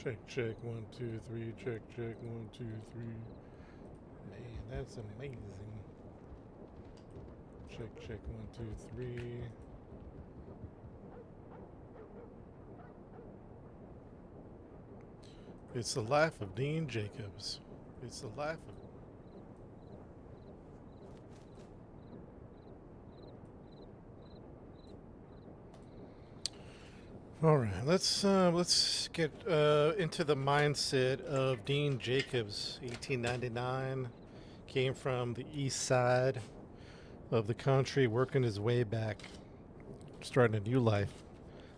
Check, check, 1, 2, 3. Check, check, 1, 2, 3. Man, that's amazing. Check, check, 1, 2, 3. It's the life of Dean Jacobs. It's the life of. All right, let's get into the mindset of Dean Jacobs. 1899, came from the east side of the country, working his way back, starting a new life.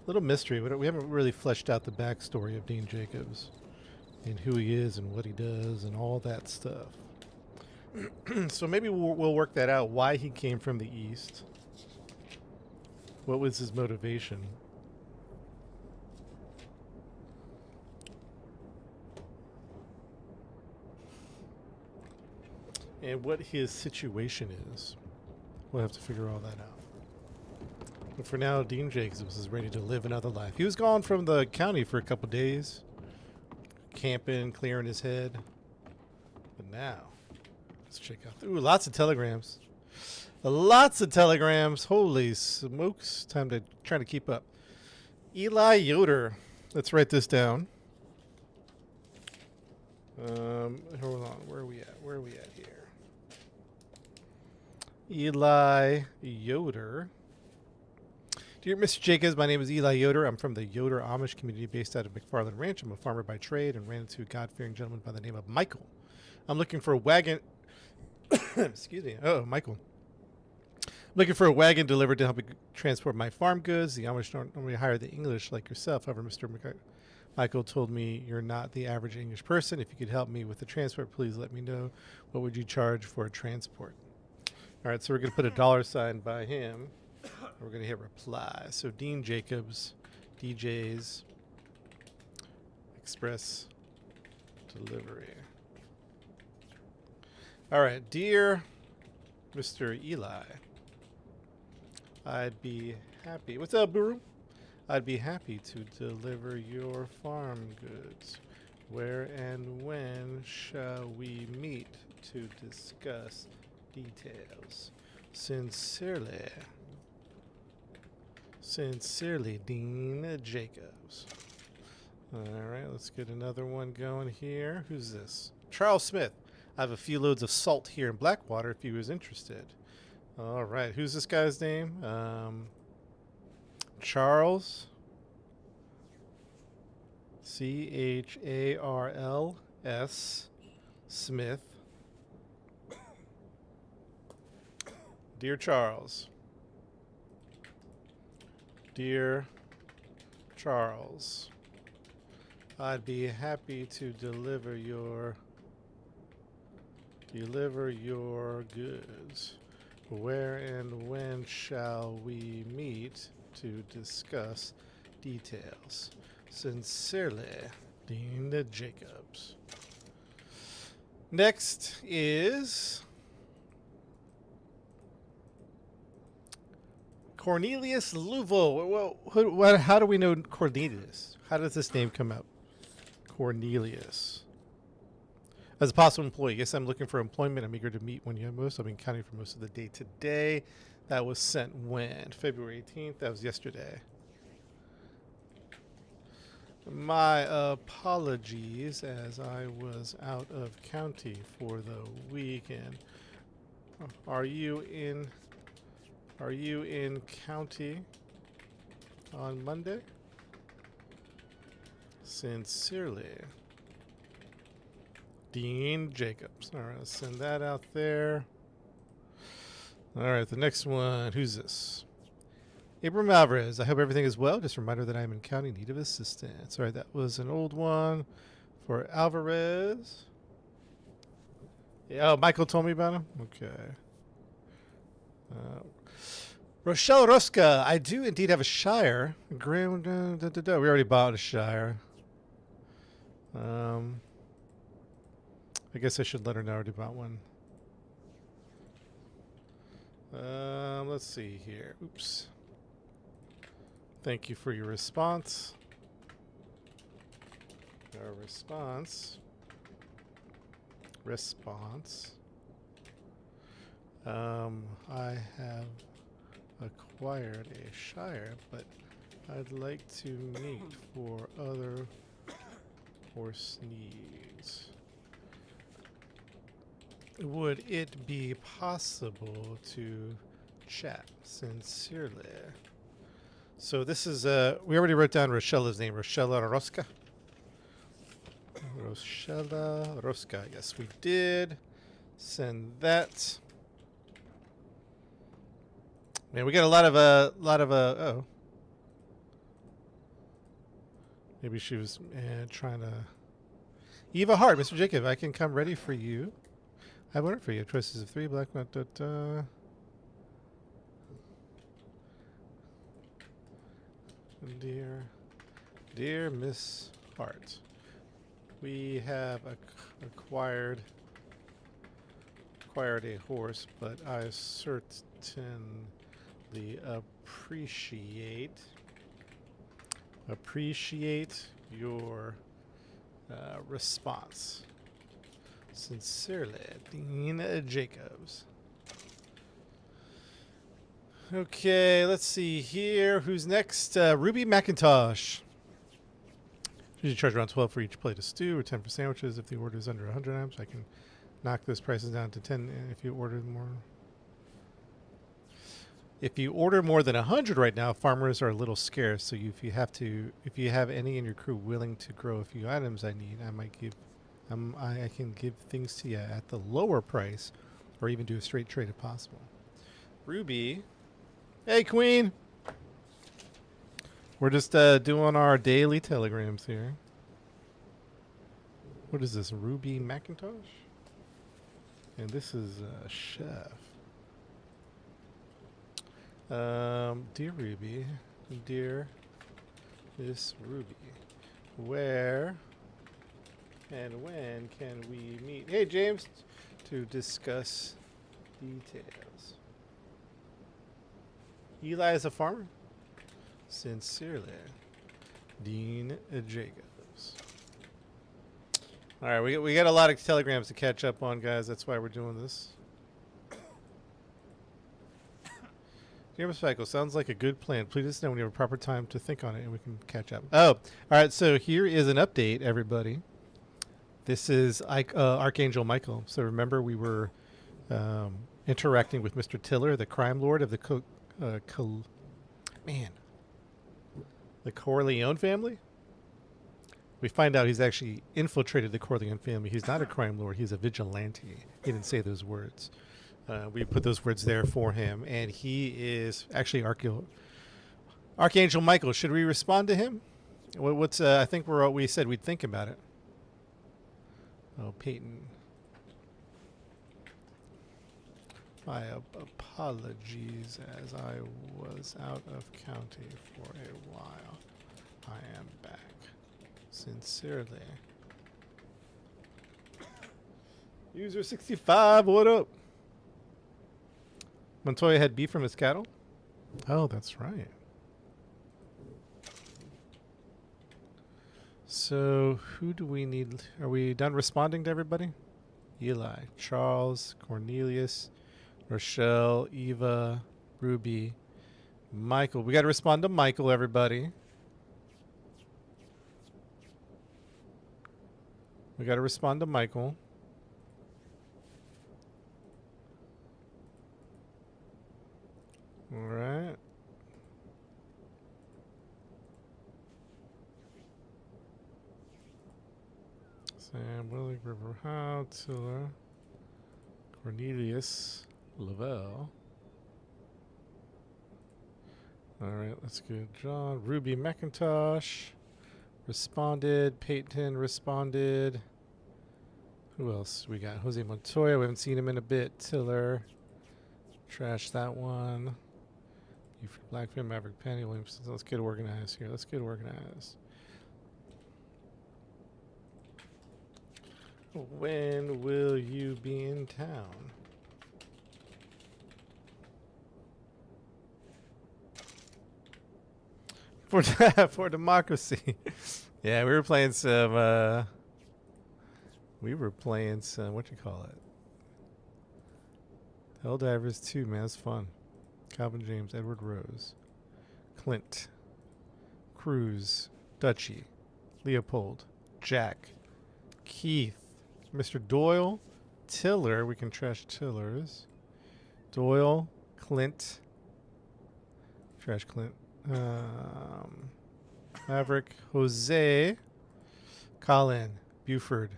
Little mystery. We haven't really fleshed out the backstory of Dean Jacobs and who he is and what he does and all that stuff. So maybe we'll work that out. Why he came from the east? What was his motivation? And what his situation is. We'll have to figure all that out. But for now, Dean Jacobs is ready to live another life. He was gone from the county for a couple days, camping, clearing his head. But now, let's check out. Ooh, lots of telegrams. Lots of telegrams. Holy smokes. Time to try to keep up. Eli Yoder. Let's write this down. Hold on. Where are we at? Where are we at here? Eli Yoder. Dear Mr. Jacobs, my name is Eli Yoder. I'm from the Yoder Amish community based out of McFarland Ranch. I'm a farmer by trade and ran into a God-fearing gentleman by the name of Michael. I'm looking for a wagon. Excuse me. Oh, Michael. I'm looking for a wagon delivered to help me transport my farm goods. The Amish don't normally hire the English like yourself. However, Mr. Michael told me you're not the average English person. If you could help me with the transport, please let me know. What would you charge for a transport? All right, so we're going to put a $sign by him. We're going to hit reply. So Dean Jacobs, DJ's Express Delivery. All right, dear Mr. Eli, I'd be happy. What's up, Buru? I'd be happy to deliver your farm goods. Where and when shall we meet to discuss details? Sincerely, Dean Jacobs. All right, let's get another one going here. Who's this? Charles Smith. I have a few loads of salt here in Blackwater if he was interested. All right, who's this guy's name? Charles. Charls Smith. Dear Charles. Dear Charles, I'd be happy to deliver your goods. Where and when shall we meet to discuss details? Sincerely, Dean Jacobs. Next is Cornelius Louvo. Well, how do we know Cornelius? How does this name come out? Cornelius. As a possible employee, yes, I'm looking for employment. I'm eager to meet when you have most. I've been counting for most of the day today. That was sent when? February 18th. That was yesterday. My apologies, as I was out of county for the weekend. Are you in county on Monday? Sincerely, Dean Jacobs. All right, let's send that out there. All right, the next one. Who's this? Abram Alvarez. I hope everything is well. Just a reminder that I'm in county need of assistance. All right, that was an old one for Alvarez. Yeah, oh, Michael told me about him? Okay. Rochelle Rosca. I do indeed have a Shire. We already bought a Shire. I guess I should let her know I already bought one. Let's see here. Oops. Thank you for your response. Our response. I have acquired a shire, but I'd like to mate for other horse needs. Would it be possible to chat? Sincerely. So this is, we already wrote down Rochelle's name, Rochella Rosca. Rochella Rosca, yes we did. Send that. Man, we got a lot of, oh. Maybe she was trying to... Eva Hart, Mr. Jacob, I can come ready for you. I have one for you. Choices of 3, black, Dear Miss Hart, we have acquired a horse, but I certainly appreciate your response. Sincerely, Dean Jacobs. Okay, let's see here. Who's next? Ruby McIntosh. Usually charge around 12 for each plate of stew or 10 for sandwiches. If the order is under 100 items, I can knock those prices down to 10 if you order more. If you order more than 100 right now, farmers are a little scarce. So if you have any in your crew willing to grow a few items I need, I might give, I can give things to you at the lower price, or even do a straight trade if possible. Ruby, hey Queen. We're just doing our daily telegrams here. What is this, Ruby McIntosh? And this is Chef. Dear Ruby, dear Miss Ruby, where and when can we meet? Hey James, to discuss details. Eli is a farmer. Sincerely, Dean Jacobs. All right, we got a lot of telegrams to catch up on, guys. That's why we're doing this. Dear Miss Michael, sounds like a good plan. Please let us know when you have a proper time to think on it and we can catch up. Oh, all right. So here is an update, everybody. This is Archangel Michael. So remember we were interacting with Mr. Tiller, the crime lord of the the Corleone family. We find out he's actually infiltrated the Corleone family. He's not a crime lord. He's a vigilante. He didn't say those words. We put those words there for him, and he is actually Archangel Michael. Should we respond to him? What's I think we said we'd think about it. Oh, Peyton. My apologies, as I was out of county for a while. I am back. Sincerely. User 65, what up? Montoya had beef from his cattle? Oh, that's right. So, who do we need? Are we done responding to everybody? Eli, Charles, Cornelius, Rochelle, Eva, Ruby, Michael. We got to respond to Michael, everybody. We got to respond to Michael. All right. Sam, Willie, River Howe, Tiller, Cornelius, Lavelle. All right, that's good. John, Ruby McIntosh responded. Peyton responded. Who else we got? Jose Montoya. We haven't seen him in a bit. Tiller. Trash that one. You for Blackfin, Maverick, Penny, Williamson. Let's get organized here. Let's get organized. When will you be in town? For democracy. Yeah, we were playing some. What you call it? Helldivers 2, man, it's fun. Calvin James, Edward Rose, Clint, Cruz, Dutchy, Leopold, Jack, Keith, Mr. Doyle, Tiller. We can trash Tillers. Doyle, Clint, trash Clint, Maverick, Jose, Colin, Buford,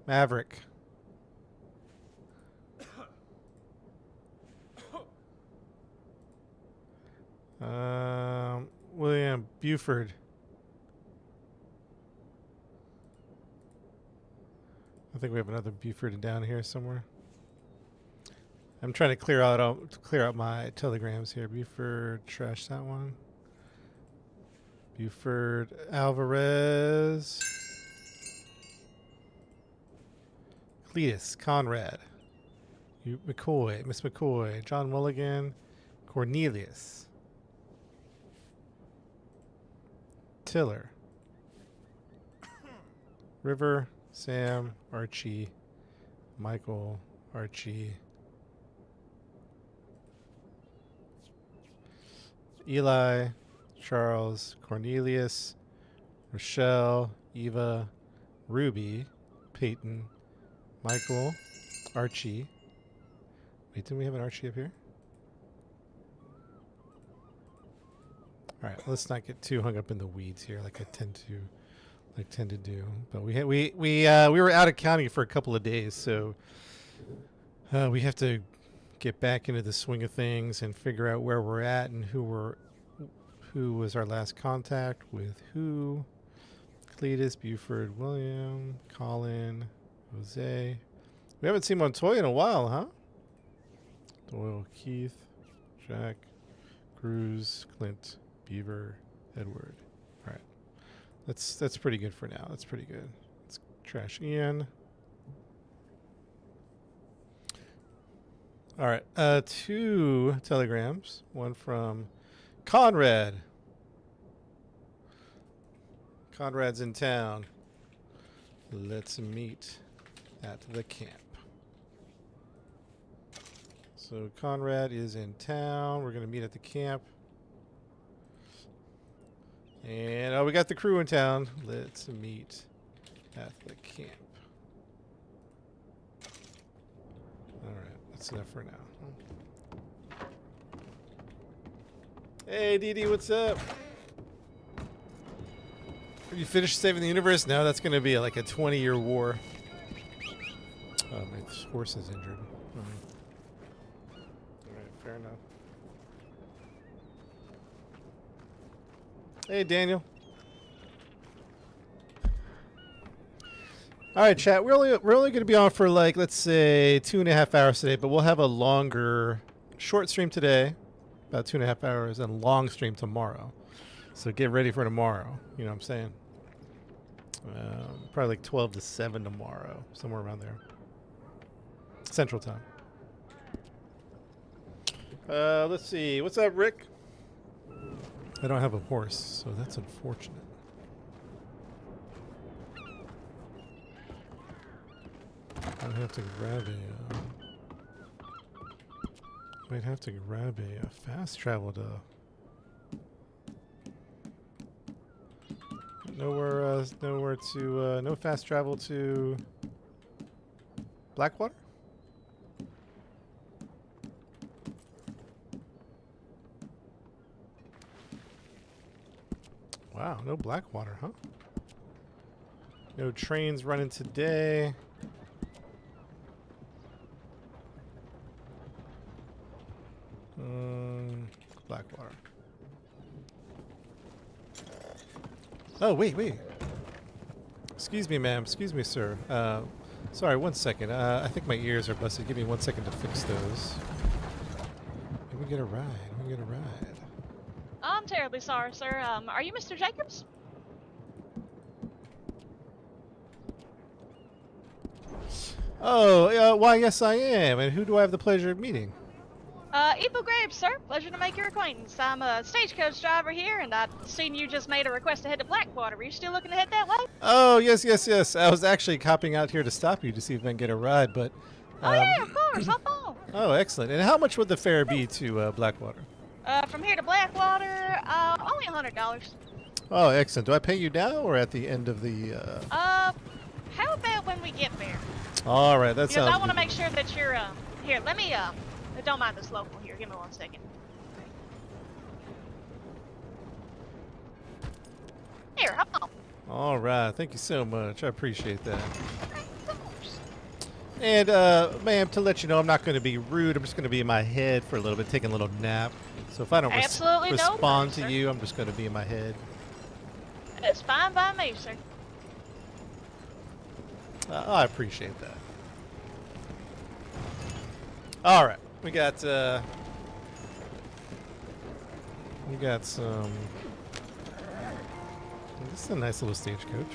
Maverick. William Buford. I think we have another Buford down here somewhere. I'm trying to clear out my telegrams here. Buford, trash that one. Buford, Alvarez, Cletus, Conrad, McCoy, Miss McCoy, John Mulligan, Cornelius, Tiller, River, Sam, Archie, Michael, Archie, Eli, Charles, Cornelius, Rochelle, Eva, Ruby, Peyton, Michael, Archie. Wait, didn't we have an Archie up here? All right, let's not get too hung up in the weeds here, like I tend to do. But we were out of county for a couple of days, so we have to get back into the swing of things and figure out where we're at and who was our last contact with who. Cletus, Buford, William, Colin, Jose. We haven't seen Montoya in a while, huh? Doyle, Keith, Jack, Cruz, Clint, Beaver, Edward. All right. That's pretty good for now. That's pretty good. Let's trash Ian. All right. 2 telegrams. One from Conrad. Conrad's in town. Let's meet at the camp. So Conrad is in town. We're going to meet at the camp. And we got the crew in town. Let's meet at the camp. All right, that's enough for now. Hey, Dee, what's up? Have you finished saving the universe? No, that's going to be like a 20-year war. Oh, my horse is injured. All right, fair enough. Hey, Daniel. All right, chat. We're only going to be on for like, let's say 2.5 hours today, but we'll have a longer, short stream today, about 2.5 hours, and long stream tomorrow. So get ready for tomorrow. You know what I'm saying? Probably like 12 to 7 tomorrow, somewhere around there. Central time. Let's see. What's up, Rick? I don't have a horse, so that's unfortunate. I'd have to grab might have to grab a fast travel to. Nowhere to no fast travel to Blackwater? Wow, no Blackwater, huh? No trains running today. Blackwater. Oh, wait. Excuse me, ma'am. Excuse me, sir. Sorry, 1 second. I think my ears are busted. Give me 1 second to fix those. Let me get a ride. I'm terribly sorry, sir. Are you Mr. Jacobs? Oh, why, yes, I am. And who do I have the pleasure of meeting? Eagle Graves, sir. Pleasure to make your acquaintance. I'm a stagecoach driver here, and I've seen you just made a request to head to Blackwater. Are you still looking to head that way? Oh, yes, yes, yes. I was actually copping out here to stop you to see if I can get a ride, but... Oh, yeah, of course. Hop on. Oh, excellent. And how much would the fare be to Blackwater? From here to Blackwater, only $100. Oh, excellent. Do I pay you now or at the end of the... How about when we get there? All right, that Because sounds I want to good. make sure that you're, here, let me, don't mind this local here. Give me 1 second. Here, hop on. All right. Thank you so much. I appreciate that. Of course. And, ma'am, to let you know, I'm not going to be rude. I'm just going to be in my head for a little bit, taking a little nap. So if I don't Absolutely no respond problem, to sir. you, I'm just going to be in my head. It's fine by me, sir. I appreciate that. All right. We got some... This is a nice little stagecoach.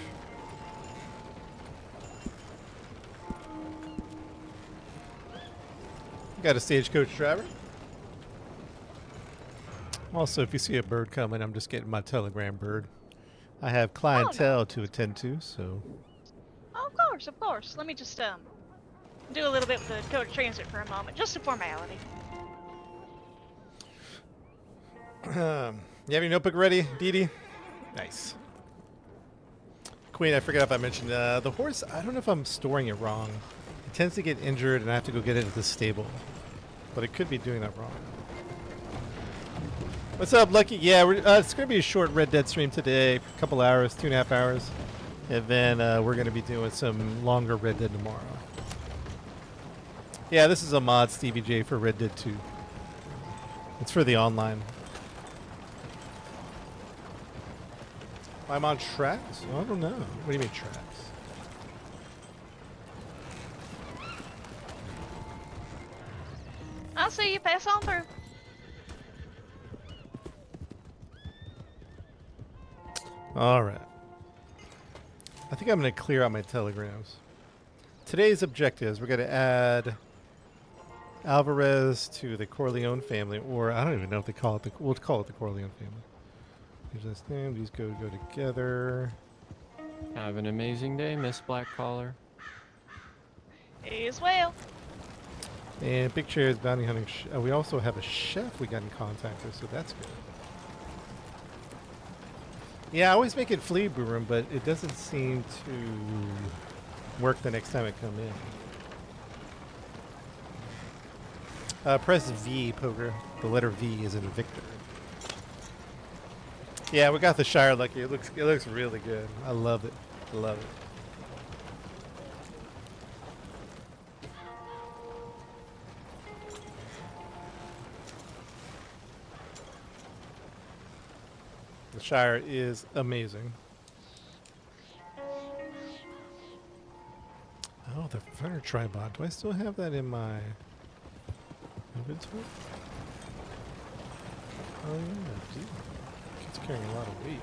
Got a stagecoach driver. Also, if you see a bird coming, I'm just getting my telegram bird. I have clientele to attend to, so... Oh, of course. Let me just, do a little bit with the code of transit for a moment. Just a formality. You have your notebook ready, Dee Dee? Nice. Queen, I forgot if I mentioned, the horse, I don't know if I'm storing it wrong. It tends to get injured and I have to go get it at the stable. But it could be doing that wrong. What's up, Lucky? Yeah, it's going to be a short Red Dead stream today. A couple hours, 2.5 hours. And then we're going to be doing some longer Red Dead tomorrow. Yeah, this is a mod, Stevie J, for Red Dead 2. It's for the online. I'm on tracks? I don't know. What do you mean tracks? I'll see you. Pass on through. All right. I think I'm going to clear out my telegrams. Today's objectives, we're going to add Alvarez to the Corleone family, or I don't even know if they call it we'll call it the Corleone family. Here's this name. These go together. Have an amazing day, Miss Black Collar. As well. And Big Chair is bounty hunting. We also have a chef we got in contact with, so that's good. Yeah, I always make it flea room, but it doesn't seem to work the next time I come in. Press V, Poker. The letter V is in Victor. Yeah, we got the Shire Lucky. It looks really good. I love it. Love it. The Shire is amazing. Oh, the Fire Tribot. Do I still have that in my inventory? Oh yeah, I do. It's carrying a lot of weight.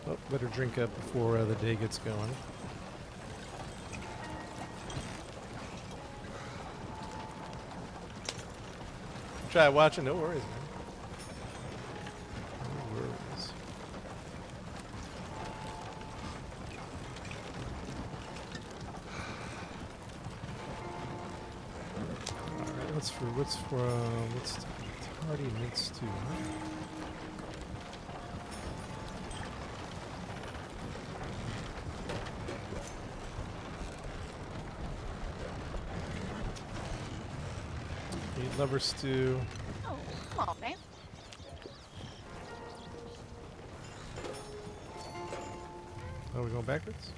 Oh, better drink up before the day gets going. Try watching, no worries, man. No worries. Alright, what's tardy mince stew? Meat lover stew. Oh, come on, man. Oh, we're going backwards?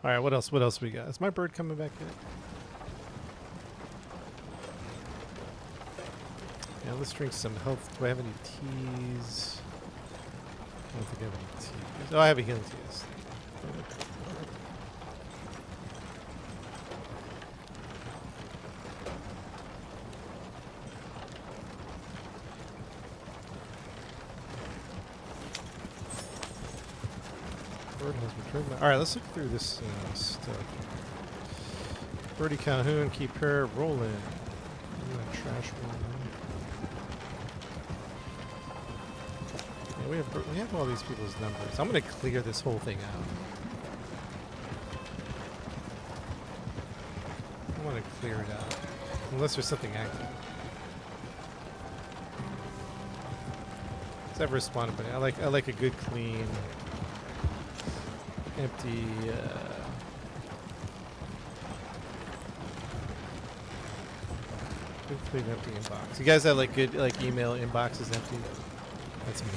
Alright, what else? What else we got? Is my bird coming back yet? Yeah, let's drink some health. Do I have any teas? I don't think I have any teas. Oh, I have a healing tea. Yes. Bird has returned. All right, let's look through this stuff. Birdie Calhoun, keep her rolling. I'm gonna trash one. Yeah, we have all these people's numbers. I'm gonna clear this whole thing out. I want to clear it out, unless there's something active. It's ever responded, but I like a good clean, empty. Good clean empty inbox. You guys have like good email inboxes empty? That's me.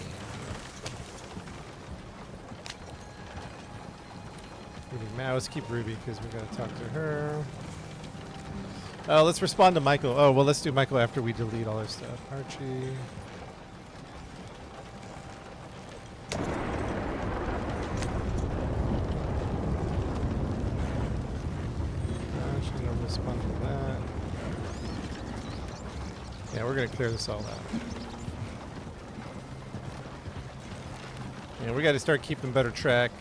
Meeting Mouse, keep Ruby because we gotta talk to her. Oh, let's respond to Michael. Oh, well, let's do Michael after we delete all our stuff. Archie. Actually, no respond to that. Yeah, we're gonna clear this all out. Yeah, we got to start keeping better track.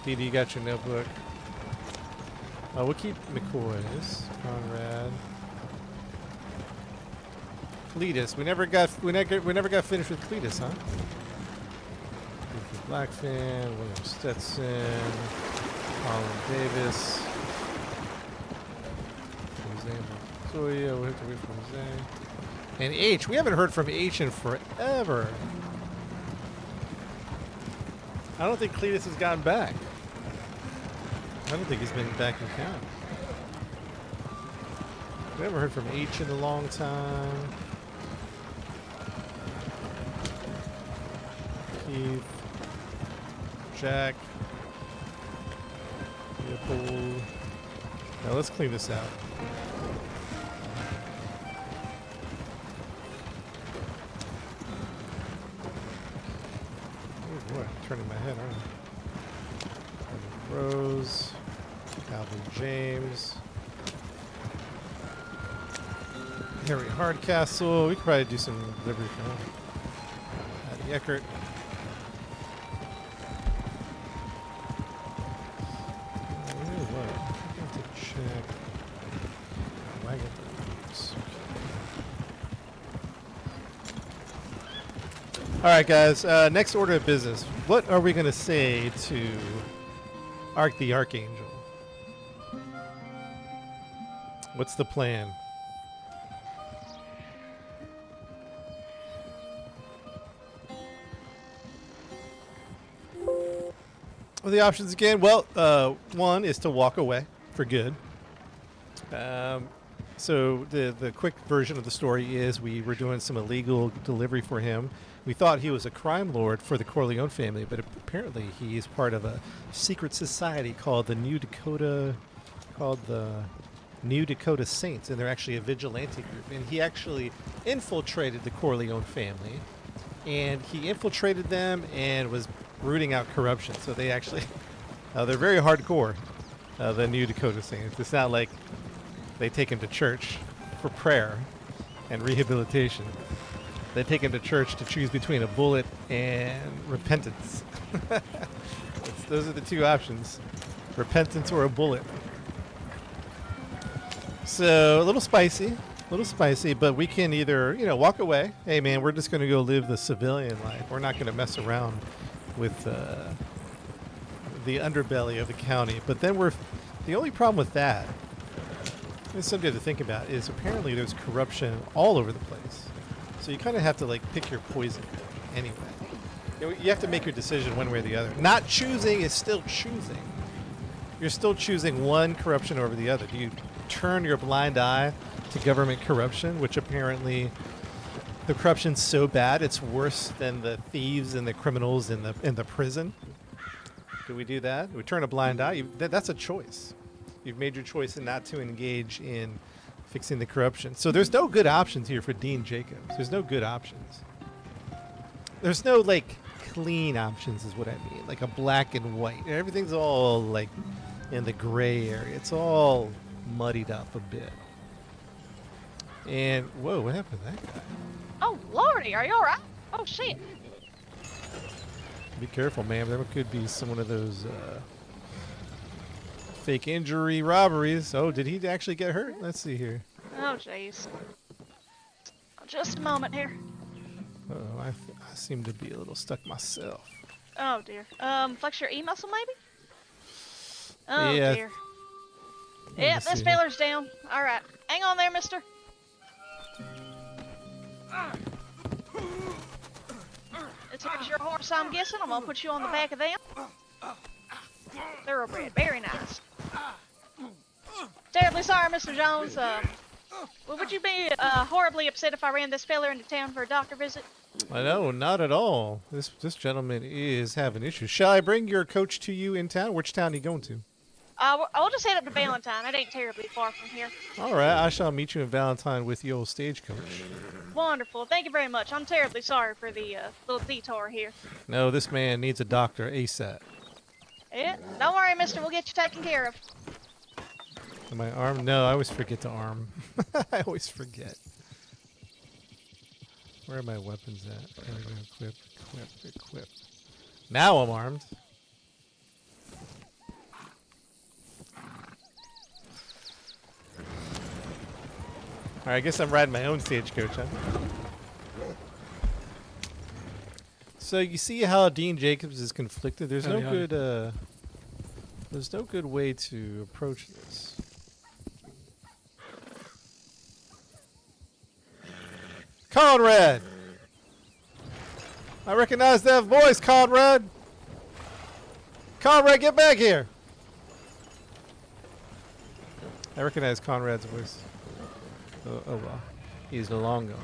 DD, you got your notebook. We'll keep McCoy's. Conrad. Cletus. We never got finished with Cletus, huh? Blackfin, William Stetson, Colin Davis, Jose Montoya. We have to wait for Jose. And H. We haven't heard from H in forever. I don't think Cletus has gotten back. I don't think he's been back in camp. We haven't heard from H in a long time. Keith. Jack. Leopold. Now let's clean this out. Oh boy, I'm turning my head, aren't I? Rose. Calvin James. Harry Hardcastle. We could probably do some delivery for him. Patty Eckert. All right, guys. Next order of business. What are we going to say to the Archangel? What's the plan? Well, the options again. Well, one is to walk away for good. So the quick version of the story is we were doing some illegal delivery for him. We thought he was a crime lord for the Corleone family, but apparently he is part of a secret society called the New Dakota Saints, and they're actually a vigilante group. And he actually infiltrated the Corleone family, and he infiltrated them and was rooting out corruption. So they actually, they're very hardcore, the New Dakota Saints. It's not like they take him to church for prayer and rehabilitation. They take him to church to choose between a bullet and repentance. Those are the two options, repentance or a bullet. So a little spicy, but we can either, walk away. Hey, man, we're just going to go live the civilian life. We're not going to mess around with the underbelly of the county. But then the only problem with that, and something to think about, is apparently there's corruption all over the place. So you kind of have to pick your poison anyway. You have to make your decision one way or the other. Not choosing is still choosing. You're still choosing one corruption over the other. Do you turn your blind eye to government corruption, which apparently the corruption's so bad it's worse than the thieves and the criminals in the prison? Do we do that? Do we turn a blind eye? That's a choice. You've made your choice not to engage in fixing the corruption. So there's no good options here for Dean Jacobs. There's no good options. There's no clean options is what I mean. Like a black and white. Everything's all in the gray area. It's all muddied up a bit. And whoa, what happened to that guy? Oh lordy, are you alright? Oh shit. Be careful, man. There could be some one of those fake injury robberies. Oh, did he actually get hurt? Let's see here. Oh, jeez. Just a moment here. Uh-oh, I seem to be a little stuck myself. Oh, dear. Flex your E muscle, maybe? Oh, Yeah. dear. Yeah, this feller's down. All right. Hang on there, mister. This here's your horse, I'm guessing. I'm gonna put you on the back of them. Thoroughbred. Very nice. Terribly sorry, Mr. Jones. Would you be horribly upset if I ran this feller into town for a doctor visit? I know, not at all. This gentleman is having issues. Shall I bring your coach to you in town? Which town are you going to? I'll just head up to Valentine. It ain't terribly far from here. All right, I shall meet you in Valentine with the old stagecoach. Wonderful. Thank you very much. I'm terribly sorry for the little detour here. No, this man needs a doctor ASAP. Yeah, don't worry, mister. We'll get you taken care of. My arm? No, I always forget to arm. I always forget. Where are my weapons at? There we go. Equip. Now I'm armed. Alright, I guess I'm riding my own stagecoach, huh? So you see how Dean Jacobs is conflicted? There's no good way to approach this. Conrad! I recognize that voice, Conrad! Conrad, get back here! I recognize Conrad's voice. Oh well. He's long gone.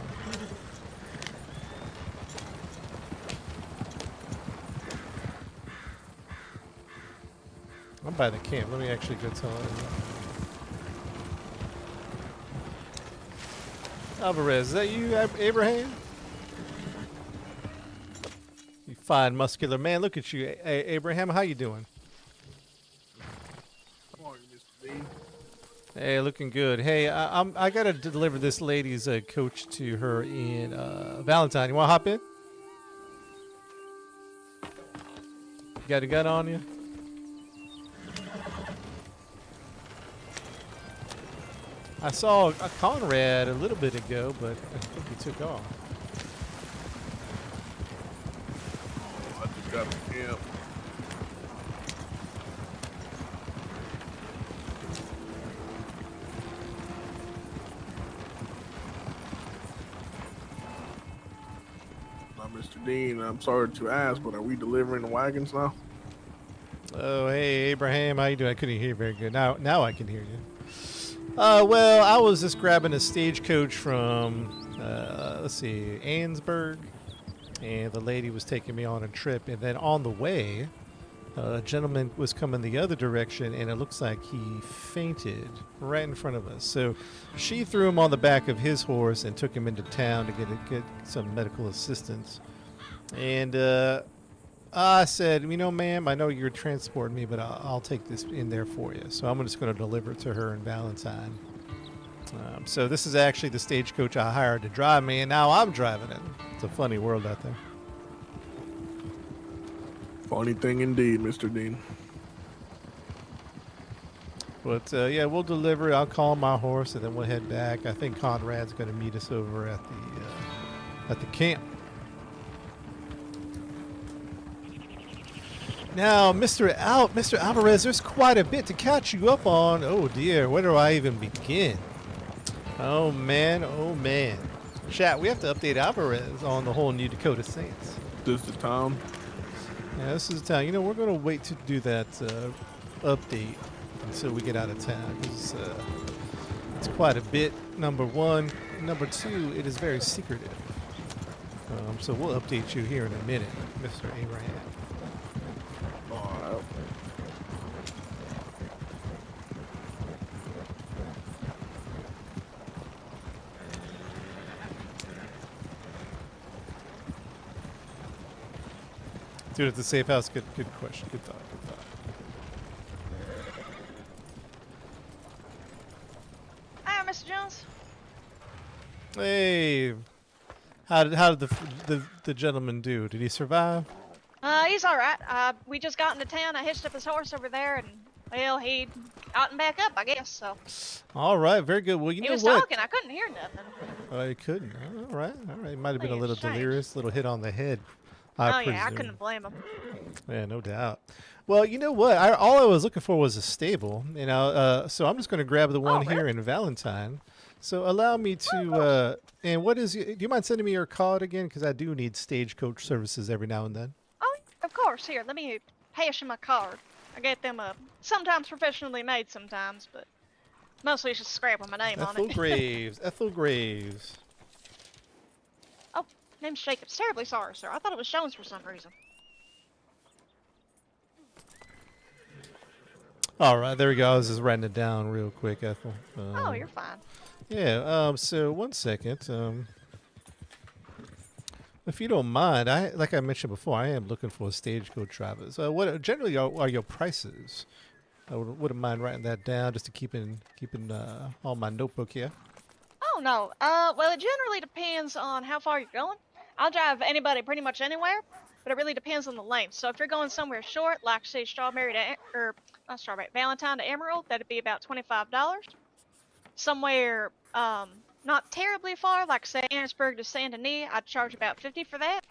I'm by the camp. Let me actually go tell him. Alvarez, is that you, Abraham? You fine, muscular man. Look at you, Abraham. How you doing? How are you, Mr. Dean? Hey, looking good. Hey, I gotta deliver this lady's coach to her in Valentine. You wanna hop in? You got a gun on you? I saw a Conrad a little bit ago, but I think he took off. Oh, I just got to camp. Now, Mr. Dean, I'm sorry to ask, but are we delivering the wagons now? Oh, hey, Abraham, how you doing? I couldn't hear you very good. Now I can hear you. Well, I was just grabbing a stagecoach from, let's see, Ansburg, and the lady was taking me on a trip, and then on the way, a gentleman was coming the other direction, and it looks like he fainted right in front of us. So she threw him on the back of his horse and took him into town to get some medical assistance. And I said, you know, ma'am, I know you're transporting me, but I'll take this in there for you. So I'm just going to deliver it to her in Valentine. So this is actually the stagecoach I hired to drive me, and now I'm driving it. It's a funny world out there. Funny thing indeed, Mr. Dean. But yeah, we'll deliver it. I'll call my horse, and then we'll head back. I think Conrad's going to meet us over at the camp. Now, Mr. Alvarez, there's quite a bit to catch you up on. Oh dear, where do I even begin? Oh man. Chat, we have to update Alvarez on the whole New Dakota Saints. This the town? Yeah, this is the town. You know, we're going to wait to do that update until we get out of town, because it's quite a bit, number one. Number two, it is very secretive. So we'll update you here in a minute, Mr. Abraham. Dude at the safe house, good question. Good thought. Hi, Mr. Jones. Hey, how did the gentleman do? Did he survive? He's all right. We just got into town. I hitched up his horse over there, and well, he out and back up, I guess. So All right, very good. Well, you he know was what? talking. I couldn't hear nothing. Oh, you couldn't. All right, all right. Might have been a Yeah, little strange. delirious, little hit on the head. Oh I yeah, I presume. couldn't blame him. Yeah, no doubt. Well, you know what? All I was looking for was a stable, you know. So I'm just going to grab the one really? here in Valentine. So allow me to. And what is? Do you mind sending me your card again? Because I do need stagecoach services every now and then. Oh, of course. Here, let me pass you my card. I get them sometimes professionally made, sometimes, but mostly it's just scrapping my name on Ethel it. Graves. Ethel Graves. Oh, name's Jacobs. Terribly sorry, sir. I thought it was Jones for some reason. All right, there we go. I was just writing it down real quick, Ethel. Oh, you're fine. Yeah. So 1 second. If you don't mind, like I mentioned before, I am looking for stagecoach drivers. What generally are your prices? I wouldn't mind writing that down just to keep in on my notebook here. Oh, no. Well, it generally depends on how far you're going. I'll drive anybody pretty much anywhere, but it really depends on the length. So if you're going somewhere short, like, say, not Strawberry, Valentine to Emerald, that'd be about $25. Somewhere, not terribly far, like, say, Annisburg to Saint Denis, I'd charge about $50 for that.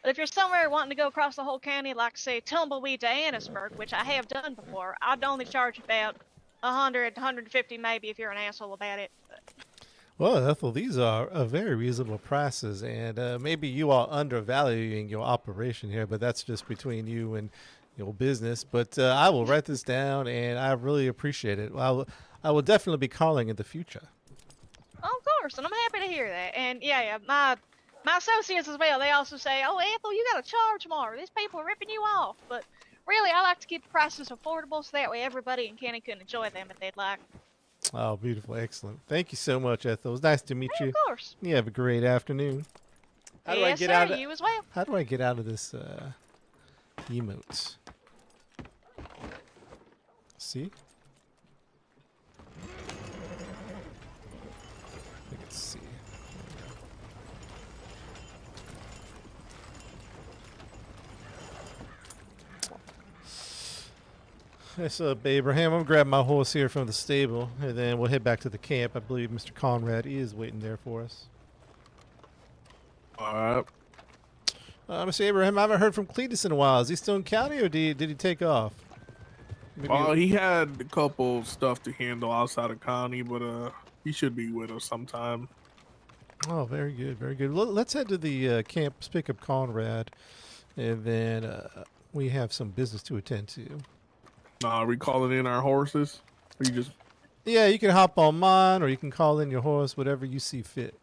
But if you're somewhere wanting to go across the whole county, like, say, Tumbleweed to Annisburg, which I have done before, I'd only charge about $100, $150 maybe if you're an asshole about it. Well, Ethel, these are very reasonable prices, and maybe you are undervaluing your operation here, but that's just between you and your business. But I will write this down, and I really appreciate it. I will definitely be calling in the future. Oh, of course, and I'm happy to hear that. And yeah, my associates as well, they also say, oh, Ethel, you gotta charge more. These people are ripping you off. But really, I like to keep the prices affordable so that way everybody in County can enjoy them if they'd like. Oh, beautiful. Excellent. Thank you so much, Ethel. It was nice to meet Yeah, you. of course. You have a great afternoon. How do I Yes, get sir, out of you as well. How do I get out of this emotes? See? Let's see. What's up, Abraham? I'm gonna grab my horse here from the stable, and then we'll head back to the camp. I believe Mr. Conrad is waiting there for us. All right. Mr. Abraham, I haven't heard from Cletus in a while. Is he still in county, or did he take off? Maybe He had a couple stuff to handle outside of county, but he should be with us sometime. Oh, very good, very good. Let's head to the camp, pick up Conrad, and then we have some business to attend to. Are we calling in our horses? Or you just Yeah, you can hop on mine, or you can call in your horse, whatever you see fit.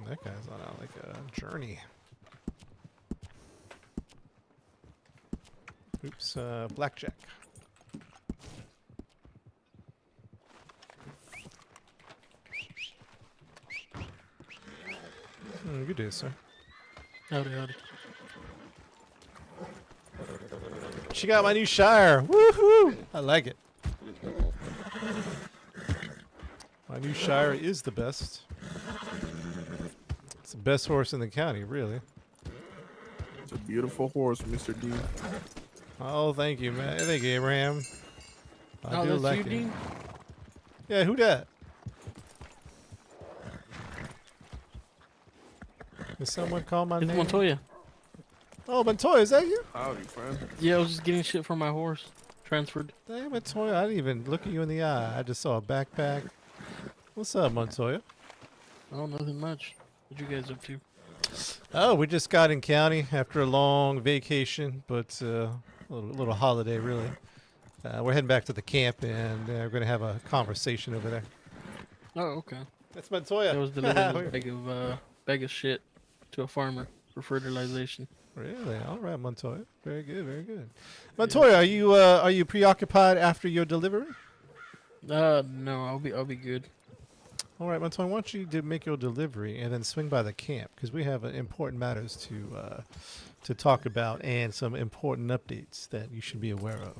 That guy's on like a journey. Oops, blackjack. Good day, sir. Howdy, howdy. She got my new Shire. Woohoo! I like it. My new Shire is the best. It's the best horse in the county, really. It's a beautiful horse, Mr. D. Oh, thank you, man. Thank you, Abraham. I do that's like you, it. Dean? Yeah, who dat? Did someone call my It's name? Montoya. Oh, Montoya, is that you? Howdy, friend. Yeah, I was just getting shit from my horse. Transferred. Damn, Montoya, I didn't even look at you in the eye. I just saw a backpack. What's up, Montoya? Oh, nothing much. What you guys up to? Oh, we just got in county after a long vacation, but a little holiday, really. We're heading back to the camp, and we're going to have a conversation over there. Oh, okay. That's Montoya. I was delivering this bag of shit to a farmer for fertilization. Really? All right, Montoya. Very good, very good. Montoya, are you preoccupied after your delivery? No, I'll be good. All right, Montoya, why don't you make your delivery and then swing by the camp, because we have important matters to talk about and some important updates that you should be aware of.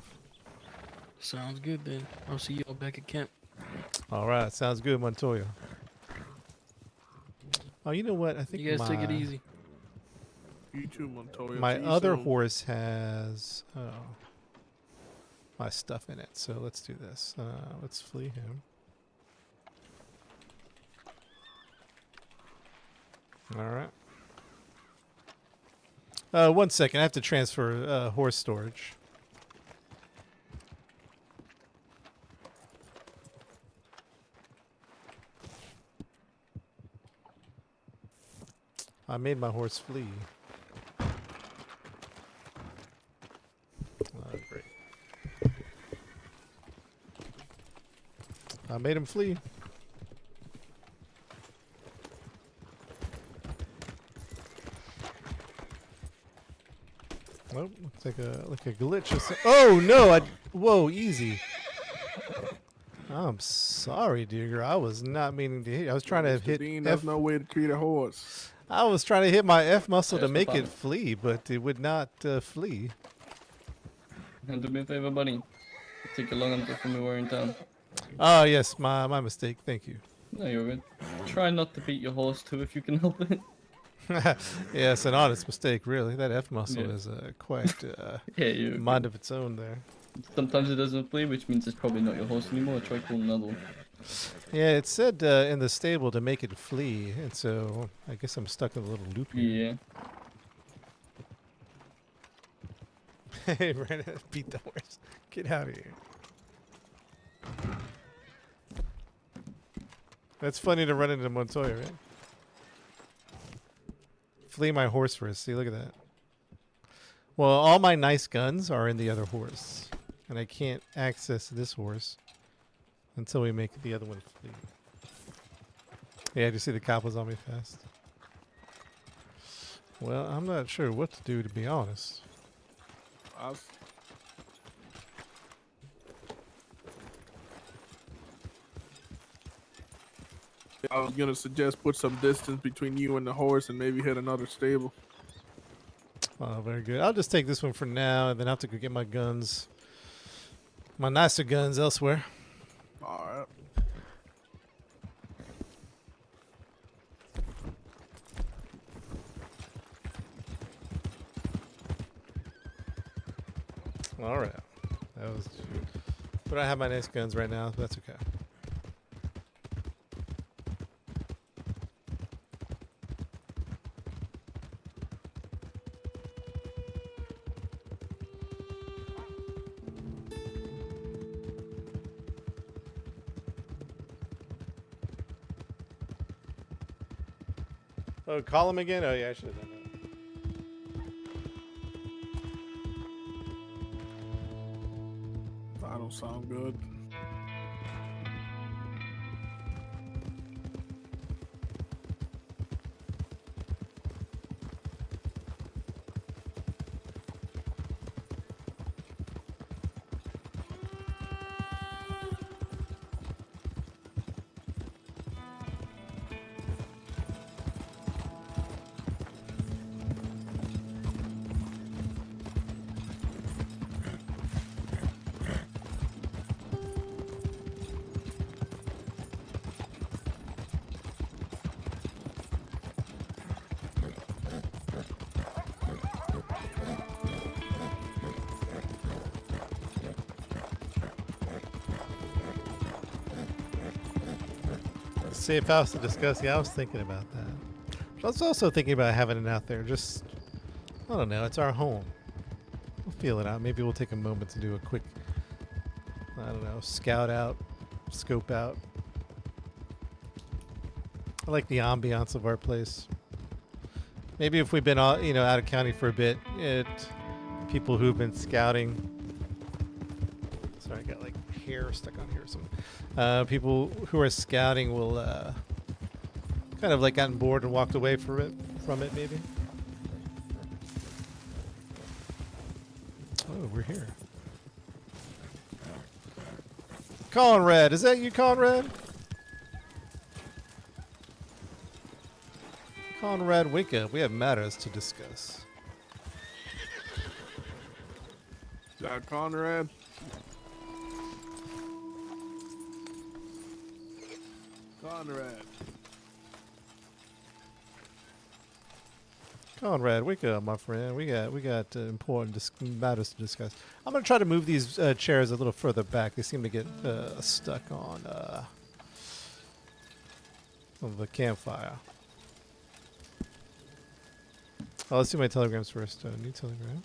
Sounds good then. I'll see y'all back at camp. All right, sounds good, Montoya. Oh, you know what? I think You guys take it easy. You too, Montoya. my See you other soon. horse has my stuff in it. So let's do this. Let's flee him. All right. 1 second. I have to transfer horse storage. I made my horse flee. Great. I made him flee. Oh, looks like a glitch. Oh no! Whoa, easy. I'm sorry, Digger. I was not meaning to hit. I was trying to Mr. hit Dean, F. that's no way to treat a horse. I was trying to hit my F muscle to Yes, make Papa. it flee, but it would not flee. And do me a favor, buddy. It'll take you long enough for me we're in town. Oh yes, my mistake. Thank you. No, you're good. Try not to beat your horse too if you can help it. Yeah, it's an honest mistake, really. That F muscle Yeah. is quite Yeah, you. mind of its own there. Sometimes it doesn't play, which means it's probably not your horse anymore. Try calling another one. Yeah, it said in the stable to make it flee, and so I guess I'm stuck in a little loop here. Yeah. Hey, Brandon, beat the horse. Get out of here. That's funny to run into Montoya, right? Flee my horse first. See, look at that. Well, all my nice guns are in the other horse, and I can't access this horse until we make the other one flee. Yeah, did you see the cop was on me fast? Well, I'm not sure what to do, to be honest. I was gonna suggest put some distance between you and the horse and maybe hit another stable. Oh, very good. I'll just take this one for now, and then I'll have to go get my guns. My nicer guns elsewhere. Alright. Alright. That was... But I have my nice guns right now, so that's okay. Oh, call him again? Oh, yeah, I should have done that. That don't sound good. Safe house to discuss. Yeah, I was thinking about that. But I was also thinking about having it out there. Just, I don't know. It's our home. We'll feel it out. Maybe we'll take a moment to do a quick, I don't know, scout out, scope out. I like the ambiance of our place. Maybe if we've been, out of county for a bit, people who've been scouting. Sorry, I got like hair stuck on here or something. People who are scouting will kind of like gotten bored and walked away from it maybe. Oh, we're here. Conrad, is that you, Conrad? Conrad, wake up. We have matters to discuss. Is that Conrad? Conrad. Conrad, wake up, my friend. We got important matters to discuss. I'm gonna try to move these chairs a little further back. They seem to get stuck on the campfire. Oh, let's do my telegrams first. New telegram.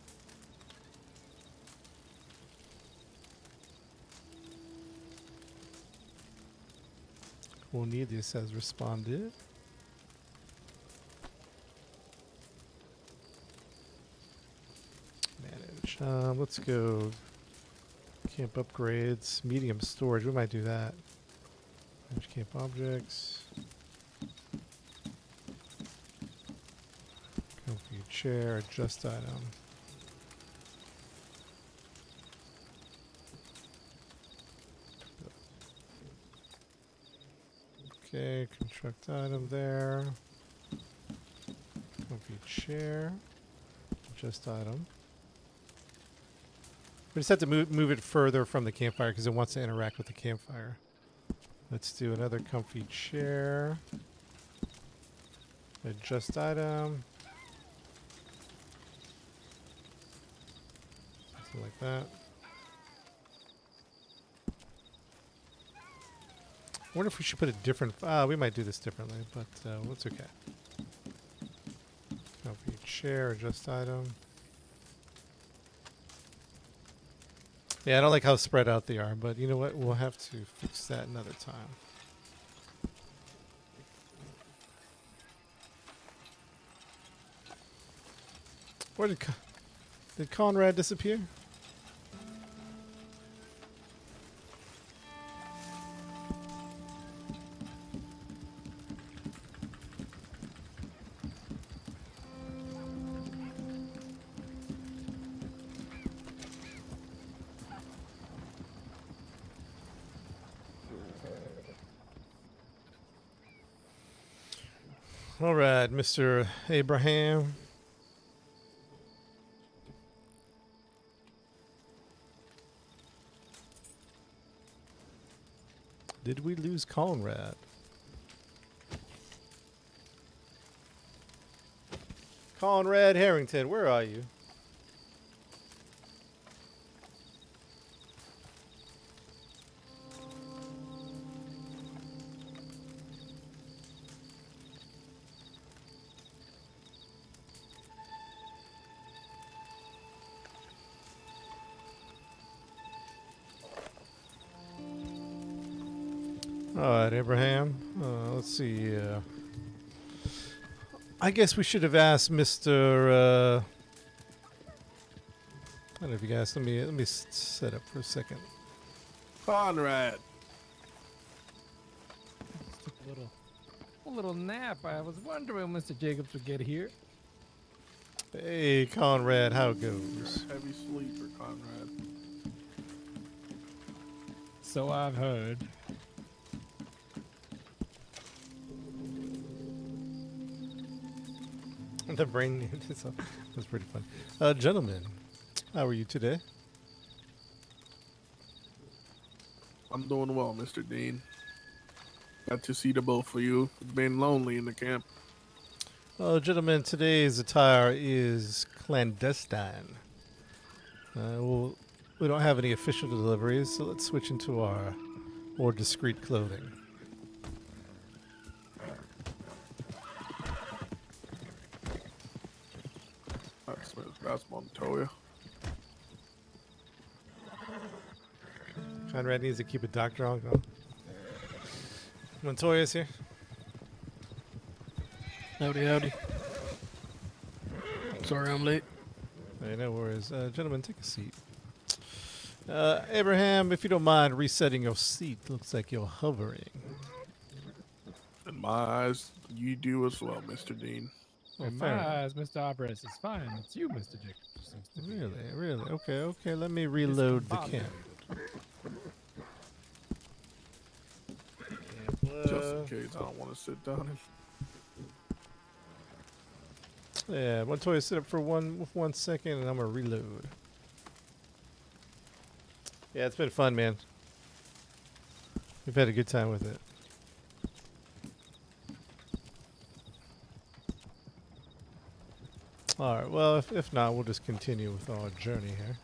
Cornelius has responded. Manage. Let's go. Camp upgrades. Medium storage. We might do that. Manage camp objects. Comfy chair. Adjust item. Okay, construct item there. Comfy chair. Adjust item. We just have to move it further from the campfire because it wants to interact with the campfire. Let's do another comfy chair. Adjust item. Something like that. I wonder if we should put a different... we might do this differently, but it's okay. Comfy chair, adjust item. Yeah, I don't like how spread out they are, but you know what? We'll have to fix that another time. Where did Conrad disappear? All right, Mr. Abraham. Did we lose Conrad? Conrad Harrington, where are you? All right, Abraham. Let's see. I guess we should have asked Mr. I don't know if you guys. Let me set up for a second. Conrad. Took a little nap. I was wondering when Mr. Jacobs would get here. Hey, Conrad, how it goes? Heavy sleeper, Conrad. So I've heard. The brain that's pretty fun. Gentlemen, how are you today? I'm doing well, Mr. Dean. Got to see the both of you. It's been lonely in the camp. Gentlemen, today's attire is clandestine. We don't have any official deliveries, so let's switch into our more discreet clothing. That's Montoya. Conrad needs to keep a doctor on. Oh. Montoya's here. Howdy, howdy. Sorry I'm late. Hey, no worries. Gentlemen, take a seat. Abraham, if you don't mind resetting your seat, looks like you're hovering. In my eyes, you do as well, Mr. Dean. Oh, In fair my enough. eyes, Mr. Alvarez is fine. It's you, Mr. Jacobs. Seems to be Really? Okay. Let me reload the camp. Just in case I don't want to sit down. Yeah, Montoya, sit up for 1 second, and I'm gonna reload. Yeah, it's been fun, man. We've had a good time with it. All right. Well, if not, we'll just continue with our journey here.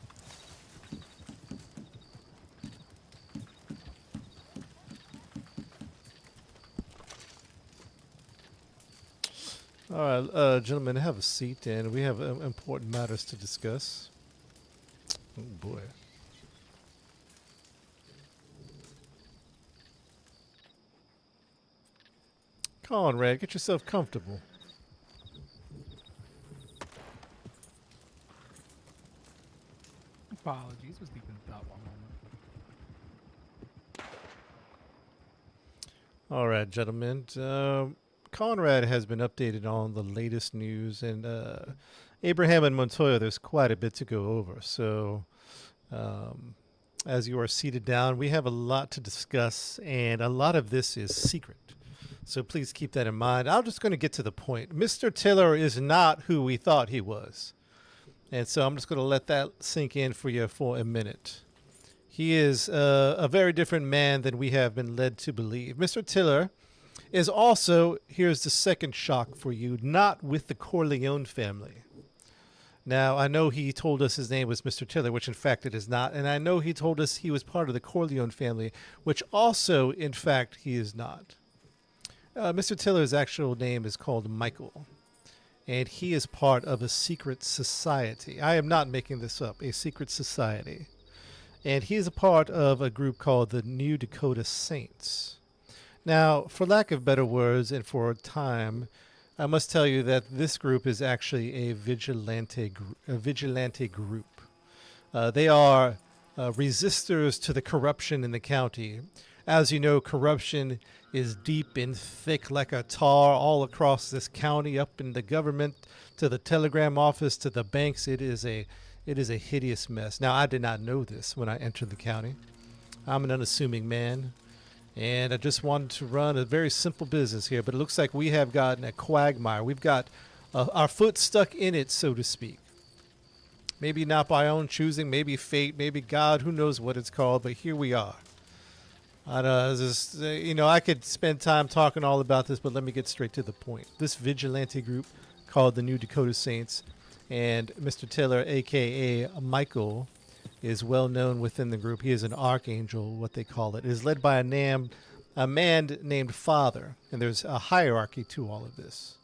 All right, gentlemen, have a seat, and we have important matters to discuss. Oh boy. Conrad, get yourself comfortable. Apologies, was deep in thought one moment. All right, gentlemen. Conrad has been updated on the latest news, and Abraham and Montoya, there's quite a bit to go over. So, as you are seated down, we have a lot to discuss, and a lot of this is secret. So please keep that in mind. I'm just going to get to the point. Mr. Tiller is not who we thought he was. And so I'm just going to let that sink in for you for a minute. He is a very different man than we have been led to believe. Mr. Tiller is also, here's the second shock for you, not with the Corleone family. Now, I know he told us his name was Mr. Tiller, which in fact it is not. And I know he told us he was part of the Corleone family, which also, in fact, he is not. Mr. Tiller's actual name is called Michael, and he is part of a secret society. I am not making this up, a secret society. And he is a part of a group called the New Dakota Saints. Now, for lack of better words and for time, I must tell you that this group is actually a vigilante group. They are resistors to the corruption in the county. As you know, corruption is deep and thick like a tar all across this county, up in the government, to the telegram office, to the banks. It is a hideous mess. Now, I did not know this when I entered the county. I'm an unassuming man, and I just wanted to run a very simple business here, but it looks like we have gotten a quagmire. We've got our foot stuck in it, so to speak. Maybe not by our own choosing, maybe fate, maybe God, who knows what it's called, but here we are. I could spend time talking all about this, but let me get straight to the point. This vigilante group called the New Dakota Saints, and Mr. Tiller, a.k.a. Michael, is well known within the group. He is an archangel, what they call it. It is led by a man named Father, and there's a hierarchy to all of this.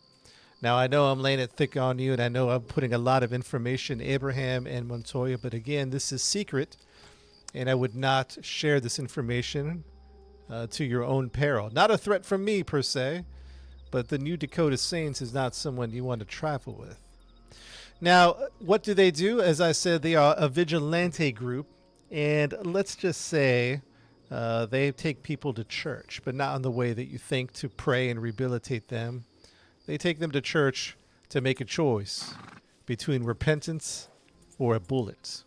Now, I know I'm laying it thick on you, and I know I'm putting a lot of information, Abraham and Montoya, but again, this is secret, and I would not share this information to your own peril. Not a threat from me, per se, but the New Dakota Saints is not someone you want to trifle with. Now, what do? As I said, they are a vigilante group, and let's just say they take people to church, but not in the way that you think, to pray and rehabilitate them. They take them to church to make a choice between repentance or a bullet.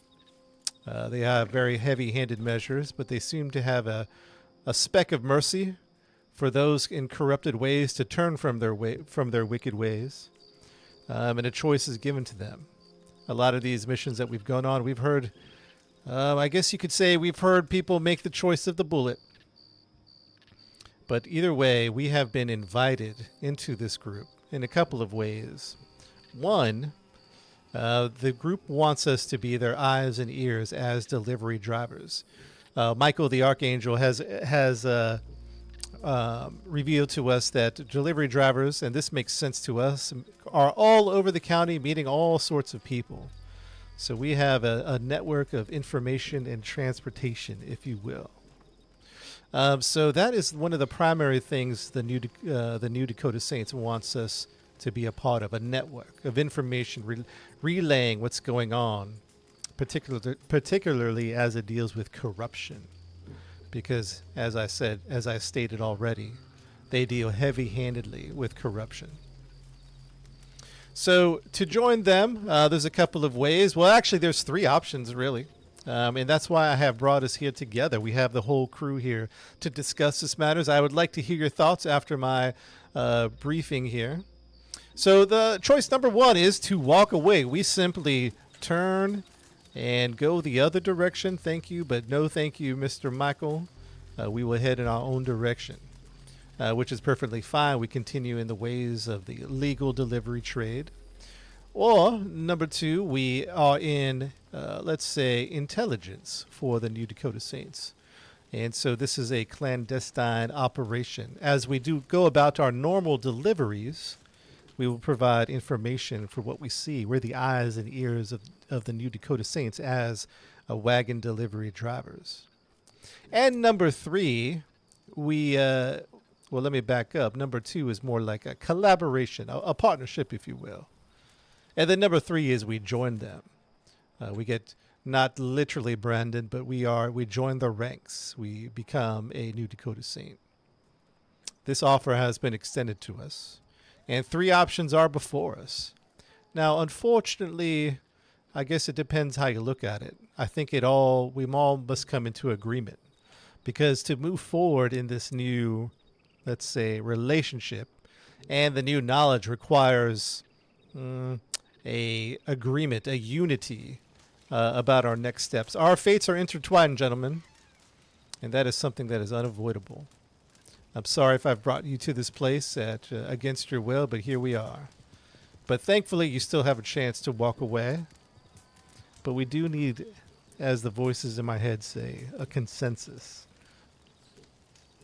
They have very heavy-handed measures, but they seem to have a speck of mercy for those in corrupted ways to turn from their wicked ways, and a choice is given to them. A lot of these missions that we've gone on, we've heard, I guess you could say, we've heard people make the choice of the bullet. But either way, we have been invited into this group in a couple of ways. One, the group wants us to be their eyes and ears as delivery drivers. Michael the Archangel has revealed to us that delivery drivers, and this makes sense to us, are all over the county meeting all sorts of people. So we have a network of information and transportation, if you will. So that is one of the primary things the New Dakota Saints wants us to be a part of, a network of information relaying what's going on, particularly as it deals with corruption. Because, as I stated already, they deal heavy-handedly with corruption. So to join them, there's a couple of ways. Well, actually, there's three options, really. And that's why I have brought us here together. We have the whole crew here to discuss this matters. I would like to hear your thoughts after my briefing here. So the choice number one is to walk away. We simply turn and go the other direction. Thank you, but no thank you, Mr. Michael. We will head in our own direction, which is perfectly fine. We continue in the ways of the legal delivery trade. Or number two, we are in, let's say, intelligence for the New Dakota Saints. And so this is a clandestine operation. As we do go about our normal deliveries, we will provide information for what we see. We're the eyes and ears of the New Dakota Saints as wagon delivery drivers. And number three, well, let me back up. Number two is more like a collaboration, a partnership, if you will. And then number three is we join them. We get not literally branded, but we join the ranks. We become a New Dakota Saint. This offer has been extended to us, and three options are before us. Now, unfortunately, I guess it depends how you look at it. I think we all must come into agreement, because to move forward in this new, let's say, relationship, and the new knowledge requires a agreement, a unity about our next steps. Our fates are intertwined, gentlemen, and that is something that is unavoidable. I'm sorry if I've brought you to this place against your will, but here we are. But thankfully, you still have a chance to walk away. But we do need, as the voices in my head say, a consensus.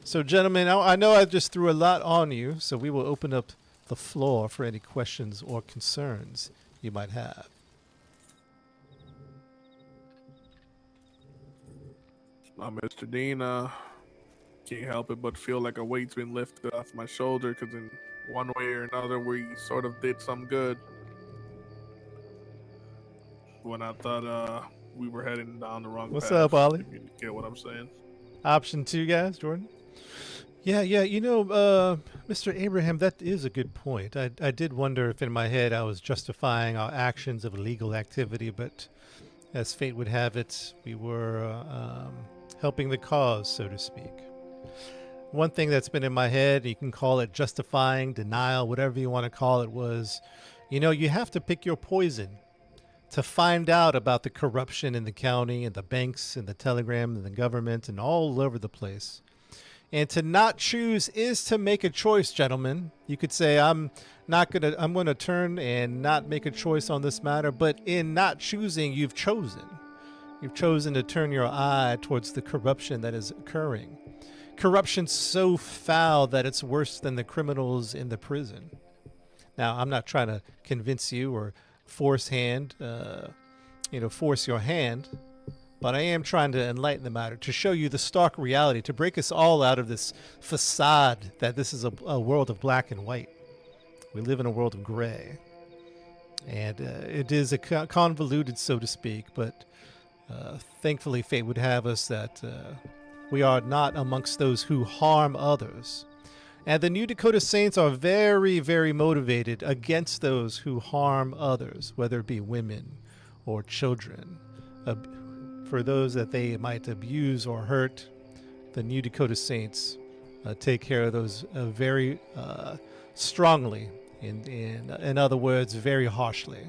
So, gentlemen, I know I just threw a lot on you, so we will open up the floor for any questions or concerns you might have. Mr. Dean, can't help it but feel like a weight's been lifted off my shoulder, because in one way or another we sort of did some good when I thought we were heading down the wrong What's path. up, Ollie? If you get what I'm saying. Option two, guys, Jordan? Yeah, you know, Mr. Abraham, that is a good point. I did wonder if in my head I was justifying our actions of illegal activity, but as fate would have it, we were helping the cause, so to speak. One thing that's been in my head, you can call it justifying, denial, whatever you want to call it, was, you have to pick your poison to find out about the corruption in the county and the banks and the telegram and the government and all over the place. And to not choose is to make a choice, gentlemen. You could say, I'm going to turn and not make a choice on this matter, but in not choosing, you've chosen. You've chosen to turn your eye towards the corruption that is occurring. Corruption so foul that it's worse than the criminals in the prison. Now, I'm not trying to convince you or force your hand, but I am trying to enlighten the matter, to show you the stark reality, to break us all out of this facade that this is a world of black and white. We live in a world of gray. And it is a convoluted, so to speak, but thankfully fate would have us that we are not amongst those who harm others. And the New Dakota Saints are very, very motivated against those who harm others, whether it be women or children. For those that they might abuse or hurt, the New Dakota Saints take care of those very strongly. In other words, very harshly.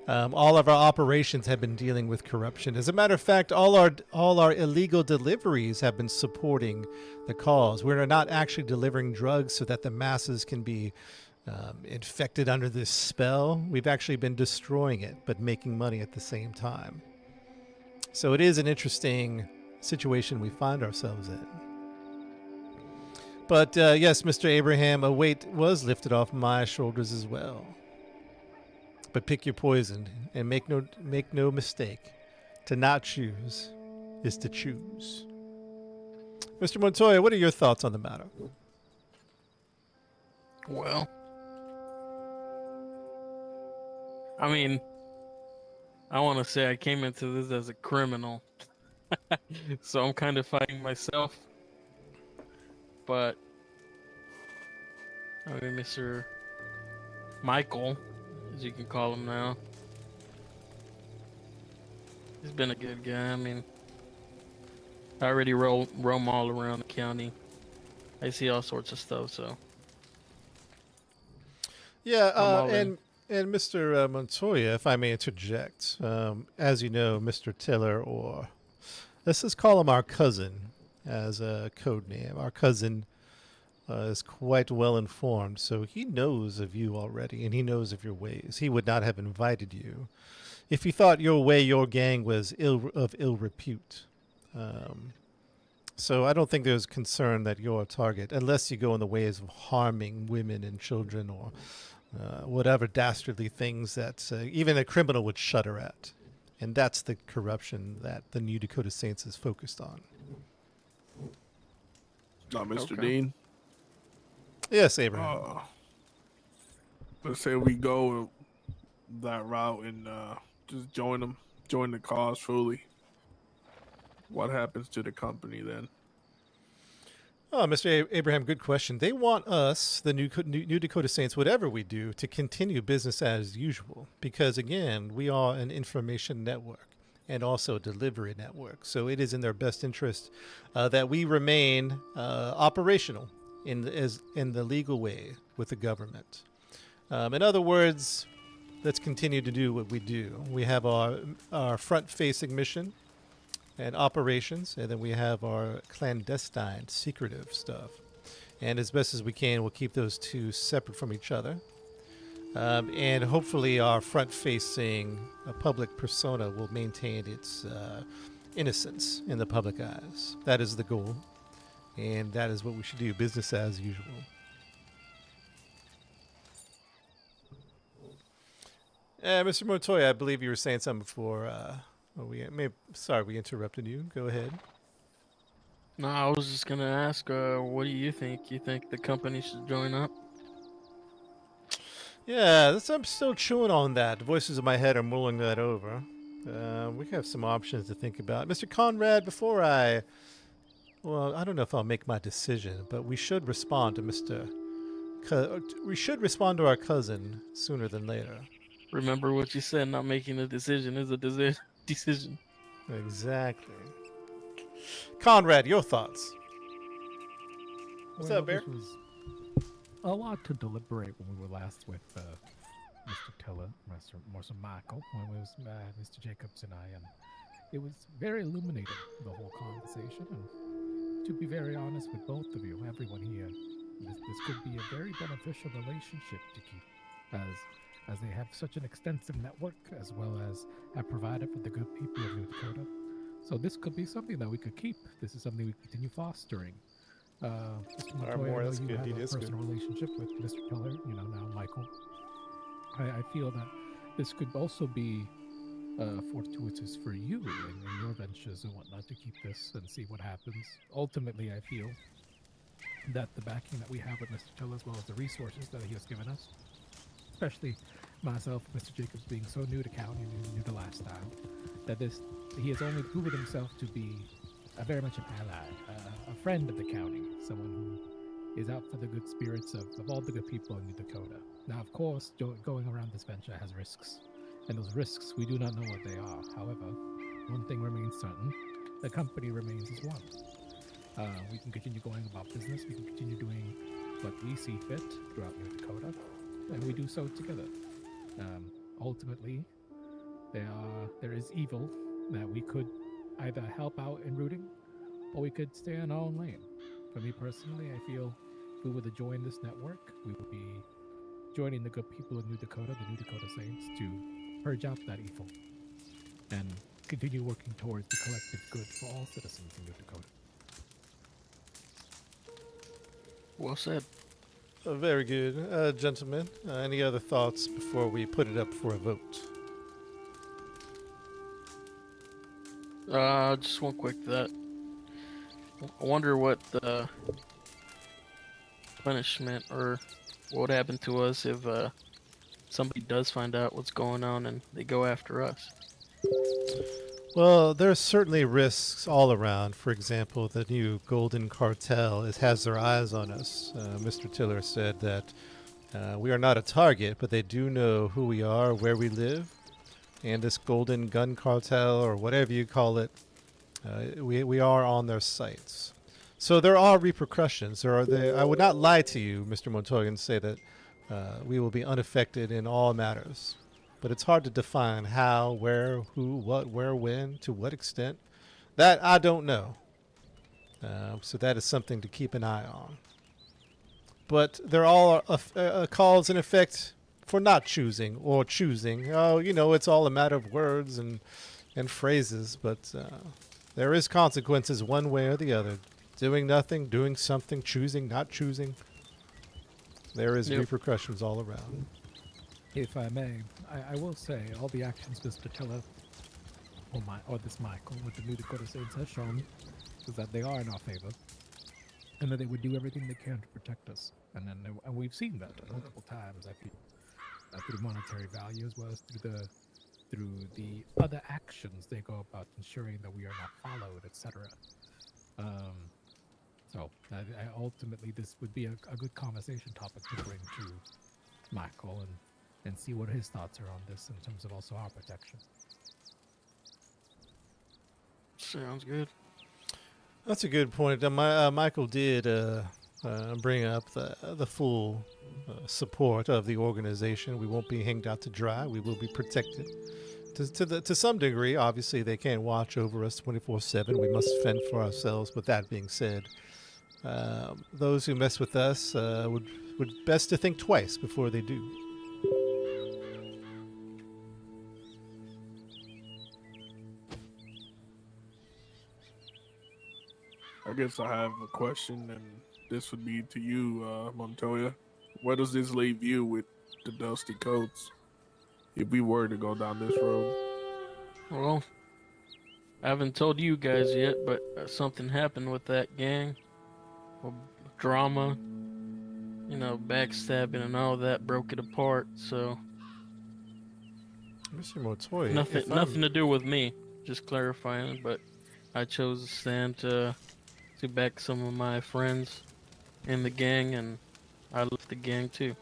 All of our operations have been dealing with corruption. As a matter of fact, all our illegal deliveries have been supporting the cause. We're not actually delivering drugs so that the masses can be infected under this spell. We've actually been destroying it, but making money at the same time. So it is an interesting situation we find ourselves in. But yes, Mr. Abraham, a weight was lifted off my shoulders as well. But pick your poison, and make no mistake. To not choose is to choose. Mr. Montoya, what are your thoughts on the matter? Well, I mean, I want to say I came into this as a criminal, so I'm kind of fighting myself. But I mean, Mr. Michael, as you can call him now, he's been a good guy. I mean, I already roam all around the county. I see all sorts of stuff, so. Yeah, and Mr. Montoya, if I may interject, as you know, Mr. Tiller, or let's just call him our cousin as a code name, our cousin is quite well informed, so he knows of you already, and he knows of your ways. He would not have invited you if he thought your gang was of ill repute. So I don't think there's concern that you're a target, unless you go in the ways of harming women and children or whatever dastardly things that even a criminal would shudder at. And that's the corruption that the New Dakota Saints is focused on. Mr. Okay. Dean. Yes, Abraham. Let's say we go that route and just join the cause fully. What happens to the company then? Oh, Mr. Abraham, good question. They want us, the New Dakota Saints, whatever we do, to continue business as usual. Because, again, we are an information network and also a delivery network. So it is in their best interest that we remain operational in the legal way with the government. In other words, let's continue to do what we do. We have our front-facing mission and operations, and then we have our clandestine, secretive stuff. And as best as we can, we'll keep those two separate from each other. And hopefully our front-facing public persona will maintain its innocence in the public eyes. That is the goal, and that is what we should do, business as usual. Mr. Montoya, I believe you were saying something before. Sorry, we interrupted you. Go ahead. No, I was just gonna ask, what do you think? You think the company should join up? Yeah, I'm still chewing on that. The voices in my head are mulling that over. We have some options to think about. Mr. Conrad, I don't know if I'll make my decision, but we should respond to we should respond to our cousin sooner than later. Remember what you said, not making a decision is a decision. Exactly. Conrad, your thoughts? What's up, Bear? This was a lot to deliberate when we were last with Mr. Tiller, Mr. Michael, when it was Mr. Jacobs and I, and it was very illuminating, the whole conversation. And to be very honest with both of you, everyone here, this could be a very beneficial relationship to keep, as they have such an extensive network, as well as have provided for the good people of New Dakota. So this could be something that we could keep. This is something we continue fostering. Mr. Montoya, I know you have a personal relationship with Mr. Keller, now Michael. I feel that this could also be fortuitous for you in your ventures and whatnot to keep this and see what happens. Ultimately, I feel that the backing that we have with Mr. Keller, as well as the resources that he has given us, especially myself, Mr. Jacobs, being so new to county and new to lifestyle, that he has only proven himself to be very much an ally, a friend of the county, someone who is out for the good spirits of all the good people in New Dakota. Now, of course, going around this venture has risks, and those risks, we do not know what they are. However, one thing remains certain: the company remains as one. We can continue going about business, we can continue doing what we see fit throughout New Dakota, and we do so together. Ultimately, there is evil that we could either help out in rooting, or we could stay in our own lane. For me personally, I feel if we were to join this network, we would be joining the good people of New Dakota, the New Dakota Saints, to purge out that evil and continue working towards the collective good for all citizens in New Dakota. Well said. Very good. Gentlemen, any other thoughts before we put it up for a vote? Just one quick that. I wonder what the punishment or what would happen to us if somebody does find out what's going on and they go after us. Well, there's certainly risks all around. For example, the new Golden Cartel has their eyes on us. Mr. Tiller said that we are not a target, but they do know who we are, where we live. And this Golden Gun Cartel, or whatever you call it, we are on their sites. So there are repercussions. I would not lie to you, Mr. Montoya, and say that we will be unaffected in all matters. But it's hard to define how, where, who, what, where, when, to what extent. That I don't know. So that is something to keep an eye on. but they're all calls in effect for not choosing or choosing. Oh, it's all a matter of words and phrases, but there is consequences one way or the other. Doing nothing, doing something, choosing, not choosing. There is Yep. repercussions all around. If I may, I will say all the actions Mr. Tiller or this Michael with the New Dakota Saints has shown is that they are in our favor, and that they would do everything they can to protect us. And we've seen that multiple times. I feel through monetary value as well as through the other actions they go about ensuring that we are not followed, etc. So ultimately, this would be a good conversation topic to bring to Michael and see what his thoughts are on this in terms of also our protection. Sounds good. That's a good point. Michael did bring up the full support of the organization. We won't be hanged out to dry. We will be protected. To some degree, obviously, they can't watch over us 24/7. We must fend for ourselves. But that being said, those who mess with us would best to think twice before they do. I guess I have a question, and this would be to you, Montoya. Where does this leave you with the Dusty Coats if we were to go down this road? Well, I haven't told you guys yet, but something happened with that gang. Well, drama, backstabbing and all that broke it apart. So Mr. Montoya, nothing to do with me. Just clarifying, but I chose to stand to back some of my friends in the gang, and I left the gang too.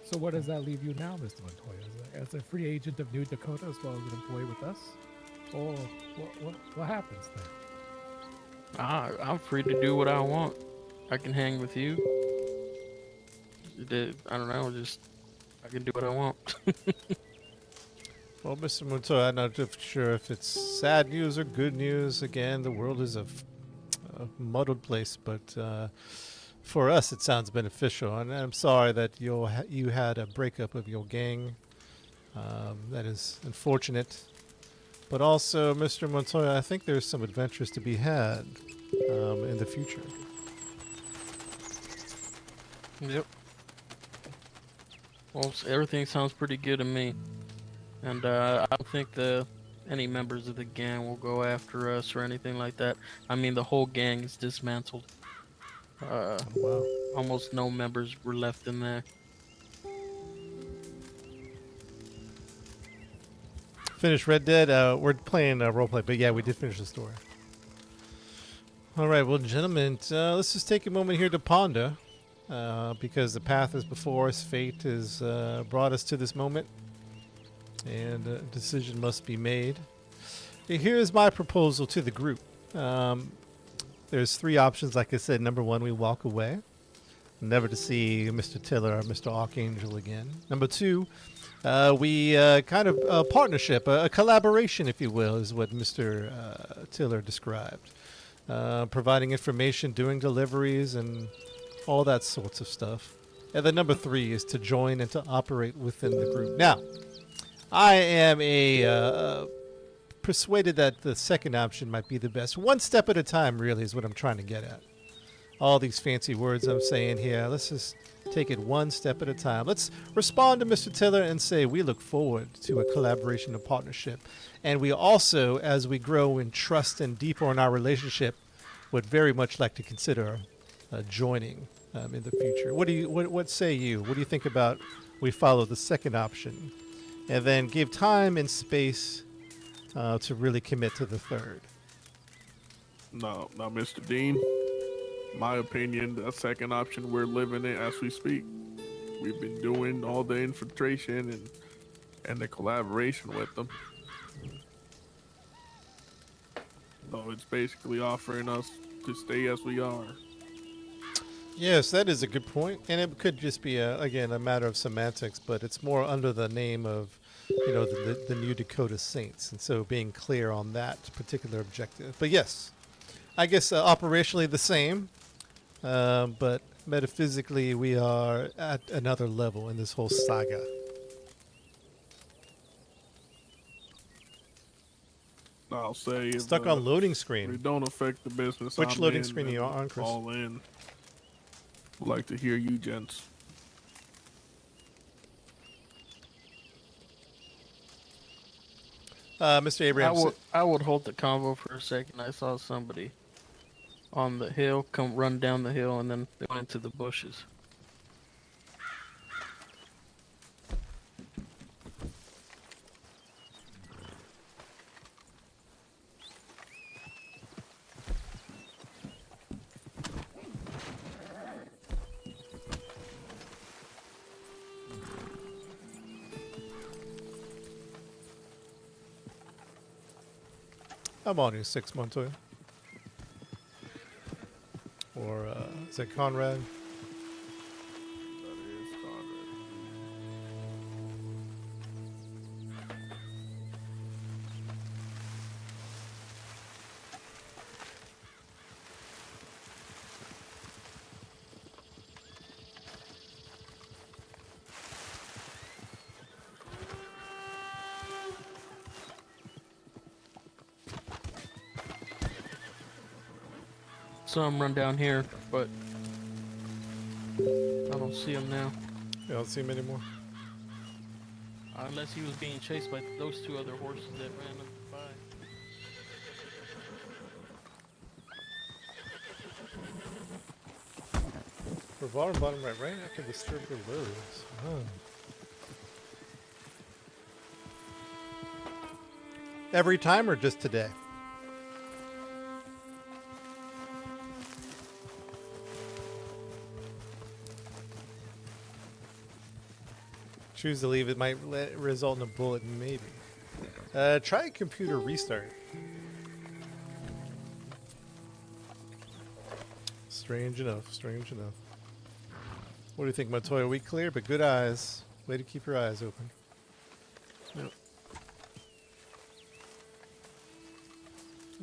So where does that leave you now, Mr. Montoya? As a free agent of New Dakota as well as an employee with us? Or what happens there? I'm free to do what I want. I can hang with you. I don't know, I can do what I want. Well, Mr. Montoya, I'm not sure if it's sad news or good news. Again, the world is a muddled place, but for us, it sounds beneficial. And I'm sorry that you had a breakup of your gang. That is unfortunate. But also, Mr. Montoya, I think there's some adventures to be had in the future. Yep. Well, everything sounds pretty good to me. And I don't think any members of the gang will go after us or anything like that. I mean, the whole gang is dismantled. Wow. Almost no members were left in there. Finished Red Dead. We're playing roleplay, but yeah, we did finish the story. All right, well, gentlemen, let's just take a moment here to ponder, because the path is before us. Fate has brought us to this moment, and a decision must be made. Here's my proposal to the group. There's three options, like I said. Number one, we walk away, never to see Mr. Tiller or Mr. Archangel again. Number two, we kind of a partnership, a collaboration, if you will, is what Mr. Tiller described. Providing information, doing deliveries, and all that sorts of stuff. And then number three is to join and to operate within the group. Now, I am persuaded that the second option might be the best. One step at a time, really, is what I'm trying to get at. All these fancy words I'm saying here, let's just take it one step at a time. Let's respond to Mr. Tiller and say we look forward to a collaboration and partnership. And we also, as we grow in trust and deeper in our relationship, would very much like to consider joining in the future. What say you? What do you think about we follow the second option and then give time and space to really commit to the third? No, Mr. Dean. My opinion, the second option, we're living it as we speak. We've been doing all the infiltration and the collaboration with them. So it's basically offering us to stay as we are. Yes, that is a good point. And it could just be, again, a matter of semantics, but it's more under the name of, the New Dakota Saints. And so being clear on that particular objective. But yes, I guess operationally the same. But Metaphysically, we are at another level in this whole saga. I'll say if Stuck on loading it screen. don't affect the business. Which I'm loading in, screen are you then on, Chris? All in. Would like to hear you, gents. Mr. Abrams. I would hold the convo for a second. I saw somebody on the hill come run down the hill, and then they went into the bushes. I'm on your 6 Montoya. Or is it Conrad? That is Conrad. Some run down here, but I don't see him now. You don't see him anymore. Unless he was being chased by those two other horses that ran him by. For bottom right after the distributor loads. Oh. Every time or just today? Choose to leave, it might result in a bullet, maybe. Try a computer restart. Strange enough, strange enough. What do you think, Montoya? We clear, but good eyes. Way to keep your eyes open. Yep.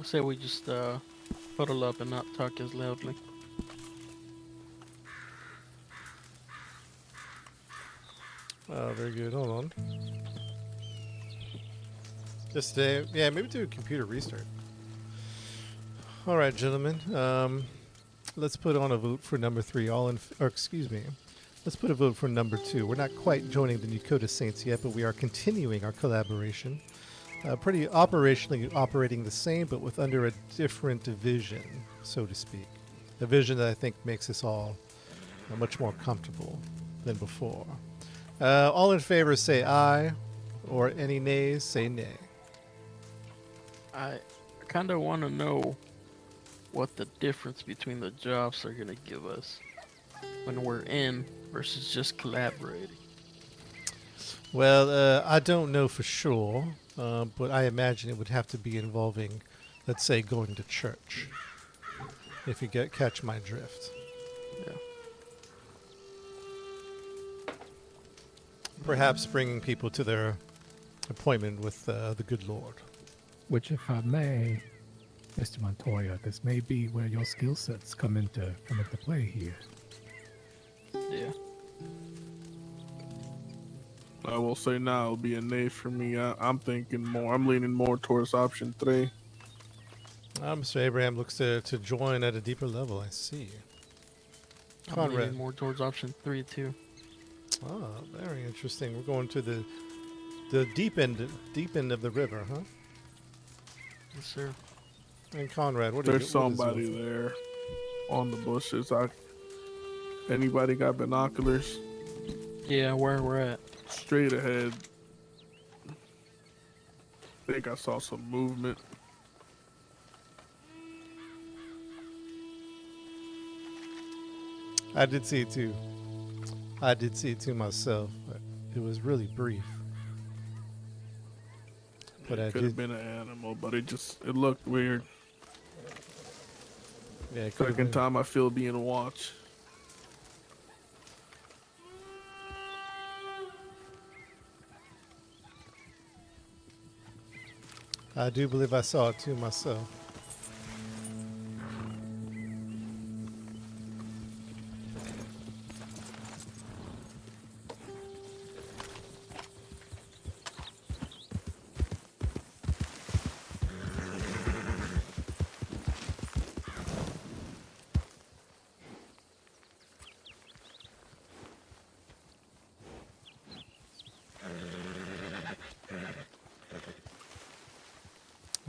I say we just huddle up and not talk as loudly. Very good. Hold on. Just yeah, maybe do a computer restart. All right, gentlemen. Let's put on a vote for number 3. Or excuse me. Let's put a vote for number 2. We're not quite joining the Dakota Saints yet, but we are continuing our collaboration. Pretty operationally operating the same, but with under a different vision, so to speak. A vision that I think makes us all much more comfortable than before. All in favor say aye, or any nays say nay. I kind of want to know what the difference between the jobs are going to give us when we're in versus just collaborating. Well, I don't know for sure, but I imagine it would have to be involving, let's say, going to church. If you catch my drift. Yeah. Perhaps bringing people to their appointment with the good Lord. Which, if I may, Mr. Montoya, this may be where your skill sets come into play here. Yeah. I will say now it'll be a nay for me. I'm thinking more. I'm leaning more towards option 3. Mr. Abraham looks to join at a deeper level. I see. I'm Conrad. leaning more towards option 3 too. Oh, very interesting. We're going to the deep end of the river, huh? Yes, sir. And Conrad, what There's is somebody there on the bushes. Anybody got binoculars? Yeah, where we're at. Straight ahead. I think I saw some movement. I did see it too. I did see it too myself. But it was really brief. But I It could did. have been an animal, but it looked weird. Yeah, it could have Second been. time I feel being watched. I do believe I saw it too myself.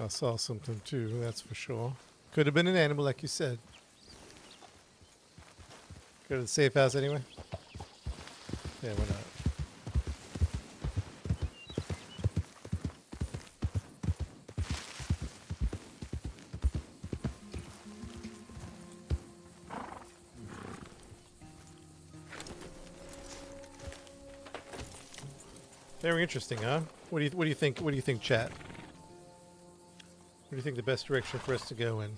I saw something too, that's for sure. Could have been an animal, like you said. Go to the safe house anyway? Yeah, why not? Very interesting, huh? What do you think? What do you think, chat? What do you think the best direction for us to go in?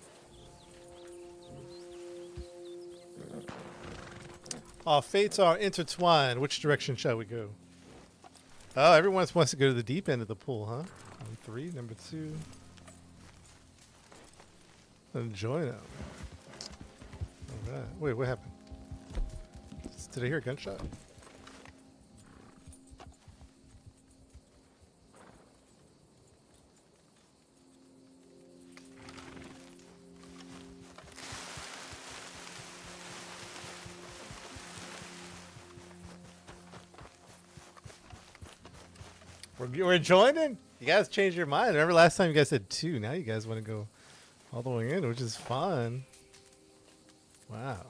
Our fates are intertwined. Which direction shall we go? Oh, everyone wants to go to the deep end of the pool, huh? Number 3, number 2. Enjoy them. All right. Wait, what happened? Did I hear a gunshot? We're joining? You guys changed your mind. Remember last time you guys said 2. Now you guys want to go all the way in, which is fun. Wow.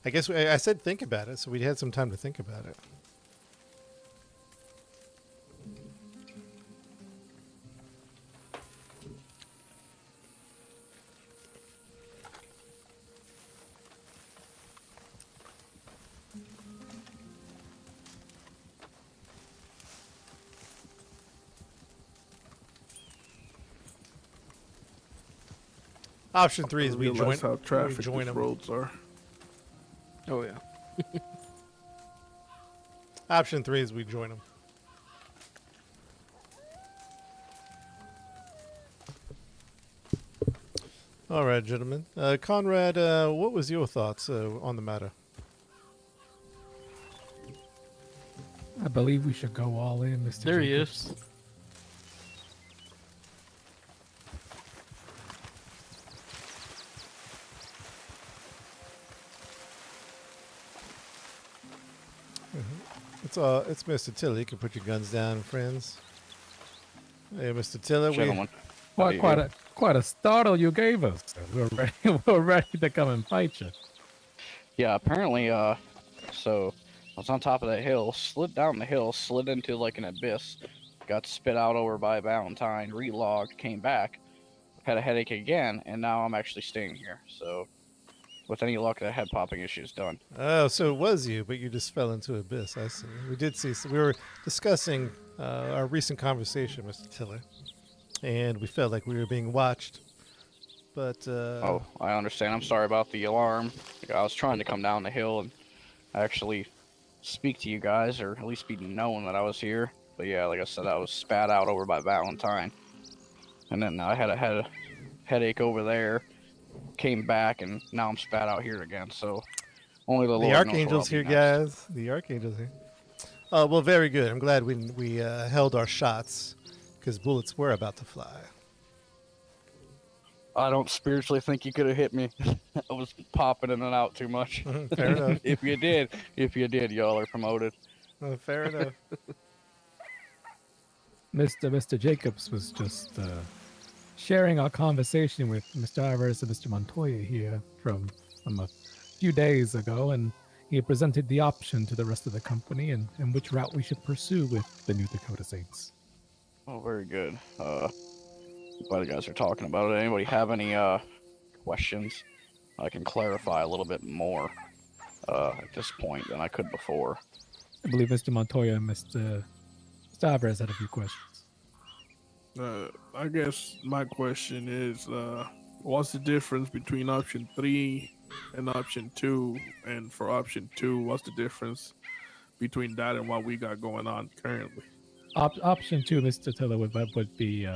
I guess I said think about it, so we had some time to think about it. Option 3 is we realize join. how traffic we join these them. roads are. Oh yeah. Option 3 is we join them. All right, gentlemen. Conrad, what was your thoughts on the matter? I believe we should go all in, Mr. There he Jacobs. is. It's Mr. Tiller. You can put your guns down, friends. Hey, Mr. Tiller. Gentlemen, Quite a startle you gave us. We're ready to come and fight you. yeah, apparently, so I was on top of that hill, slid down the hill, slid into like an abyss, got spit out over by Valentine, relogged, came back, had a headache again, and now I'm actually staying here. So, with any luck, that head popping issue is done. Oh, so it was you, but you just fell into abyss. I see. We did see. So we were discussing our recent conversation, Mr. Tiller, and we felt like we were being watched. But Oh, I understand. I'm sorry about the alarm. I was trying to come down the hill and actually speak to you guys, or at least be known that I was here. But yeah, like I said, I was spat out over by Valentine, and then I had a headache over there. Came back, and now I'm spat out here again. So only the Lord knows where I'll Archangel's be here, next. guys. The Archangel's here. Oh, well, very good. I'm glad we held our shots because bullets were about to fly. I don't spiritually think you could have hit me. I was popping in and out too much. Fair enough. If you did, y'all are promoted. Fair enough. Mr. Jacobs was just sharing our conversation with Mr. Ivers and Mr. Montoya here from a few days ago, and he presented the option to the rest of the company and which route we should pursue with the New Dakota Saints. Oh, very good. Glad you guys are talking about it. Anybody have any questions? I can clarify a little bit more at this point than I could before. I believe Mr. Montoya and Mr. Ivers had a few questions. I guess my question is, what's the difference between option 3 and option 2? And for option 2, what's the difference between that and what we got going on currently? Option 2, Mr. Tiller, would be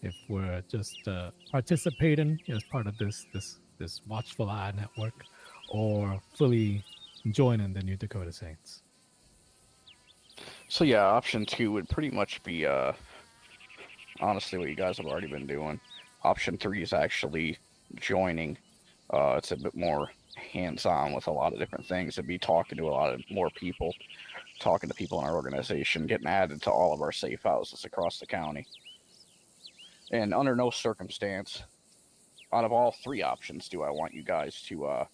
if we're just participating as part of this Watchful Eye network, or fully joining the New Dakota Saints. So yeah, option 2 would pretty much be honestly what you guys have already been doing. Option 3 is actually joining. It's a bit more hands-on with a lot of different things. It'd be talking to a lot of more people, talking to people in our organization, getting added to all of our safe houses across the county. And under no circumstance, out of all three options, do I want you guys to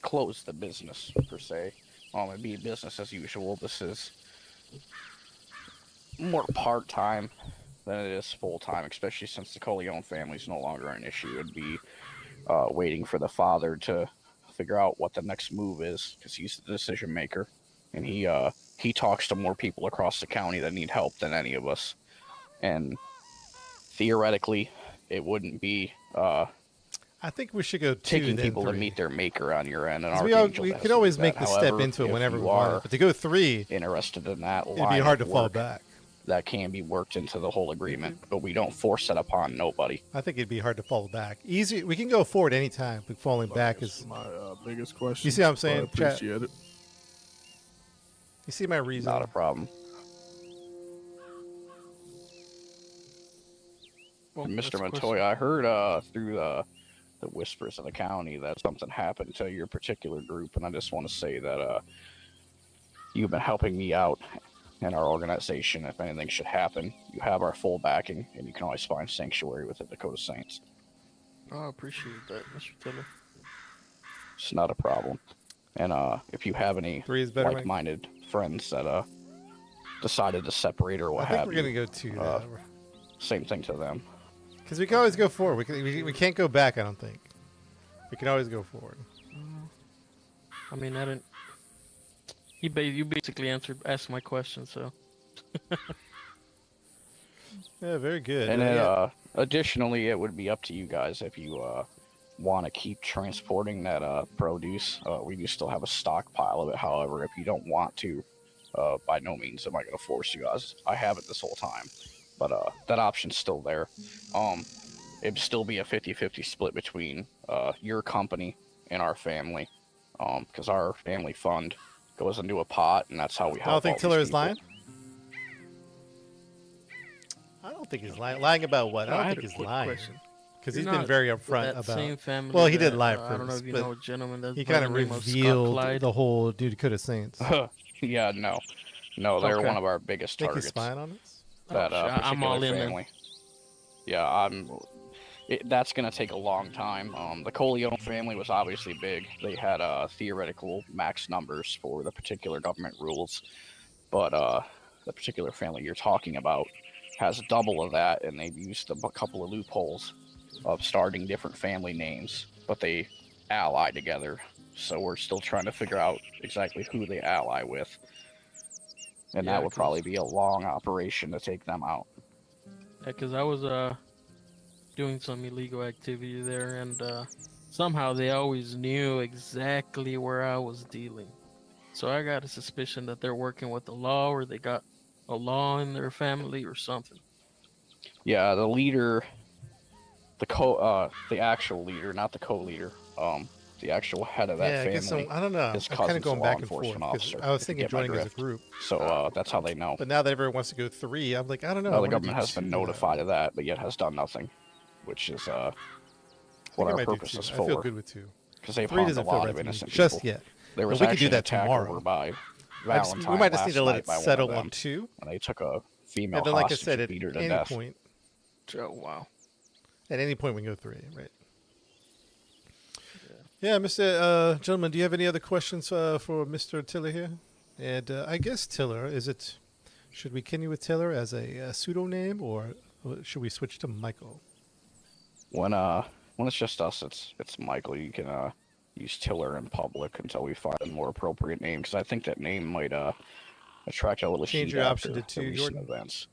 close the business per se. It'd be business as usual. This is more part-time than it is full-time, especially since the Corleone family is no longer an issue. It'd be waiting for the father to figure out what the next move is, because he's the decision maker, and he talks to more people across the county that need help than any of us. And theoretically, it wouldn't be I think we should go 2 taking then people 3. to meet their maker on your end. And 'Cause Archangel we has can to always do make that. the step However, into it if whenever you we want are it. But to go 3, interested in that it'd be line hard to of fall work, back. that can be worked into the whole agreement, but we don't force it upon nobody. I think it'd be hard to fall back. Easy, we can go forward anytime, but falling back That's is. my biggest question. You see what I'm so saying, I chat? appreciate it. You see my reason? Not a problem. Well, And that's Mr. a question. Montoya, I heard through the whispers of the county that something happened to your particular group, and I just want to say that you've been helping me out in our organization. If anything should happen, you have our full backing, and you can always find sanctuary with the Dakota Saints. Oh, I appreciate that, Mr. Tiller. It's not a problem. And if you have any 3 is better. Mike. like-minded friends that decided to separate or what I think have we're you, gonna go 2 same thing to them. because we can always go forward. We can't go back. I don't think. We can always go forward. I mean, I didn't. You basically asked my question, so. Yeah, very good. And then, yeah. additionally, it would be up to you guys if you want to keep transporting that produce. We do still have a stockpile of it. However, if you don't want to, by no means am I going to force you guys. I have it this whole time, but that option's still there. It'd still be a 50-50 split between your company and our family, because our family fund goes into a pot, and that's how we help. I don't think all Tiller these is lying. people. I don't think he's lying. Lying about what? No, I I don't had think a he's quick lying. question. Because You're he's been not very with upfront that about. same family Well, he did that, lie I don't know first, if you but know a gentleman that's he by kind the of name of Scott revealed Clyde. the whole Dakota Saints. Yeah, no, they're Okay. one of our biggest Think he's targets. spying on us? That Oh, shit, I'm particular all in then. family. Yeah, that's gonna take a long time. The Corleone family was obviously big. They had theoretical max numbers for the particular government rules, but the particular family you're talking about has double of that, and they've used a couple of loopholes of starting different family names, but they ally together. So we're still trying to figure out exactly who they ally with, and Yeah, that would 'cause- probably be a long operation to take them out. Yeah, because I was doing some illegal activity there, and somehow they always knew exactly where I was dealing. So I got a suspicion that they're working with the law, or they got a law in their family, or something. Yeah, the leader, the actual leader, not the co-leader, the actual head of that Yeah, I guess family. I don't know. his I'm kind of cousin's a going law back and forth enforcement because officer, I was if you thinking get my joining as a drift. group, So that's how they know. but now that everyone wants to go 3, I'm like, I don't know. I the wanna government do has been 2, notified of that, but yet has done nothing, which is I think what I our might do purpose 2. is I feel for. good with 2. Because they've 3 harmed a doesn't feel lot right of to me innocent just people. yet. There was we could actually do that an attack tomorrow. over by We Valentine might just last need to let night it by one of settle them, on 2. and they took a female And then, like I hostage said, and at beat her to any death. point, Oh, wow. we can go 3, right? Yeah, Mr. Gentlemen, do you have any other questions for Mr. Tiller here? And I guess Tiller, should we continue with Tiller as a pseudonym, or should we switch to Michael? When it's just us, it's Michael. You can use Tiller in public until we find a more appropriate name, because I think that name might attract a little Change heat your after option to 2, the recent Jordan? events.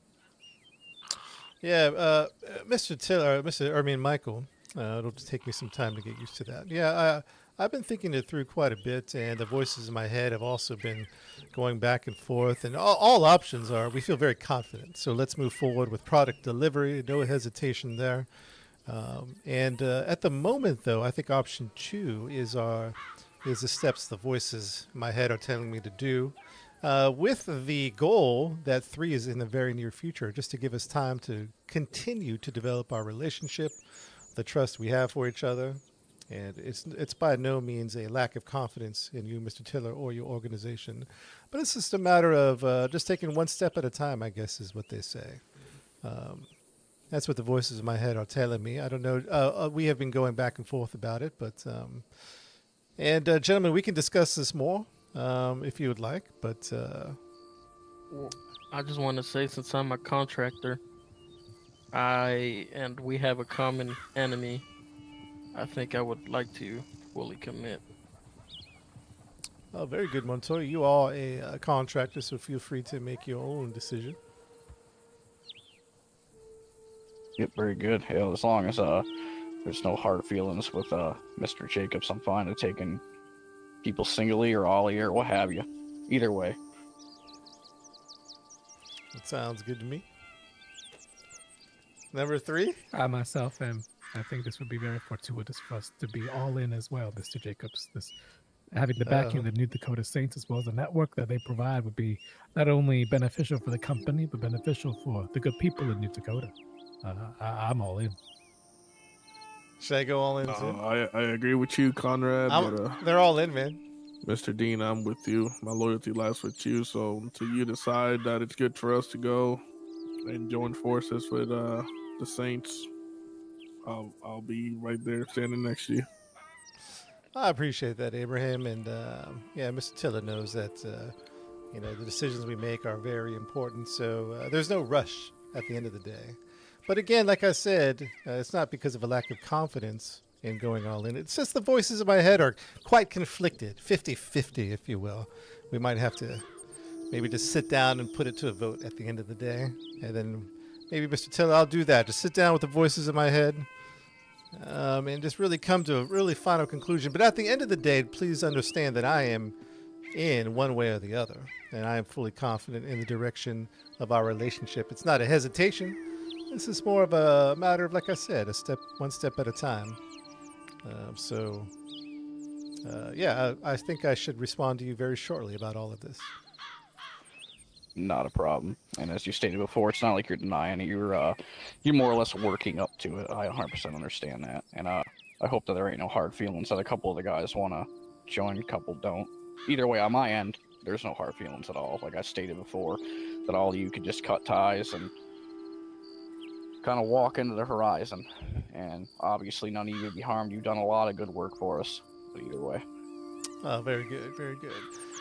Yeah, Mr. Tiller, Michael. It'll just take me some time to get used to that. Yeah, I've been thinking it through quite a bit, and the voices in my head have also been going back and forth. And all options are, we feel very confident. So let's move forward with product delivery. No hesitation there. And at the moment, though, I think option 2 is the steps the voices in my head are telling me to do. With the goal that 3 is in the very near future, just to give us time to continue to develop our relationship, the trust we have for each other. And it's by no means a lack of confidence in you, Mr. Tiller, or your organization. But it's just a matter of just taking one step at a time, I guess, is what they say. That's what the voices in my head are telling me. I don't know. We have been going back and forth about it, but gentlemen, we can discuss this more if you would like. But Well, I just want to say, since I'm a contractor, and we have a common enemy, I think I would like to fully commit. oh, very good, Montoya. You are a contractor, so feel free to make your own decision. Yep, very good. Hell, as long as there's no hard feelings with Mr. Jacobs, I'm fine with taking people singly or ollie or what have you. Either way. That sounds good to me. Number 3? I myself am. I think this would be very fortuitous for us to be all in as well, Mr. Jacobs. This having the backing of the New Dakota Saints as well as the network that they provide would be not only beneficial for the company, but beneficial for the good people in New Dakota. I'm all in. Should I go all in too? I agree with you, Conrad. But, they're all in, man. Mr. Dean, I'm with you. My loyalty lies with you. So until you decide that it's good for us to go and join forces with the Saints, I'll be right there standing next to you. I appreciate that, Abraham, and yeah, Mr. Tiller knows that the decisions we make are very important. So there's no rush at the end of the day. But again, like I said, it's not because of a lack of confidence in going all in. It's just the voices in my head are quite conflicted, 50-50, if you will. We might have to maybe just sit down and put it to a vote at the end of the day. And then maybe, Mr. Tiller, I'll do that. Just sit down with the voices in my head and just really come to a really final conclusion. But at the end of the day, please understand that I am in one way or the other. And I am fully confident in the direction of our relationship. It's not a hesitation. This is more of a matter of, like I said, one step at a time. Yeah, I think I should respond to you very shortly about all of this. Not a problem. And as you stated before, it's not like you're denying it. You're more or less working up to it. I 100% understand that. And I hope that there ain't no hard feelings that a couple of the guys want to join, a couple don't. Either way, on my end, there's no hard feelings at all. Like I stated before, that all of you could just cut ties and kind of walk into the horizon. And obviously none of you would be harmed. You've done a lot of good work for us. But either way. Oh, very good, very good.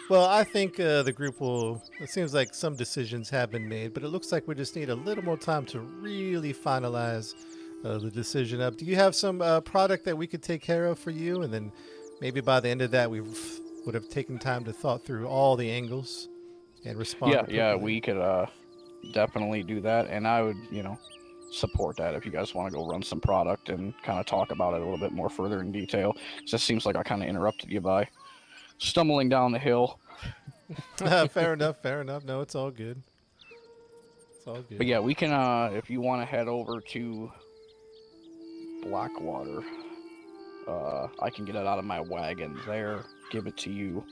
Well, I think the group will, it seems like some decisions have been made, but it looks like we just need a little more time to really finalize the decision up. Do you have some product that we could take care of for you? And then maybe by the end of that, we would have taken time to thought through all the angles and respond. Yeah, we could definitely do that. And I would, support that if you guys want to go run some product and kind of talk about it a little bit more further in detail. It just seems like I kind of interrupted you by stumbling down the hill. Fair enough. No, it's all good. It's all good. But yeah, we can, if you want to head over to Blackwater, I can get it out of my wagon there, give it to you,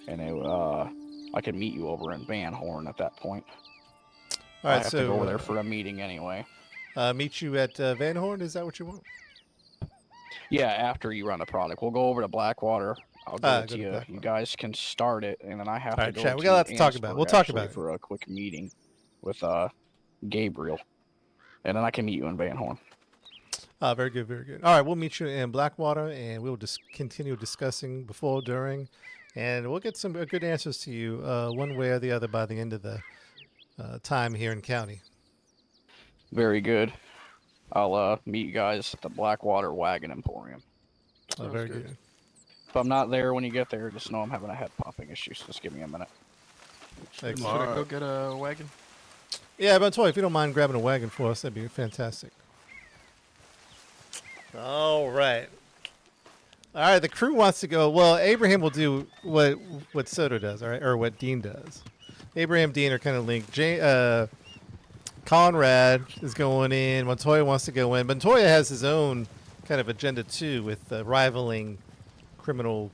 and I can meet you over in Van Horn at that point. All right, I have to go over there for a meeting anyway. Meet you at Van Horn? Is that what you want? Yeah, after you run the product. We'll go over to Blackwater. I'll give it to you. You guys can start it, and then I have to go chat. We got a lot to talk about. We'll talk about it for a quick meeting with Gabriel, and then I can meet you in Van Horn. Very good, very good. All right, we'll meet you in Blackwater, and we'll just continue discussing before, during, and we'll get some good answers to you one way or the other by the end of the time here in county. Very good. I'll meet you guys at the Blackwater Wagon Emporium. Very good. If I'm not there when you get there, just know I'm having a head popping issue, so just give me a minute. Should I go get a wagon? Yeah, but if you don't mind grabbing a wagon for us, that'd be fantastic. All right. All right, the crew wants to go. Well, Abraham will do what Soto does, all right, or what Dean does. Abraham, Dean are kind of linked. Conrad is going in. Montoya wants to go in. Montoya has his own kind of agenda too, with rivaling criminal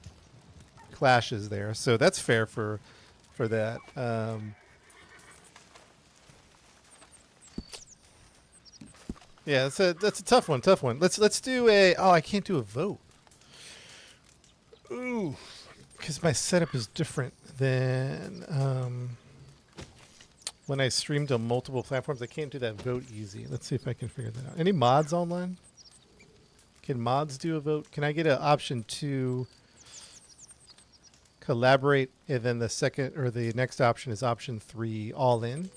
clashes there. So that's fair for that. Yeah, that's a tough one. Let's do a. Oh, I can't do a vote. Ooh, because my setup is different than. when I stream to multiple platforms, I can't do that vote easy. Let's see if I can figure that out. Any mods online? Can mods do a vote? Can I get an option to collaborate, and then the second or the next option is option 3, all in?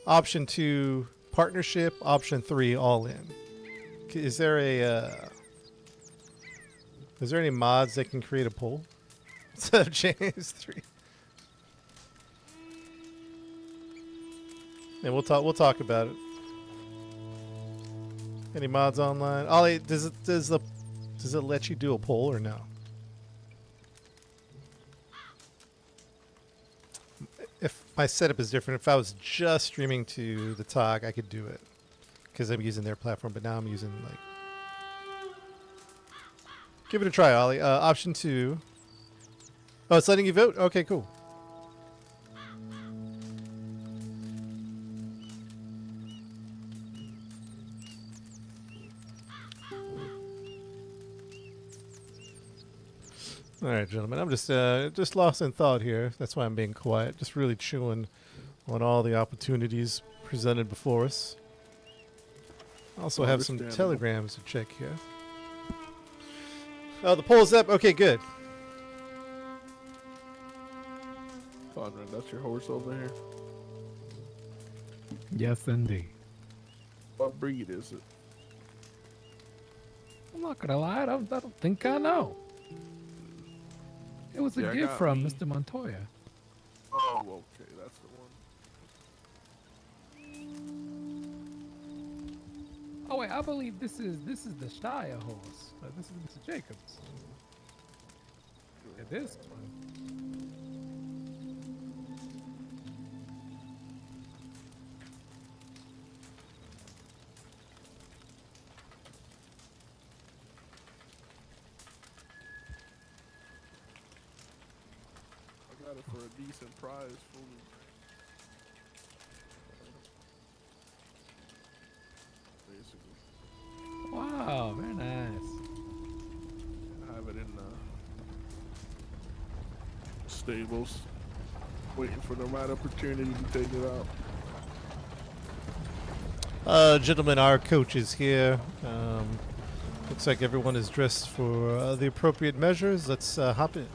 Option 2, partnership. Option 3, all in. Is there any mods that can create a poll instead of James 3? And we'll talk about it. Any mods online? Ollie, does it let you do a poll or no? If my setup is different, if I was just streaming to the TOG, I could do it because I'm using their platform. But now I'm using like. Give it a try, Ollie. Option 2. Oh, it's letting you vote. Okay, cool. All right, gentlemen. I'm just lost in thought here. That's why I'm being quiet. Just really chewing on all the opportunities presented before us. Also have some telegrams to check here. Oh, the poll's up. Okay, good. Conrad, that's your horse over here. Yes, indeed. What breed is it? I'm not gonna lie. I don't think I know. It was a gift from Mr. Montoya. Oh, okay, that's the one. Oh wait, I believe this is the Shire horse. This is Mr. Jacobs. Yeah, this one. I got it for a decent price. Basically. Wow, very nice. I have it in stables, waiting for the right opportunity to take it out. Gentlemen, our coach is here. Looks like everyone is dressed for the appropriate measures. Let's hop in.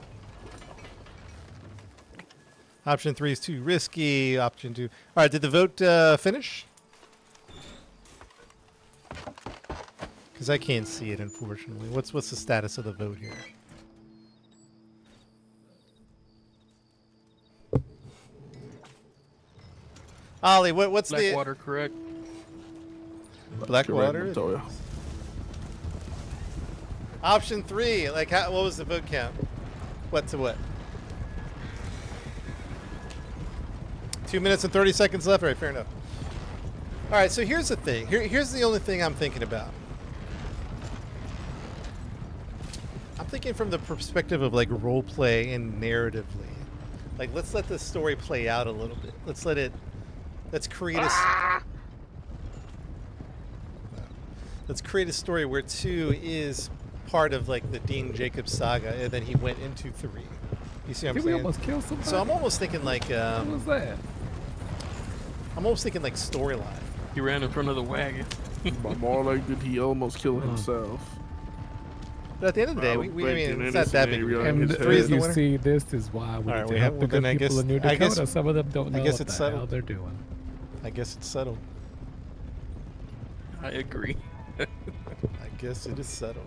Option 3 is too risky. Option 2. All right, did the vote finish? Because I can't see it, unfortunately. What's the status of the vote here? Ollie, what's Blackwater, correct? Blackwater? Option 3. Like, what was the vote count? What to what? 2 minutes and 30 seconds left. All right, fair enough. All right, so here's the thing. Here's the only thing I'm thinking about. I'm thinking from the perspective of like role play and narratively. Like, let's let the story play out a little bit. Let's create let's create a story where 2 is part of like the Dean Jacobs saga, and then he went into 3. You see what I'm Did saying? we almost kill somebody? So I'm almost thinking like What was that? I'm almost thinking like storyline. He ran in front of the wagon. But more like, did he almost kill himself? But at the end of the day, I I don't mean, think it's not that big. in And his Three is the you winner? see, this is why we All right, need we to have- help the well, then good I people guess- in New I Dakota. guess- Some of them don't know I guess what it's the hell settled. they're doing. I guess it's settled. I agree. I guess it is settled.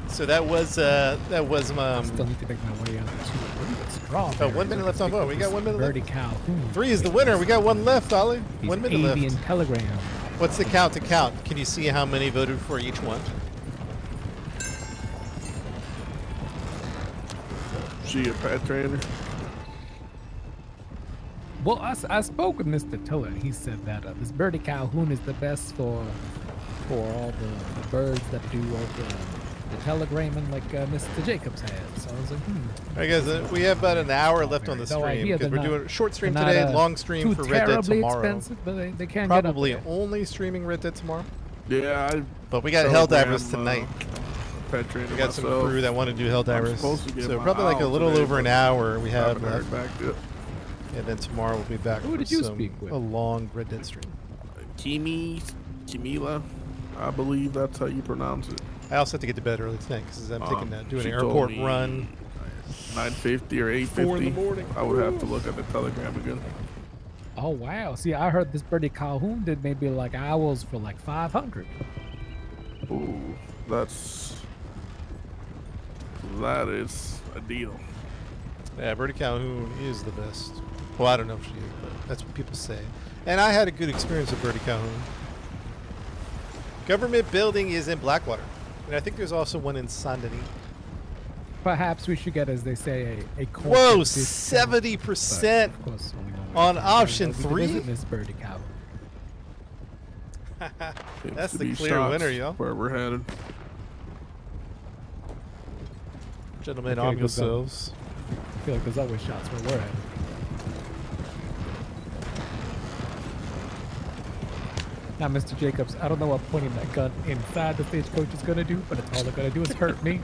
So that was Still need to make my way out to strawberry. Oh, 1 minute left on vote. We got 1 minute left. Birdie Calhoun. 3 is the winner. We got 1 left, Ollie. He's 1 minute avian left. telegram. What's the count to count? Can you see how many voted for each one? She a pet trainer? Well, I spoke with Mr. Tiller, and he said that this Birdie Calhoun is the best for all the birds that do all the telegramming like Mr. Jacobs has. So I was like, All right, guys, we have about an hour left on the No, I stream hear because they're we're doing a short stream they're today, not, long stream too for Red Dead terribly tomorrow. expensive, but they can Probably get up there. only streaming Red Dead tomorrow. Yeah, But we got Telegram, Helldivers tonight. Patreon We got some myself. crew that want to do Helldivers. supposed to get So my probably like a owl little today, over an but hour we I have haven't heard left. back yet. And then tomorrow we'll be back Who for did you some, speak with? a long Red Dead stream. Kimila, I believe that's how you pronounce it. I also have to get to bed early tonight because I'm doing an She airport told me run. 9:50 or 8:50. 4 in the morning. I would have to look at the telegram again. Oh wow! See, I heard this birdie Calhoun did maybe like owls for like 500. Ooh, that is a deal. Yeah, Bertie Calhoun is the best. Well, I don't know if she is, but that's what people say. And I had a good experience with Bertie Calhoun. Government building is in Blackwater. And I think there's also one in Saint Denis. Perhaps we should get, as they say, a Whoa, corporate discount, but 70% of course, only one way on to option we can 3? visit Miss Birdie Calhoun. That's To the be clear shots winner, yo. Where we're headed. Gentlemen, I feel arm like those are- yourselves. I feel like there's always shots where we're at. Now, Mr. Jacobs, I don't know what pointing that gun inside the stagecoach is going to do, but it's all it's going to do is hurt me.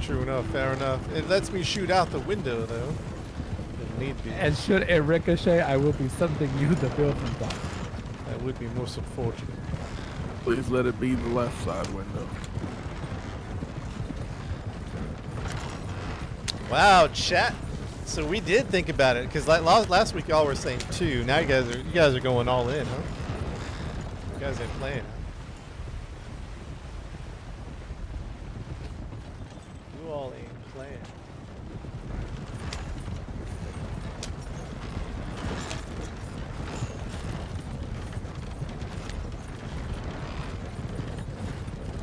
True enough, fair enough. It lets me shoot out the window, though. If need be. And should it ricochet, I will be sending you the bill from God. That would be most unfortunate. Please let it be the left side window. Wow, chat. So we did think about it because last week y'all were saying 2. Now you guys are going all in, huh? You guys ain't playing. Huh? You all ain't playing.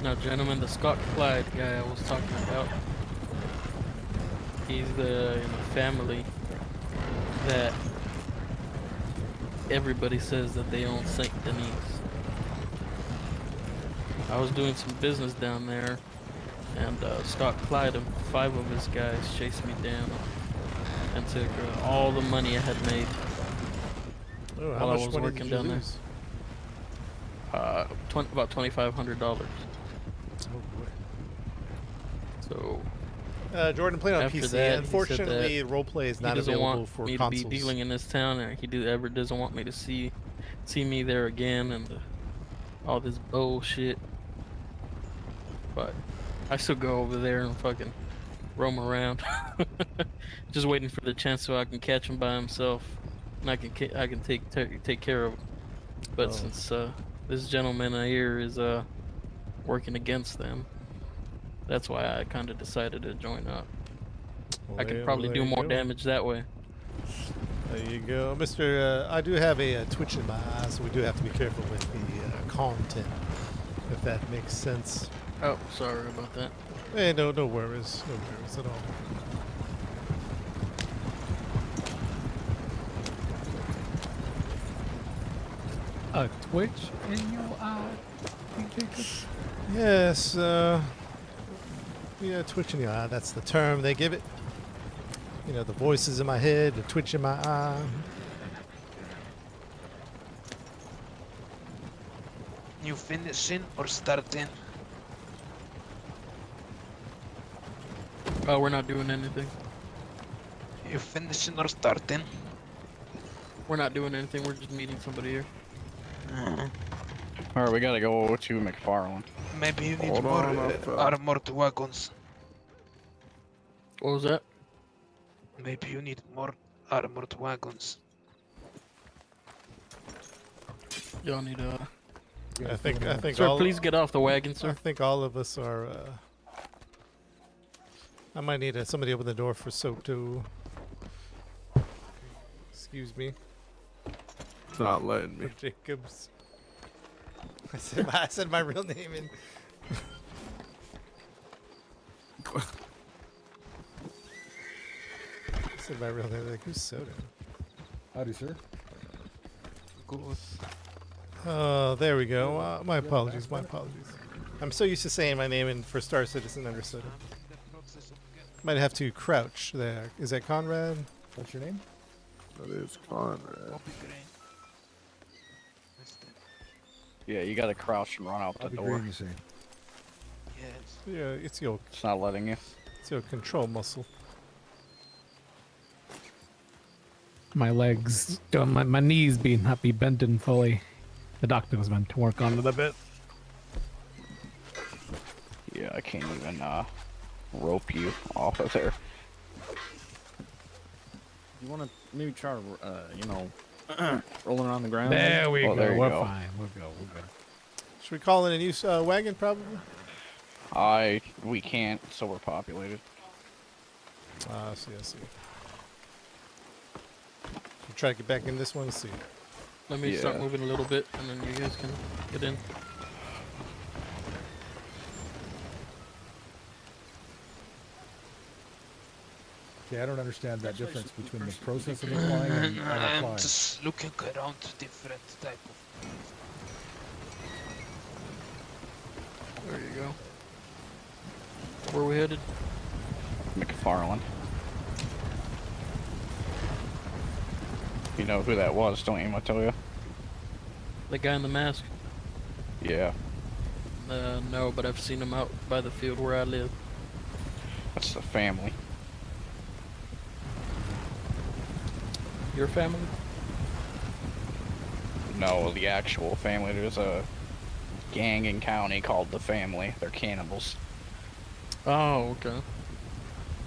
Now, gentlemen, the Scott Clyde guy I was talking about, he's in a family that everybody says that they own Saint Denis. I was doing some business down there, and Scott Clyde and 5 of his guys chased me down and took all the money I had made Oh, while how I much was money working did you down there. lose? About $2,500. Oh boy. So Jordan played on After PC. that, he said Unfortunately, that roleplay is he not doesn't available want for me consoles. to be dealing in this town, and ever doesn't want me to see me there again, and all this bullshit. But I still go over there and fucking roam around, just waiting for the chance so I can catch him by himself, and I can take care of him. But Oh. since this gentleman here is working against them, that's why I kind of decided to join up. I could probably do more damage that way. There you go, Mr. I do have a twitch in my eye, so we do have to be careful with the content, if that makes sense. Oh, sorry about that. Hey, no worries at all. A twitch in your eye, Jacobs? Yes, yeah, twitch in your eye, that's the term they give it. You know, the voices in my head, the twitch in my eye. You finishing or starting? Oh, we're not doing anything. You finishing or starting? We're not doing anything. We're just meeting somebody here. Alright, we gotta go to McFarland. Maybe you need Hold more on, I've, armored wagons. What was that? Maybe you need more armored wagons. Y'all need I think Sir, all, please get off the wagon, I sir. think all of us are. I might need somebody open the door for soap too. Excuse me, It's not letting me. Jacobs. I said my real name in. I said my real name. Like, who's Soda? Howdy, sir. Good. Oh, there we go. My apologies. My apologies. I'm so used to saying my name and for Star Citizen understood it. Might have to crouch there. Is that Conrad? What's your name? That is Conrad. Yeah, you gotta crouch and run out the Bobby door. Green, you say? Yes. Yeah, it's your It's not letting you. control muscle. My legs, my knees not be bending fully. The doctor was meant to work on it a bit. Yeah, I can't even rope you off of there. You want to maybe try, rolling around the ground? There we Oh, go. there you We're go. fine. We're good. Should we call in a new wagon, probably? We can't, so we're populated. I see. Try to get back in this one. See. Let me start Yeah. moving a little bit, and then you guys can get in. Okay, I don't understand that difference between the process of applying and I'm applying. just looking around different type of. There you go. Where we headed? McFarland. You know who that was, don't you? I tell you. The guy in the mask? Yeah, No, but I've seen him out by the field where I live. that's the family. Your family? No, the actual family. There's a gang in county called the Family. They're cannibals. Oh, okay.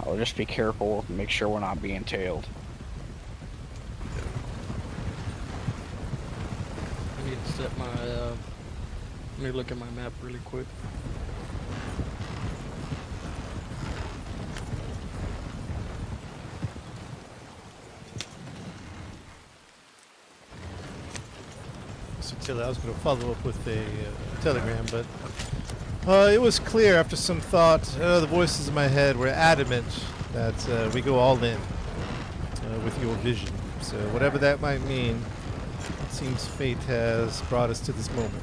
I'll just be careful, make sure we're not being tailed. I need to set my, let me look at my map really quick. So Tilly, I was going to follow up with a telegram, but it was clear after some thought. The voices in my head were adamant that we go all in with your vision. So whatever that might mean, it seems fate has brought us to this moment.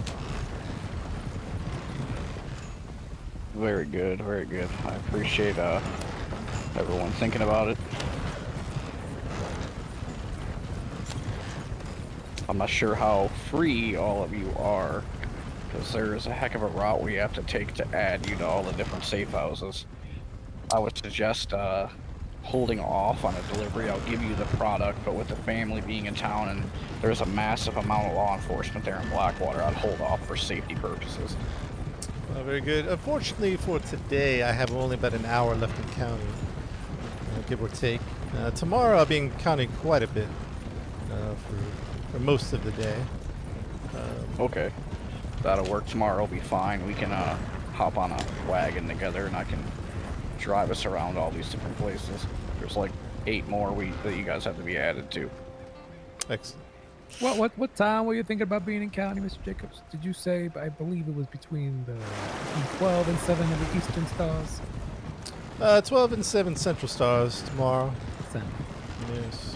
Very good, very good. I appreciate everyone thinking about it. I'm not sure how free all of you are, because there's a heck of a route we have to take to add you to all the different safe houses. I would suggest holding off on a delivery. I'll give you the product, but with the family being in town and there's a massive amount of law enforcement there in Blackwater, I'd hold off for safety purposes. Very good. Unfortunately for today, I have only about an hour left in county, give or take. Tomorrow I'll be in county quite a bit for most of the day. Okay, that'll work. Tomorrow will be fine. We can hop on a wagon together and I can drive us around all these different places. There's like 8 more that you guys have to be added to. Excellent. What time were you thinking about being in county, Mr. Jacobs? Did you say? I believe it was between 12 and 7 of the Eastern Stars. 12 and 7 Central Stars tomorrow. Center. Yes.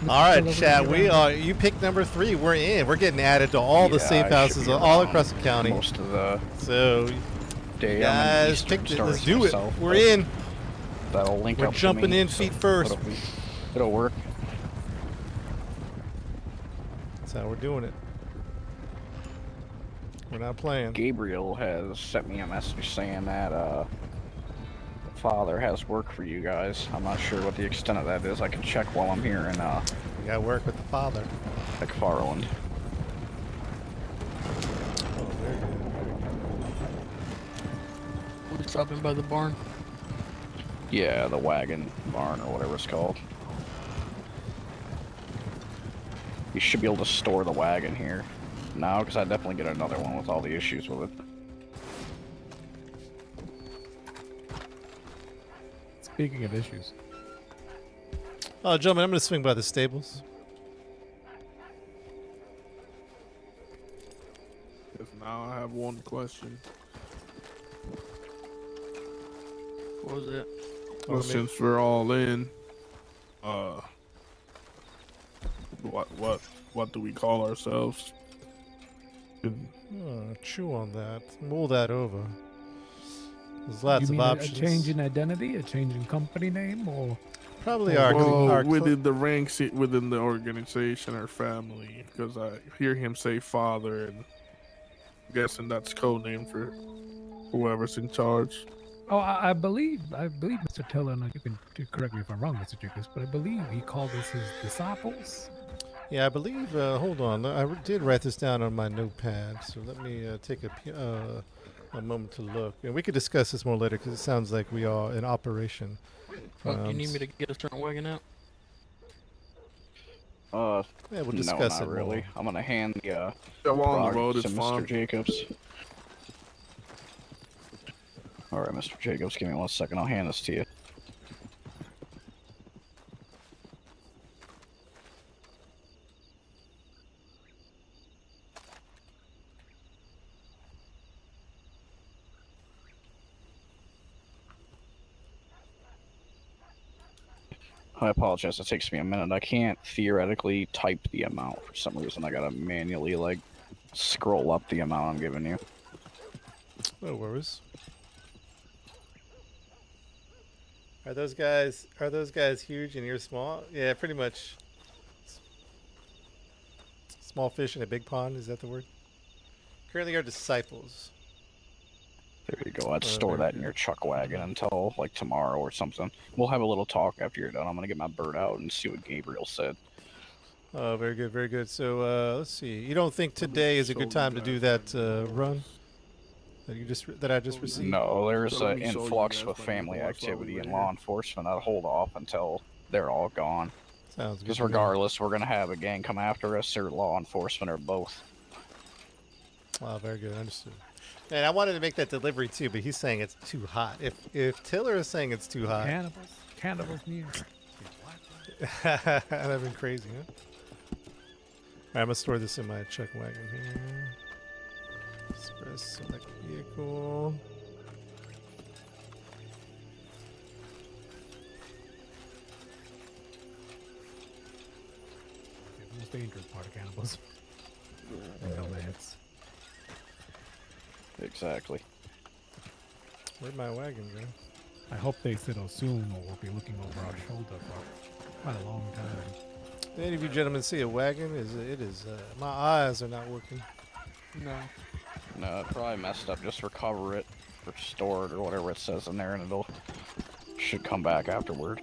All right, chat. We are. You picked number 3. We're in. We're getting added to all the Yeah, safe I should houses be all around across the county. Most of the So, day guys, I'm in picked it. Eastern Let's Stars do it. myself, We're but in. That'll link We're up to jumping me, in so feet first. It'll work. That's how we're doing it. We're not playing. Gabriel has sent me a message saying that the father has work for you guys. I'm not sure what the extent of that is. I can check while I'm here in We gotta work with the father. McFarland. Oh, very good. We're stopping by the barn. Yeah, the wagon barn or whatever it's called. You should be able to store the wagon here now, because I definitely get another one with all the issues with it. Speaking of issues, Oh, gentlemen, I'm gonna swing by the stables. Because now I have one question. What was that? Well, since we're all in, What do we call ourselves? Chew on that. Mull that over. There's lots You of mean options. a change in identity, a change in company name, or Probably Well, within the ranks, within the organization or family, because I hear him say father, and I'm guessing that's code name for whoever's in charge. Oh, I believe Mr. Tiller, and you can correct me if I'm wrong, Mr. Jacobs, but I believe he called us his disciples. Yeah, I believe. Hold on, I did write this down on my notepad, so let me take a moment to look, and we could discuss this more later because it sounds like we are in operation. Oh, do you need me to get a certain wagon out? Yeah, we'll no, discuss not it really. more. I'm gonna hand the Go on the road, to it's Mr. fine. Jacobs. All right, Mr. Jacobs, give me 1 second. I'll hand this to you. I apologize. It takes me a minute. I can't theoretically type the amount for some reason. I gotta manually like scroll up the amount I'm giving you. No worries. Are those guys huge and you're small? Yeah, pretty much. Small fish in a big pond, is that the word? Currently our disciples. There you go. I'd store that in your chuck wagon until like tomorrow or something. We'll have a little talk after you're done. I'm gonna get my bird out and see what Gabriel said. Oh, very good, very good. So let's see. You don't think today is a good time to do that run that I just received? No, there's So let an me show you influx guys with my family divorce while activity we're and here. law enforcement. I'd hold off until they're all gone. Sounds good. Because to me. regardless, we're gonna have a gang come after us, or law enforcement, or both. Oh, very good. Understood. And I wanted to make that delivery too, but he's saying it's too hot. If Tiller is saying it's too hot, Cannibals near. that'd been crazy, huh? All right, I'm gonna store this in my chuck wagon here. Express select vehicle. The most dangerous part of cannibals. Nomads. Exactly. Where'd my wagon go? I hope they settle soon, or we'll be looking over our shoulder for quite a long time. Did any of you gentlemen see a wagon? It is. My eyes are not working. No. No, it probably messed up. Just recover it, or store it, or whatever it says in there, and it'll should come back afterward.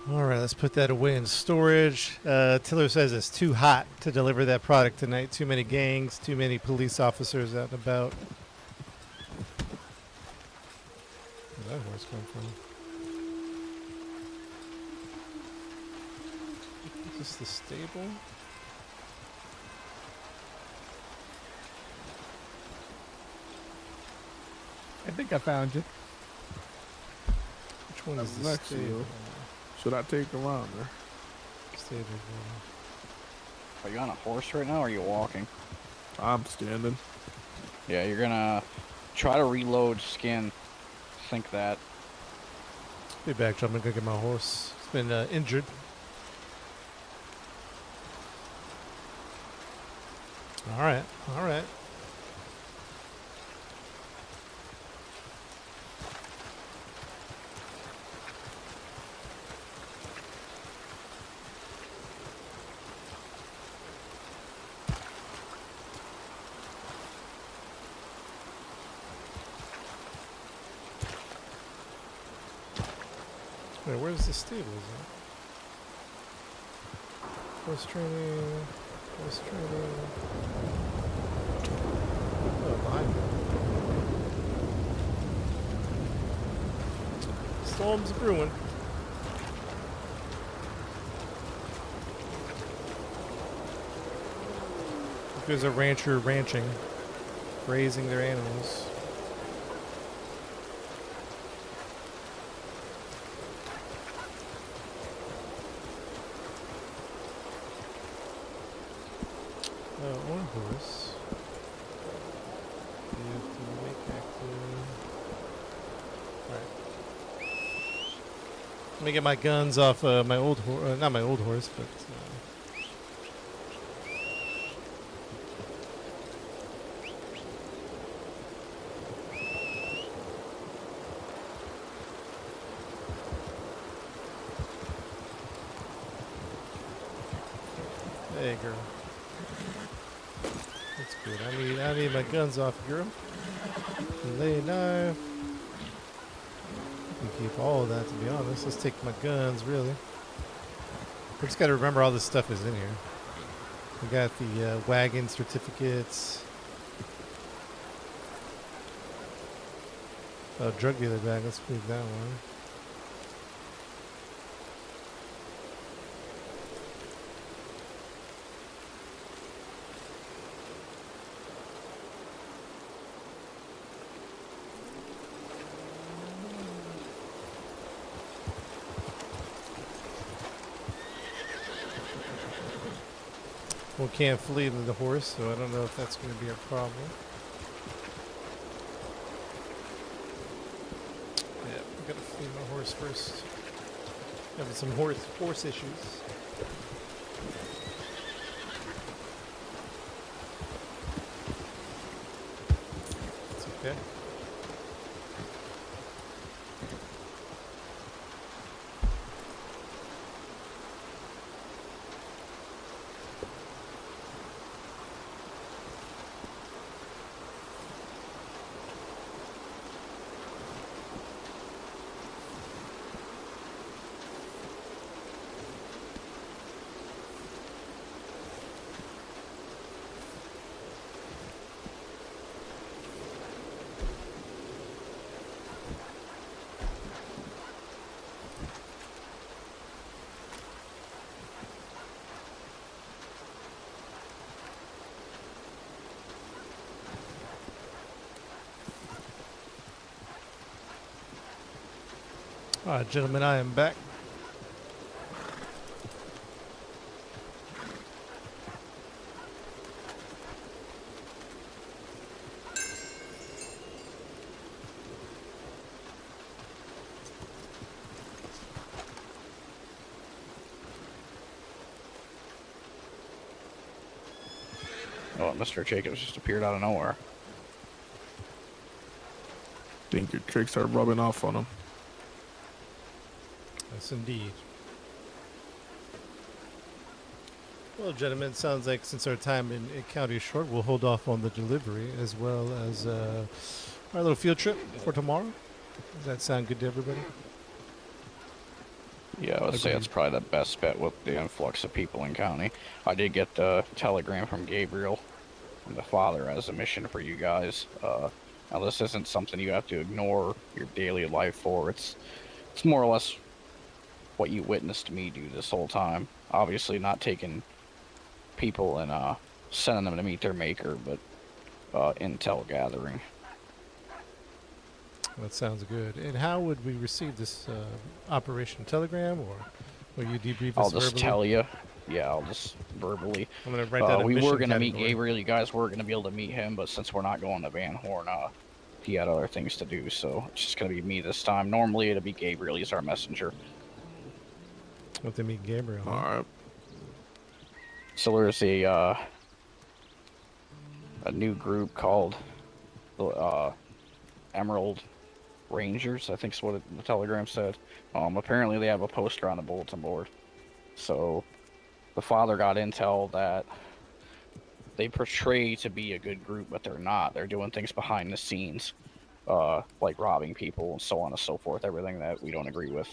All right, let's put that away in storage. Tiller says it's too hot to deliver that product tonight. Too many gangs, too many police officers out and about. Where's that horse come from? Is this the stable? I think I found you. Which one is the Next to stable? you. Should I take them around there? Stable. Are you on a horse right now, or are you walking? I'm standing. Yeah, you're gonna try to reload skin. Think that. Be back, Joe. I'm gonna go get my horse. It's been injured. All right, all right. Wait, where's the stables at? Horse training. Horse training. Oh, behind me. Storm's brewing. there's a rancher ranching, grazing their animals. Oh, on horse. You have to make active. Alright. Let me get my guns off my old horse. Not my old horse, but. Hey, girl. That's good. I need my guns off, girl. Lay knife. You can keep all of that, to be honest. Let's take my guns, really. We just got to remember all this stuff is in here. We got the wagon certificates. Oh, drug dealer bag. Let's move that one. We can't flee the horse, so I don't know if that's going to be a problem. Yeah, we gotta flee my horse first. Having some horse issues. It's okay. Alright, gentlemen, I am back. Oh, Mr. Jacobs just appeared out of nowhere. Think your tricks are rubbing off on him. Yes, indeed. Well, gentlemen, it sounds like since our time in county is short, we'll hold off on the delivery as well as our little field trip for tomorrow. Does that sound good to everybody? Yeah, I would say it's probably the best bet with the influx of people in county. I did get the telegram from Gabriel, and the father has a mission for you guys. Now, this isn't something you have to ignore your daily life for. It's more or less what you witnessed me do this whole time. Obviously not taking people and sending them to meet their maker, but intel gathering. That sounds good. And how would we receive this operation? Telegram, or will you debrief us I'll just verbally? tell you. Yeah, I'll just verbally. I'm gonna write that. We were gonna meet Gabriel. You guys were gonna be able to meet him, but since we're not going to Van Horn, he had other things to do, so it's just gonna be me this time. Normally it'll be Gabriel. He's our messenger. What to meet Gabriel? All right. So there's a new group called the Emerald Rangers, I think is what the telegram said. Apparently they have a poster on the bulletin board. So the father got intel that they portray to be a good group, but they're not. They're doing things behind the scenes, like robbing people and so on and so forth, everything that we don't agree with.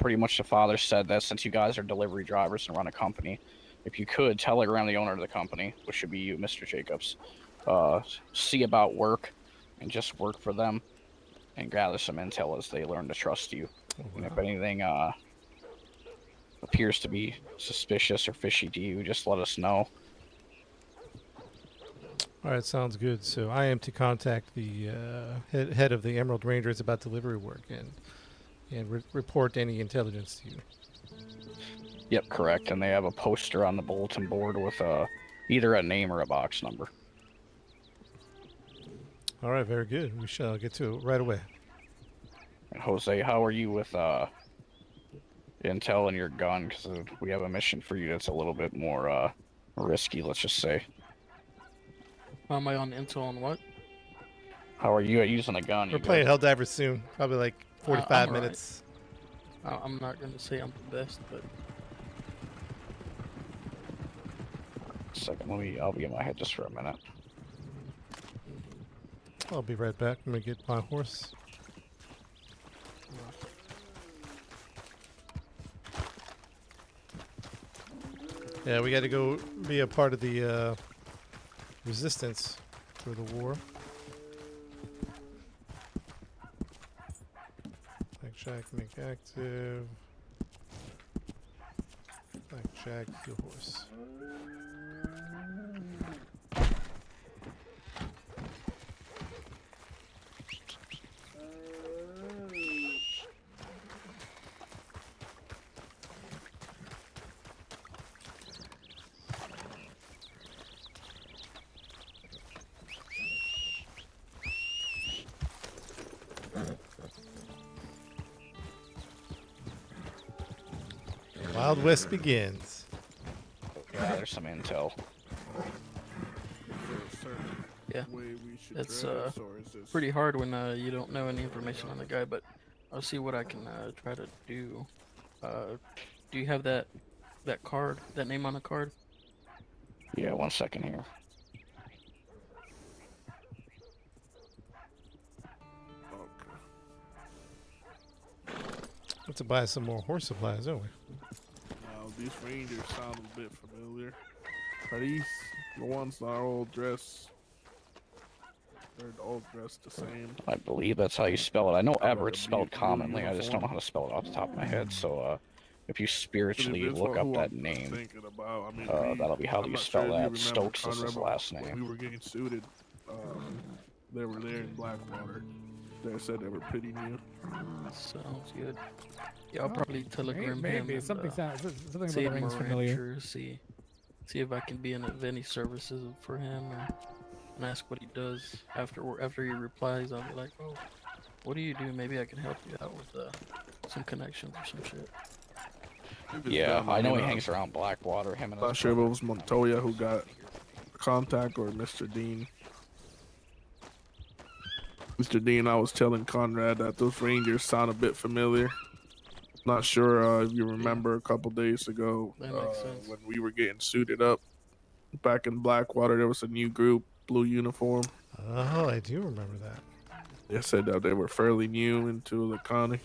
Pretty much the father said that since you guys are delivery drivers and run a company, if you could telegram the owner of the company, which should be you, Mr. Jacobs, see about work and just work for them and gather some intel as they learn to trust you. Oh, wow. And if anything appears to be suspicious or fishy to you, just let us know. All right, sounds good. So I am to contact the head of the Emerald Rangers about delivery work and report any intelligence to you. Yep, correct. And they have a poster on the bulletin board with either a name or a box number. All right, very good. We shall get to it right away. And Jose, how are you with intel and your gun? Because we have a mission for you that's a little bit more risky, let's just say. How am I on intel on what? How are you at using a gun? We're You playing good? Helldivers soon, probably like 45 I'm alright. minutes. I'm not gonna say I'm the best, but Second, I'll be in my head just for a minute. I'll be right back. I'm gonna get my horse. Yeah, we got to go be a part of the resistance for the war. Blackjack, make active. Blackjack, your horse. Wild West begins. Yeah, there's some intel. yeah, Way we should it's dress, or is this... pretty hard when you don't know any information on the guy. But I'll see what I can try to do. Do you have that card, that name on the card? Yeah, 1 second here. Have to buy some more horse supplies, don't we? Now, these rangers sound a bit familiar. Are these the ones that are all dressed? They're all dressed the same. I believe that's how you spell it. I know I Everett's read spelled the blue commonly. I just don't know uniform. how to spell it off the top of my head. So if you So spiritually this is look who up that I'm name, thinking about. I mean, that'll be how I'm you not spell sure if that. remember Stokes is his Conrad, last when name. we were getting suited. They were there in Blackwater. They said they were pretty new. Sounds good. Yeah, I'll probably telegram Maybe him. something And, sounds something see about the him rings a familiar. rancher, see if I can be of any services for him, and ask what he does after he replies. I'll be like, oh, what do you do? Maybe I can help you out with some connections or some shit. Yeah, I know he hangs around Blackwater. Him and Not his sure if it brother. was Montoya who got contact or Mr. Dean. Mr. Dean, I was telling Conrad that those rangers sound a bit familiar. Not sure if you remember a couple days ago That makes sense. when we were getting suited up back in Blackwater. There was a new group, blue uniform. Oh, I do remember that. They said that they were fairly new into the county.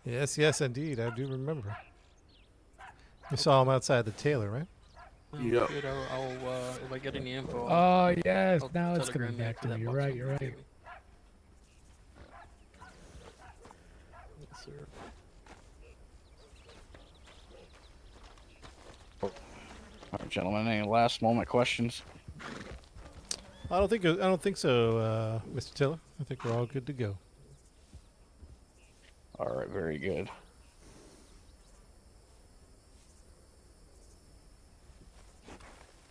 Yes, yes, indeed. I do remember. You saw him outside the tailor, right? Yep. Good, I'll if I get any info. Oh yes, I'll now it's telegram coming you back to to that me. You're box right. number You're you right. gave me. Yes, sir. All right, gentlemen, any last moment questions? I don't think so, Mr. Tiller. I think we're all good to go. All right, very good.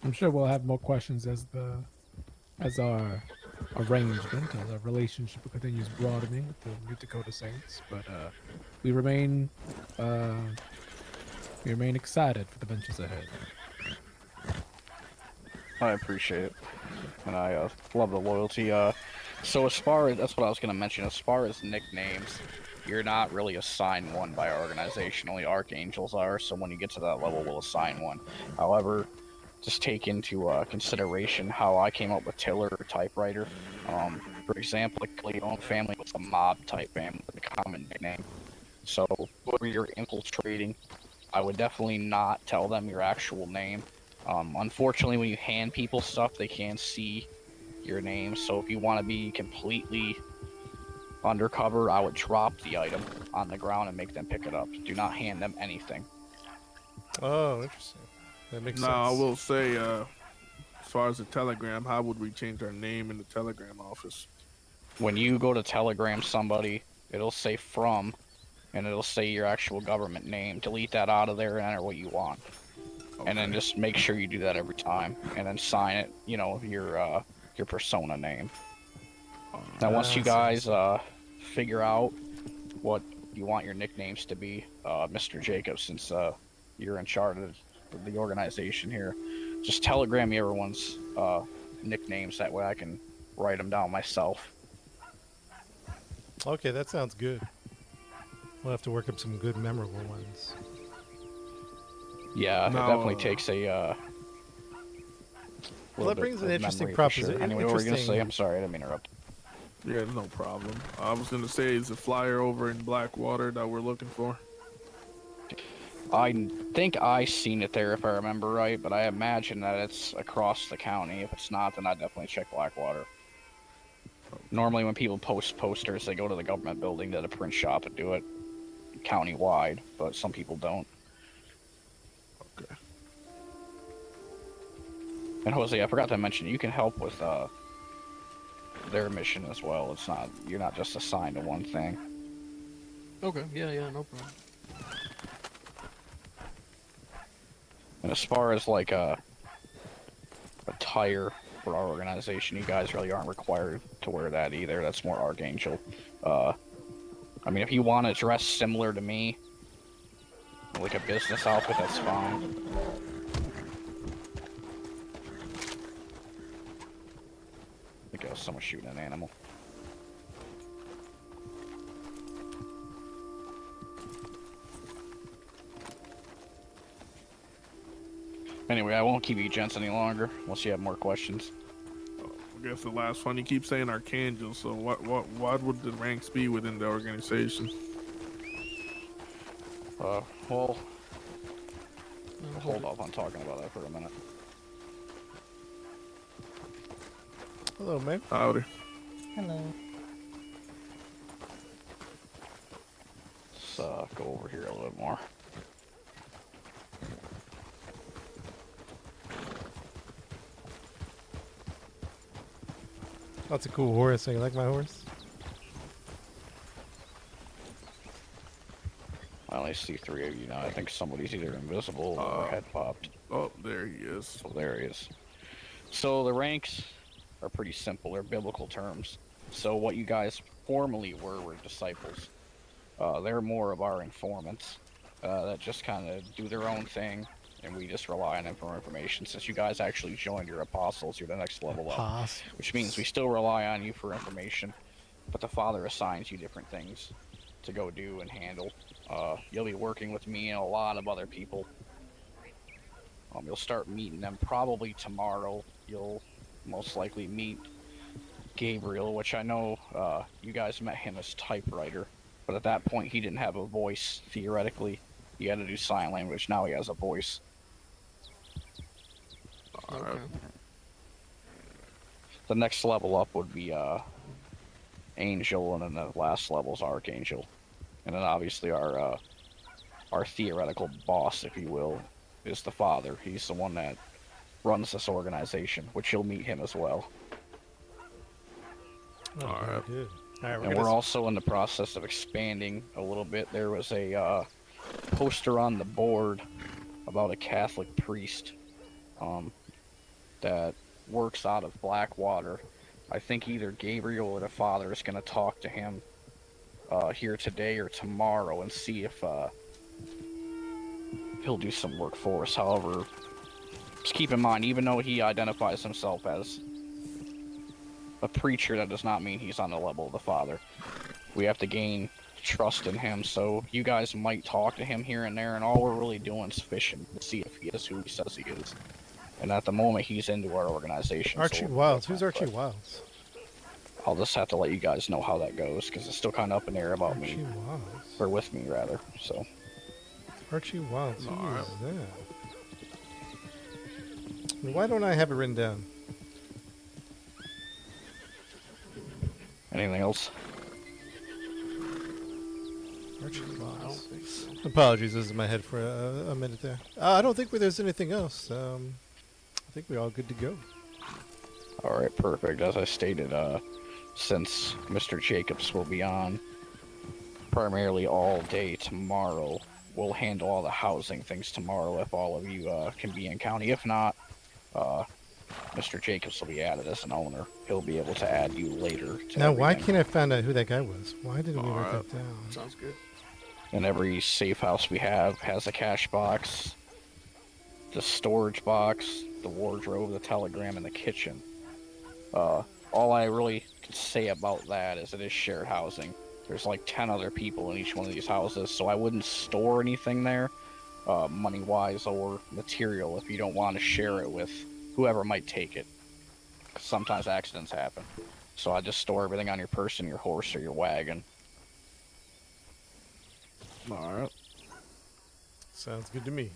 I'm sure we'll have more questions as our arrangement, as our relationship continues broadening with the New Dakota Saints. But we remain excited for the ventures ahead. I appreciate it, and I love the loyalty. So as far as that's what I was gonna mention. As far as nicknames, you're not really assigned one by our organization. Only archangels are. So when you get to that level, we'll assign one. However, just take into consideration how I came up with Tiller typewriter. For example, the Cleone family was a mob type family with a common nickname. So whoever you're infiltrating, I would definitely not tell them your actual name. Unfortunately, when you hand people stuff, they can't see your name. So if you want to be completely undercover, I would drop the item on the ground and make them pick it up. Do not hand them anything. Oh, interesting. That makes sense. Now, I will say, as far as the Telegram, how would we change our name in the Telegram office? When you go to Telegram somebody, it'll say from, and it'll say your actual government name. Delete that out of there and enter what you want. Okay. And then just make sure you do that every time, and then sign it. You know, your persona name. Now, once you guys figure out what you want your nicknames to be, Mr. Jacobs, since you're in charge of the organization here, just telegram me everyone's nicknames. That way I can write them down myself. Okay, that sounds good. We'll have to work up some good memorable ones. Yeah, Now, it definitely takes a well, that brings an interesting proposition. proposition. Anyway, what were you gonna say? I'm sorry, I didn't mean to interrupt. Yeah, no problem. I was gonna say, is the flyer over in Blackwater that we're looking for? I think I seen it there if I remember right, but I imagine that it's across the county. If it's not, then I definitely check Blackwater. Normally when people post posters, they go to the government building to the print shop and do it county-wide, but some people don't. Okay. And Jose, I forgot to mention, you can help with their mission as well. It's not, you're not just assigned to one thing. Okay, yeah, no problem. And as far as like a attire for our organization, you guys really aren't required to wear that either. That's more Archangel. I mean, if you want to dress similar to me, like a business outfit, that's fine. I think I was someone shooting an animal. Anyway, I won't keep you gents any longer, unless you have more questions. I guess the last one, you keep saying Archangel, so what would the ranks be within the organization? Well, hold off on talking about that for a minute. Hello, man. Howdy. Hello. Let's go over here a little bit more. That's a cool horse. You like my horse? I only see 3 of you now. I think somebody's either invisible or head popped. Oh, there he is. Oh, there he is. So the ranks are pretty simple. They're biblical terms. So what you guys formerly were disciples. They're more of our informants that just kind of do their own thing, and we just rely on them for information. Since you guys actually joined your apostles, you're the next level up, which means we still rely on you for information, but the Father assigns you different things to go do and handle. You'll be working with me and a lot of other people. You'll start meeting them probably tomorrow. You'll most likely meet Gabriel, which I know you guys met him as typewriter, but at that point he didn't have a voice. Theoretically, he had to do sign language. Now he has a voice. Okay. The next level up would be Angel, and then the last level is Archangel, and then obviously our theoretical boss, if you will, is the Father. He's the one that runs this organization, which you'll meet him as well. Oh, Alright. good. All right, And we're also in the process of expanding a little bit. There was a poster on the board about a Catholic priest that works out of Blackwater. I think either Gabriel or the Father is going to talk to him here today or tomorrow and see if he'll do some work for us. However, just keep in mind, even though he identifies himself as a preacher, that does not mean he's on the level of the Father. We have to gain trust in him, so you guys might talk to him here and there, and all we're really doing is fishing to see if he is who he says he is. And at the moment, he's into our organization. Archie Wilds. Who's Archie Wilds? I'll just have to let you guys know how that goes, because it's still kind of up in the air about Archie me. Wilds. Or with me, rather. So. Archie Wilds. Who Alright. is that? Why don't I have it written down? Anything else? Archie I don't Wilds. think so. Apologies, this is in my head for a minute there. I don't think there's anything else. think we're all good to go. All right, perfect. As I stated, since Mr. Jacobs will be on primarily all day tomorrow, we'll handle all the housing things tomorrow if all of you can be in county. If not, Mr. Jacobs will be added as an owner. He'll be able to add you later to Now, why everything. can't I find out who that guy was? Why didn't we write that down? Sounds good. And every safe house we have has a cash box, the storage box, the wardrobe, the telegram, and the kitchen. All I really can say about that is it is shared housing. There's like 10 other people in each one of these houses, so I wouldn't store anything there, money-wise or material, if you don't want to share it with whoever might take it. 'Cause sometimes accidents happen. So I just store everything on your person, your horse, or your wagon. Alright. Sounds good to me.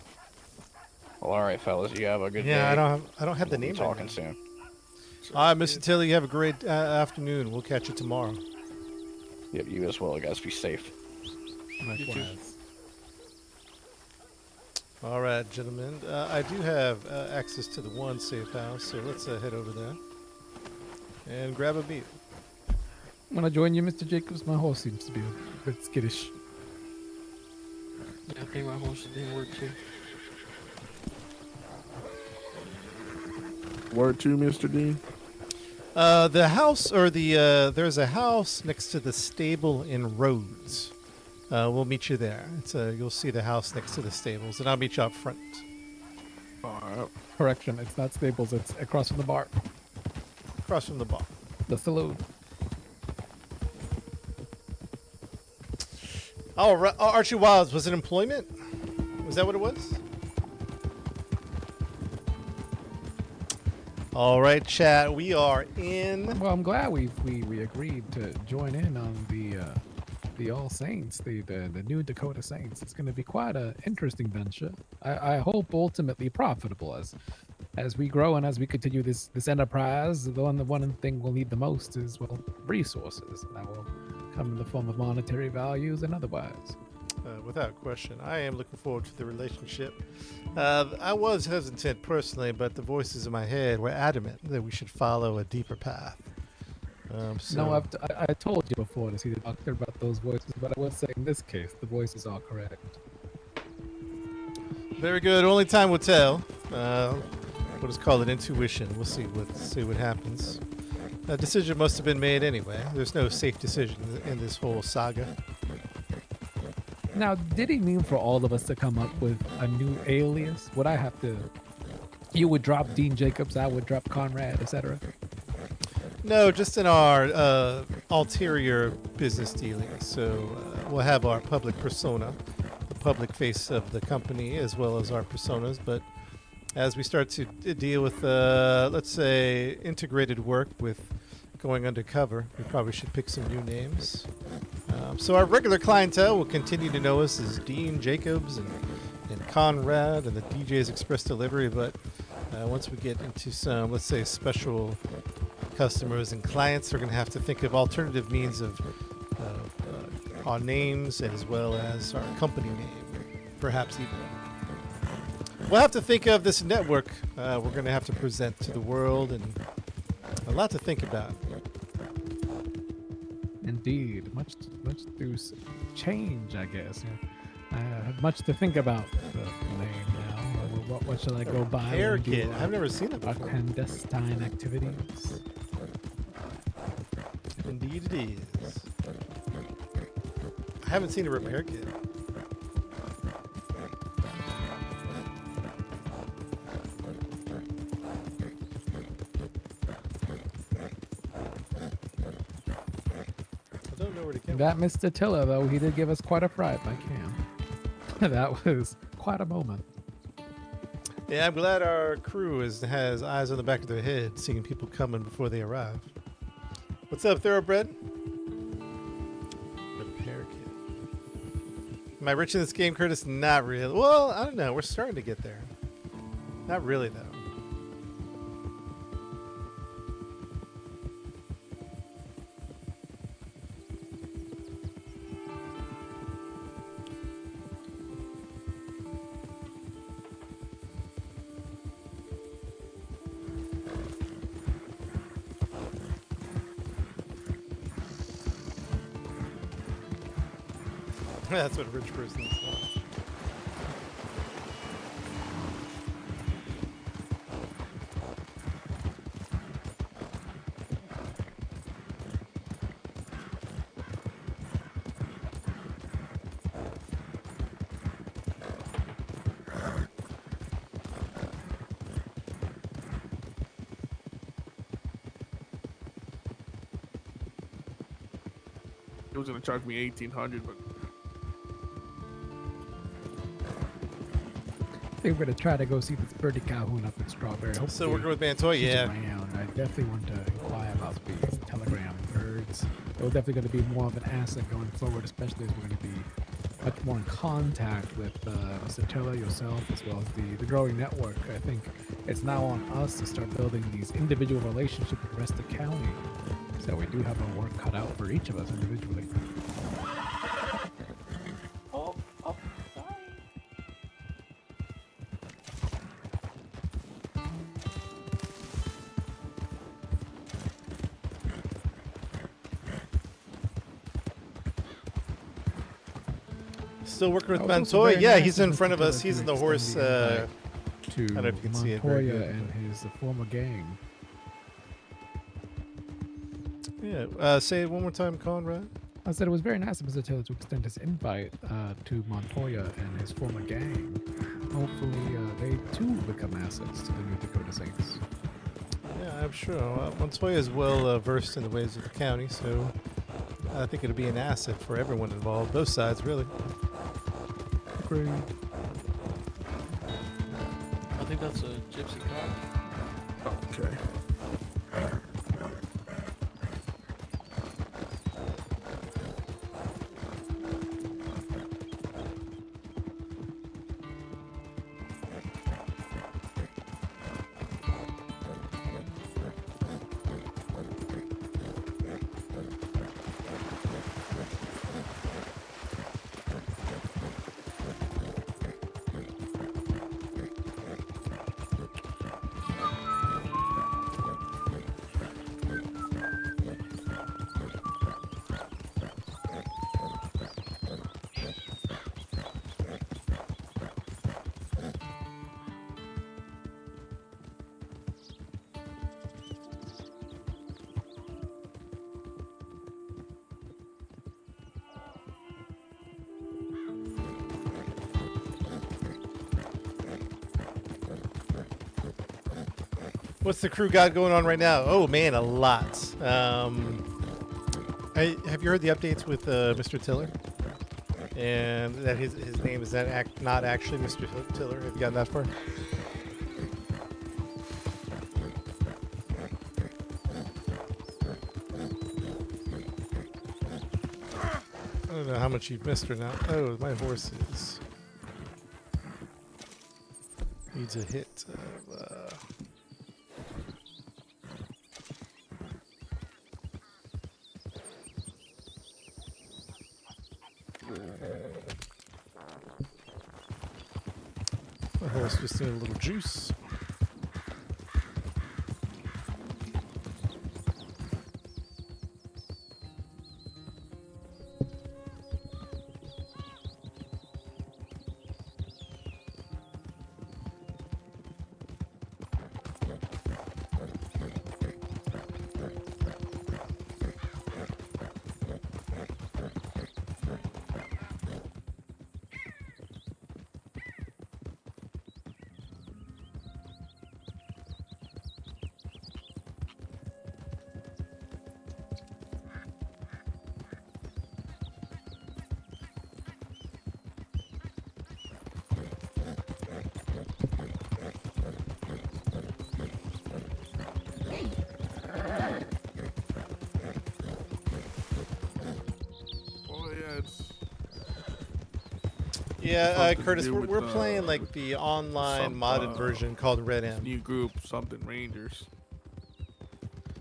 Well, all right, fellas, you have a good day. Yeah, I don't have the We'll be name. talking soon. All right, Mr. Tilly, you have a great afternoon. We'll catch you tomorrow. Yep, you as well. You guys be safe. Likewise. All right, gentlemen. I do have access to the one safe house, so let's head over there and grab a beer. I'm gonna join you, Mr. Jacobs. My horse seems to be a bit skittish. Yeah, I think my horse didn't work too. Word to Mr. Dean. The house, or there's a house next to the stable in Rhodes. We'll meet you there. You'll see the house next to the stables, and I'll meet you up front. Alright. Correction, it's not Staples, it's across from the bar. Across from the bar. The saloon. All right, Archie Wilds, was it employment? Was that what it was? All right, chat. We are in. Well, I'm glad we agreed to join in on the All Saints, the new Dakota Saints. It's going to be quite an interesting venture. I hope ultimately profitable as we grow and as we continue this enterprise. The one thing we'll need the most is resources. That will come in the form of monetary values and otherwise. Without question, I am looking forward to the relationship. I was hesitant personally, but the voices in my head were adamant that we should follow a deeper path. No, I told you before to see the doctor about those voices, but I would say in this case, the voices are correct. Very good. Only time will tell. We'll just call it intuition. We'll see what happens. A decision must have been made anyway. There's no safe decision in this whole saga. Now, did he mean for all of us to come up with a new alias? Would I have to... You would drop Dean Jacobs, I would drop Conrad, etc.? No, just in our ulterior business dealings. So we'll have our public persona, the public face of the company, as well as our personas. But as we start to deal with, let's say, integrated work with going undercover, we probably should pick some new names. So our regular clientele will continue to know us as Dean Jacobs and Conrad and the DJ's Express Delivery. But once we get into some, let's say, special customers and clients, are going to have to think of alternative means of our names, and as well as our company name, perhaps even. We'll have to think of this network we're going to have to present to the world, and a lot to think about. Indeed, much to change, I guess. I have much to think about the name now. What shall I go by? Hair kit. I've never seen it Our before. clandestine activities. Indeed it is. I haven't seen a repair kit. I don't know where to get That Mr. Tiller, though, he did give us quite a fright by Cam. That was quite a moment. Yeah, I'm glad our crew has eyes on the back of their head, seeing people coming before they arrive. What's up, Thoroughbred? Repair kit. Am I rich in this game, Curtis? Not really. Well, I don't know. We're starting to get there. Not really, though. That's what a rich person is. It was gonna charge me 1,800, but I think we're gonna try to go see this birdie Calhoun up in Strawberry. So Hopefully working with Mantoy, she's yeah. around. I definitely want to inquire about these telegram birds. They're definitely going to be more of an asset going forward, especially as we're going to be much more in contact with Mr. Teller, yourself, as well as the growing network. I think it's now on us to start building these individual relationships with the rest of the county. So we do have our work cut out for each of us individually. Oh, sorry. Still working with That was also Mantoy. very Yeah, nice he's of in Mr. front of Teller us. to He's in the extend horse. the invite to I don't know if you can see it very Montoya good, and his former gang. Yeah. Say it one more time, Conrad. I said it was very nice of Mr. Taylor to extend his invite to Montoya and his former gang. Hopefully, they too become assets to the New Dakota Saints. Yeah, I'm sure. Montoya is well versed in the ways of the county, so I think it'll be an asset for everyone involved, both sides, really. Agreed. I think that's a gypsy car. okay. What's the crew got going on right now? Oh man, a lot. Have you heard the updates with Mr. Tiller? And that his name is not actually Mr. Tiller. Have you gotten that far? I don't know how much you've missed her now. Oh, my horse needs a hit of, my horse just needed a little juice. Yeah, something to Curtis, do we're with, playing like the online some, modded version called Red M. New group, something Rangers.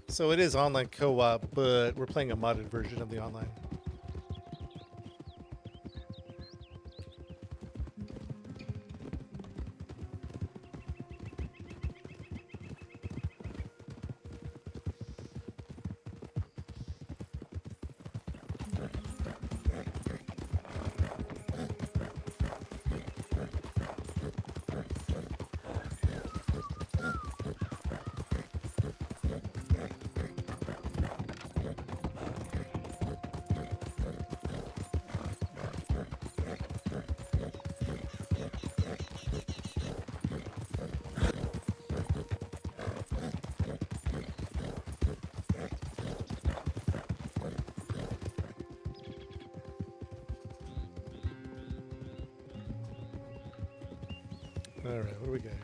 So it is online co-op, but we're playing a modded version of the online. All right, what do we got here?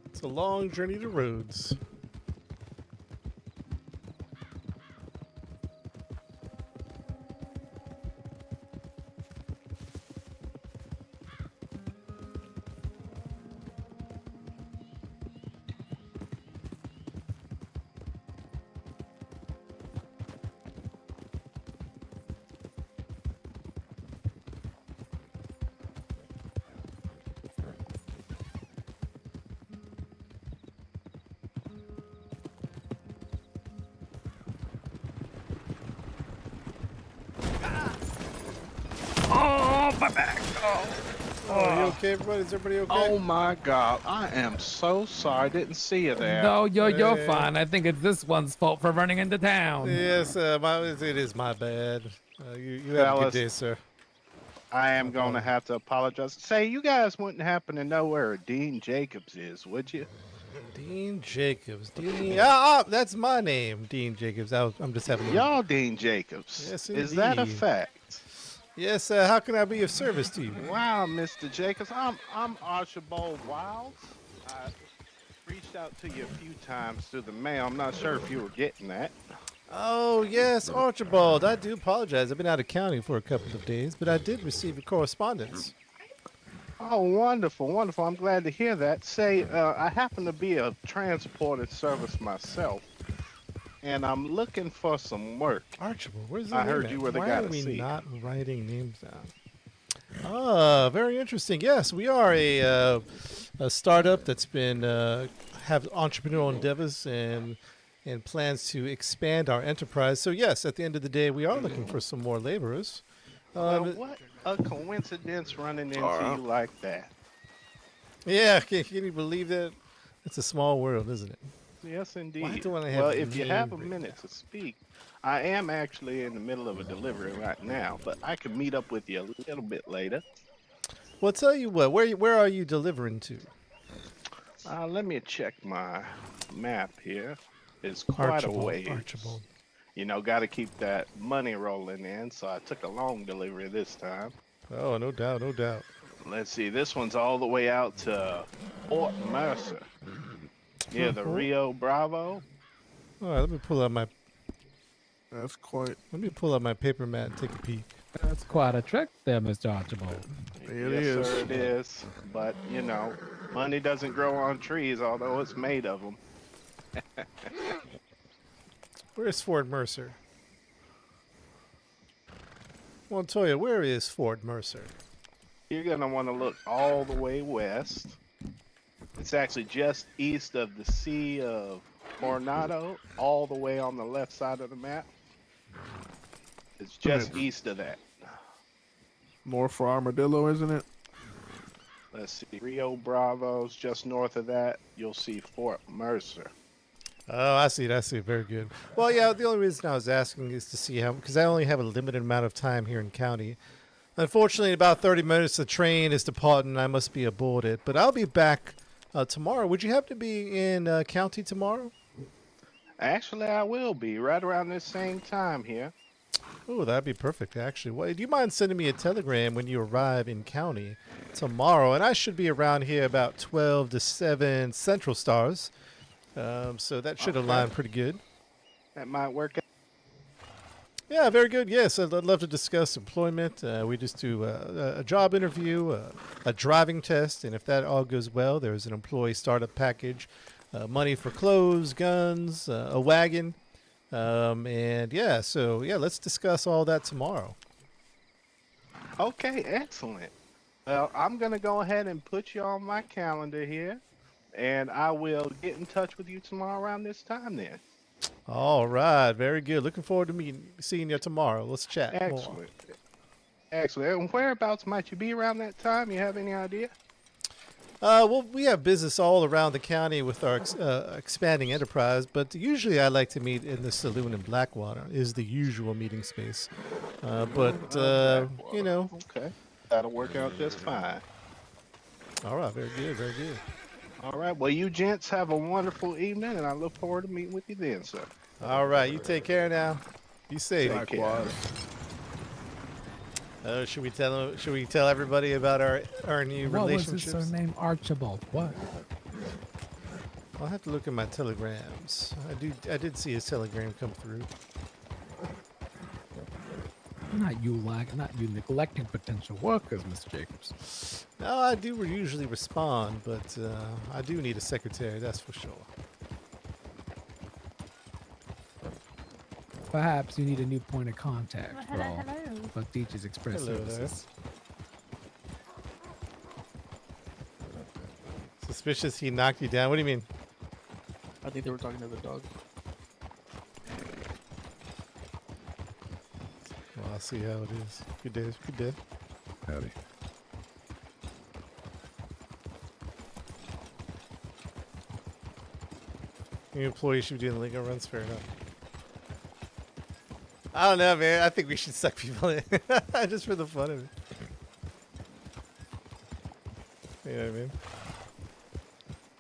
It's a long journey to Rhodes. Oh, my back. Oh, you okay, everybody? Is everybody okay? Oh my God! I am so sorry. I didn't see you there. No, you're Hey. fine. I think it's this one's fault for running into town. Yes, it is my bad. You have a good Fellas, day, sir. I am going to have to apologize. Say, you guys wouldn't happen to know where Dean Jacobs is, would you? Dean Jacobs. Dean. That's my name, Dean Jacobs. I'm just having. Y'all Dean Jacobs. Yes, Is that a indeed. fact? Yes. How can I be of service to you? Wow, Mr. Jacobs. I'm Archibald Wiles. I reached out to you a few times through the mail. I'm not sure if you were getting that. Oh yes, Archibald. I do apologize. I've been out of county for a couple of days, but I did receive your correspondence. Oh, wonderful, wonderful. I'm glad to hear that. Say, I happen to be a transported service myself, and I'm looking for some work. Archibald, where's the I name heard at? you were the Why guy are to we see. not writing names down? Ah, very interesting. Yes, we are a startup that's been have entrepreneurial endeavors and plans to expand our enterprise. So yes, at the end of the day, we are looking for some more laborers. Well, what a coincidence running into you like that. Yeah, can you believe that? It's a small world, isn't it? Yes, indeed. Why do I have well, the if you name have a written minute to speak, I am actually in the middle of a delivery right now, but I can meet up with you a little bit later. Well, tell you what, where are you delivering to? Let me check my map here. It's quite a ways. Archibald. You know, got to keep that money rolling in, so I took a long delivery this time. Oh, no doubt, no doubt. Let's see, this one's all the way out to Fort Mercer, near the Rio Bravo. All right, let me pull out my. That's quite. Let me pull out my paper mat and take a peek. That's quite a trick there, Mr. Archibald. Yes, sir, it is. But, you know, money doesn't grow on trees, although it's made of them. Where's Fort Mercer? Montoya, where is Fort Mercer? You're going to want to look all the way west. It's actually just east of the Sea of Coronado, all the way on the left side of the map. It's just east of that. More for Armadillo, isn't it? Let's see. Rio Bravo's just north of that. You'll see Fort Mercer. Oh, I see it. I see it. Very good. Well, yeah, the only reason I was asking is to see how, because I only have a limited amount of time here in county. Unfortunately, in about 30 minutes, the train is departing and I must be aboard it. But I'll be back tomorrow. Would you happen to be in county tomorrow? Actually, I will be right around this same time here. Oh, that'd be perfect, actually. Well, do you mind sending me a telegram when you arrive in county tomorrow? And I should be around here about 12 to 7 Central Stars. So that should align pretty good. That might work out. Yeah, very good. Yes, I'd love to discuss employment. We just do a job interview, a driving test, and if that all goes well, there's an employee startup package, money for clothes, guns, a wagon. And yeah, so yeah, let's discuss all that tomorrow. Okay, excellent. Well, I'm going to go ahead and put you on my calendar here, and I will get in touch with you tomorrow around this time then. All right, very good. Looking forward to seeing you tomorrow. Let's chat more. Excellent. Excellent. And whereabouts might you be around that time? You have any idea? Well, we have business all around the county with our expanding enterprise, but usually I like to meet in the saloon in Blackwater, is the usual meeting space. You know. Okay. That'll work out just fine. All right, very good, very good. All right. Well, you gents have a wonderful evening, and I look forward to meeting with you then, sir. All right, you take care now. Be safe. Take care. Likewise. Should we tell Should we tell everybody about our new What was relationships? his surname? Archibald. What? I'll have to look at my telegrams. I did see his telegram come through. Not you neglecting potential workers, Mr. Jacobs. No, I do usually respond, but I do need a secretary, that's for sure. Perhaps you need a new point of contact for all of Teachers Express Hello there. services. Suspicious he knocked you down? What do you mean? I think they were talking to the dog. Well, I'll see how it is. Good day. Good day. Howdy. New employee should be doing the legal runs, fair enough. I don't know, man. I think we should suck people in. Just for the fun of it. You know what I mean?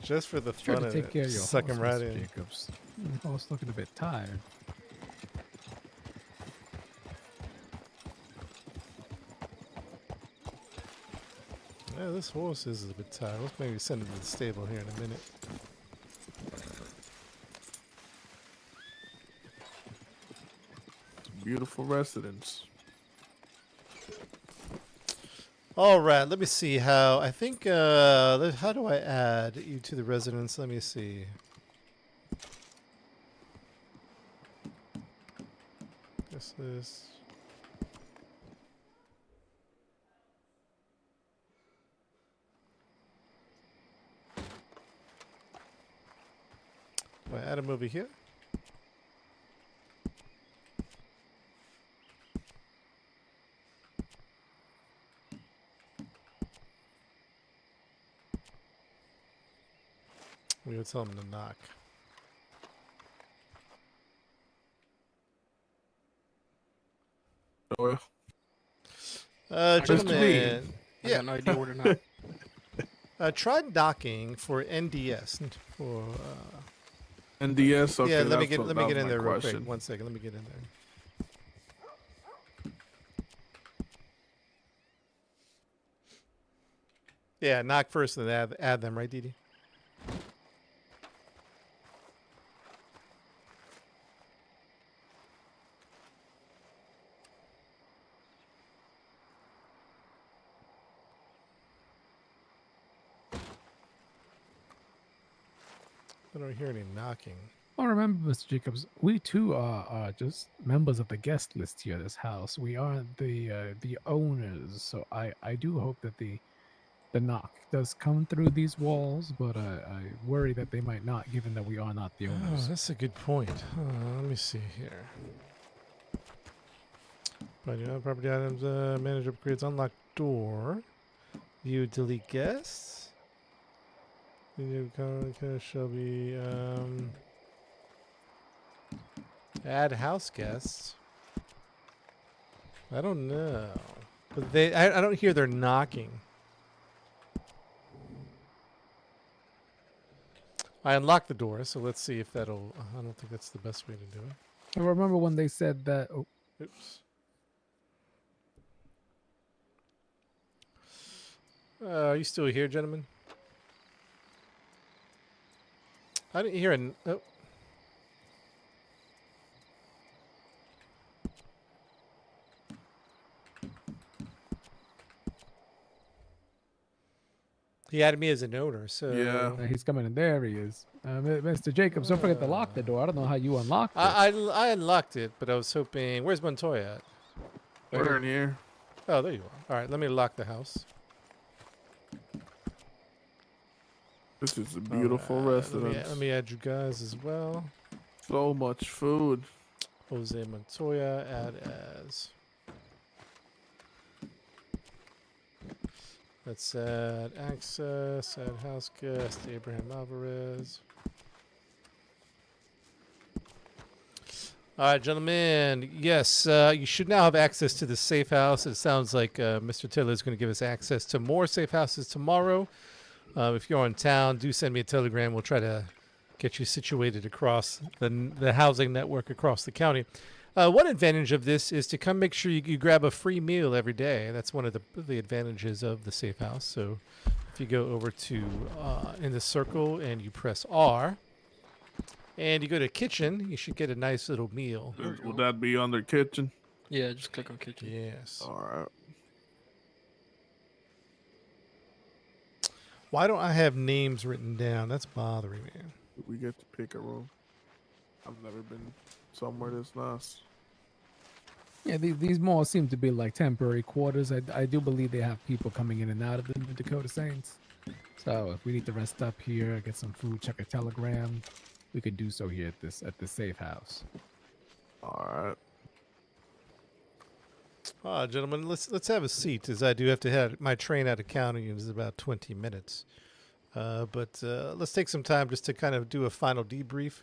Just for the Try fun to of take it. care of your Suck horse, him right Mr. in. Jacobs. I was looking a bit tired. Yeah, this horse is a bit tired. Let's maybe send him to the stable here in a minute. Beautiful residence. All right, let me see how. I think. How do I add you to the residence? Let me see. Guess this. Do I add him over here? We would tell him to knock. Oh, yeah. Gentlemen. I got no idea where to knock. Try knocking for NDS. For NDS. Okay, yeah, let me that's get what- let that me was get in my there real question. quick. 1 second. Let me get in there. Yeah, knock first and then add them, right, Didi? I don't hear any knocking. Oh, remember, Mr. Jacobs, we too are just members of the guest list here at this house. We aren't the owners, so I do hope that the knock does come through these walls, but I worry that they might not, given that we are not the Oh, owners. that's a good point. Let me see here. Property items, manager upgrades, unlock door. View, delete guests. Video content shall be, add house guests. I don't know. But I don't hear they're knocking. I unlocked the door, so let's see if that'll... I don't think that's the best way to do it. I remember when they said that... Oh, Oops. Are you still here, gentlemen? I didn't hear an... Oh. He added me as an owner, so... Yeah. he's coming in. There he is. Mr. Jacobs, don't forget to lock the door. I don't know how you unlocked it. I unlocked it, but I was hoping... Where's Montoya at? We're in here. Oh, there you are. All right, let me lock the house. This is a beautiful Alright, residence. let me add you guys as well. So much food. Jose Montoya, add as. Let's add access, add house guest, Abraham Alvarez. All right, gentlemen. Yes, you should now have access to the safe house. It sounds like Mr. Taylor is going to give us access to more safe houses tomorrow. If you're in town, do send me a telegram. We'll try to get you situated across the housing network across the county. One advantage of this is to come make sure you grab a free meal every day. That's one of the advantages of the safe house. So if you go over to in the circle and you press R and you go to kitchen, you should get a nice little meal. Will that be under kitchen? Yeah, just click on kitchen. Yes. All right. Why don't I have names written down? That's bothering me. We get to pick a room. I've never been somewhere this nice. Yeah, these malls seem to be like temporary quarters. I do believe they have people coming in and out of the New Dakota Saints. So if we need to rest up here, get some food, check a telegram, we could do so here at the safe house. All right. Gentlemen, let's have a seat, as I do have to head my train out of county in about 20 minutes. But let's take some time just to kind of do a final debrief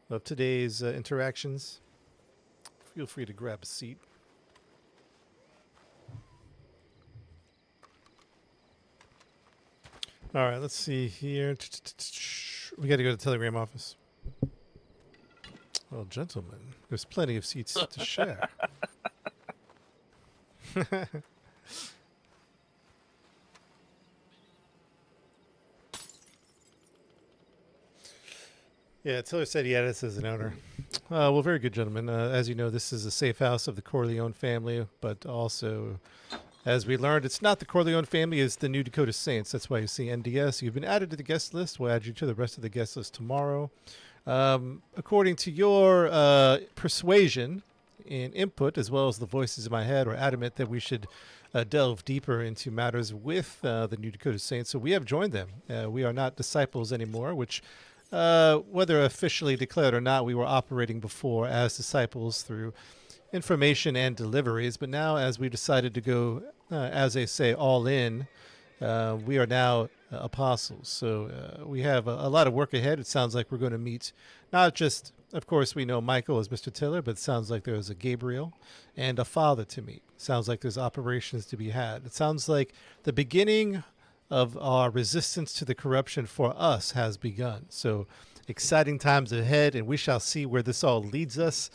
of today's interactions. Feel free to grab a seat. All right, let's see here. We got to go to the telegram office. Well, gentlemen, there's plenty of seats to share. Yeah, Tiller said he had us as an owner. Well, very good, gentlemen. As you know, this is a safe house of the Corleone family, but also, as we learned, it's not the Corleone family, it's the New Dakota Saints. That's why you see NDS. You've been added to the guest list. We'll add you to the rest of the guest list tomorrow. According to your persuasion and input, as well as the voices in my head, are adamant that we should delve deeper into matters with the New Dakota Saints. So we have joined them. We are not disciples anymore, which, whether officially declared or not, we were operating before as disciples through information and deliveries. But now, as we decided to go, as they say, all in, we are now apostles. So we have a lot of work ahead. It sounds like we're going to meet not just, of course, we know Michael as Mr. Tiller, but it sounds like there's a Gabriel and a father to meet. Sounds like there's operations to be had. It sounds like the beginning of our resistance to the corruption for us has begun. So exciting times ahead, and we shall see where this all leads us.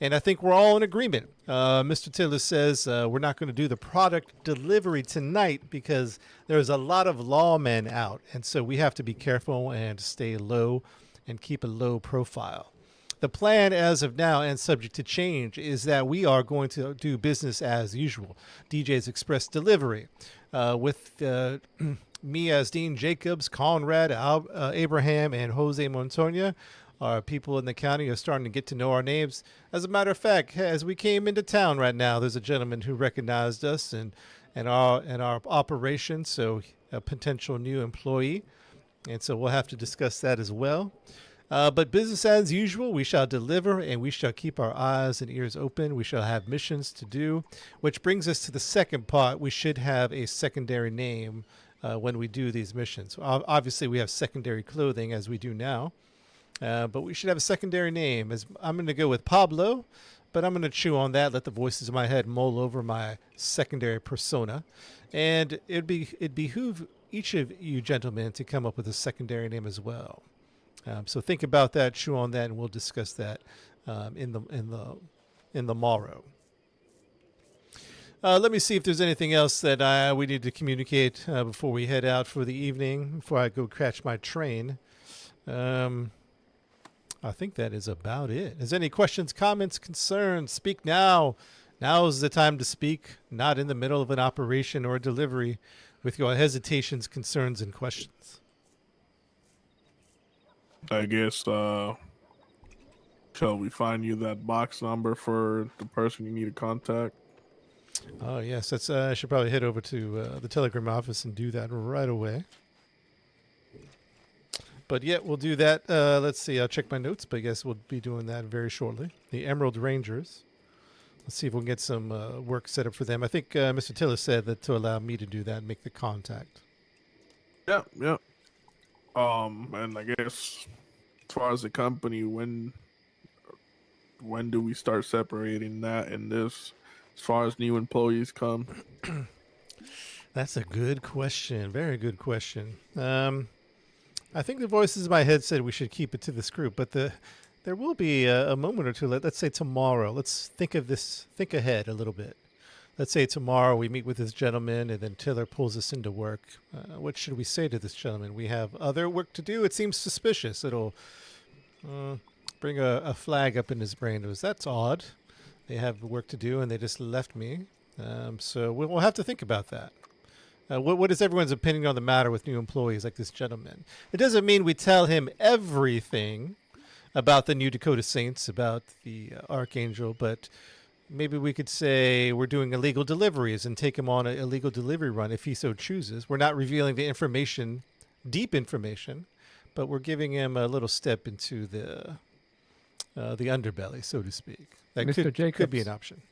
And I think we're all in agreement. Mr. Taylor says we're not going to do the product delivery tonight because there's a lot of lawmen out. And so we have to be careful and stay low and keep a low profile. The plan as of now, and subject to change, is that we are going to do business as usual. DJ's Express Delivery with me as Dean Jacobs, Conrad, Abraham, and Jose Montoya. Our people in the county are starting to get to know our names. As a matter of fact, as we came into town right now, there's a gentleman who recognized us and our operation, so a potential new employee. And so we'll have to discuss that as well. But business as usual, we shall deliver and we shall keep our eyes and ears open. We shall have missions to do, which brings us to the second part. We should have a secondary name when we do these missions. Obviously, we have secondary clothing as we do now. But we should have a secondary name. I'm going to go with Pablo, but I'm going to chew on that, let the voices in my head mull over my secondary persona. And it'd behoove each of you gentlemen to come up with a secondary name as well. So think about that, chew on that, and we'll discuss that in the morrow. Let me see if there's anything else that we need to communicate before we head out for the evening, before I go catch my train. I think that is about it. Is there any questions, comments, concerns? Speak now. Now is the time to speak, not in the middle of an operation or a delivery with your hesitations, concerns, and questions. I guess, shall we find you that box number for the person you need to contact? Oh, yes. That's I should probably head over to the telegram office and do that right away. But yeah, we'll do that. Let's see. I'll check my notes, but I guess we'll be doing that very shortly. The Emerald Rangers. Let's see if we can get some work set up for them. I think Mr. Tiller said that to allow me to do that and make the contact. Yeah. And I guess as far as the company, when do we start separating that and this as far as new employees come? That's a good question. Very good question. I think the voices in my head said we should keep it to this group, but there will be a moment or two. Let's say tomorrow. Let's think of this. Think ahead a little bit. Let's say tomorrow we meet with this gentleman, and then Tiller pulls us into work. What should we say to this gentleman? We have other work to do. It seems suspicious. It'll bring a flag up in his brain. That's odd. They have work to do, and they just left me. So we'll have to think about that. What is everyone's opinion on the matter with new employees like this gentleman? It doesn't mean we tell him everything about the New Dakota Saints, about the Archangel, but maybe we could say we're doing illegal deliveries and take him on an illegal delivery run if he so chooses. We're not revealing the information, deep information, but we're giving him a little step into the underbelly, so to speak. That Mr. could be Jacobs, an option.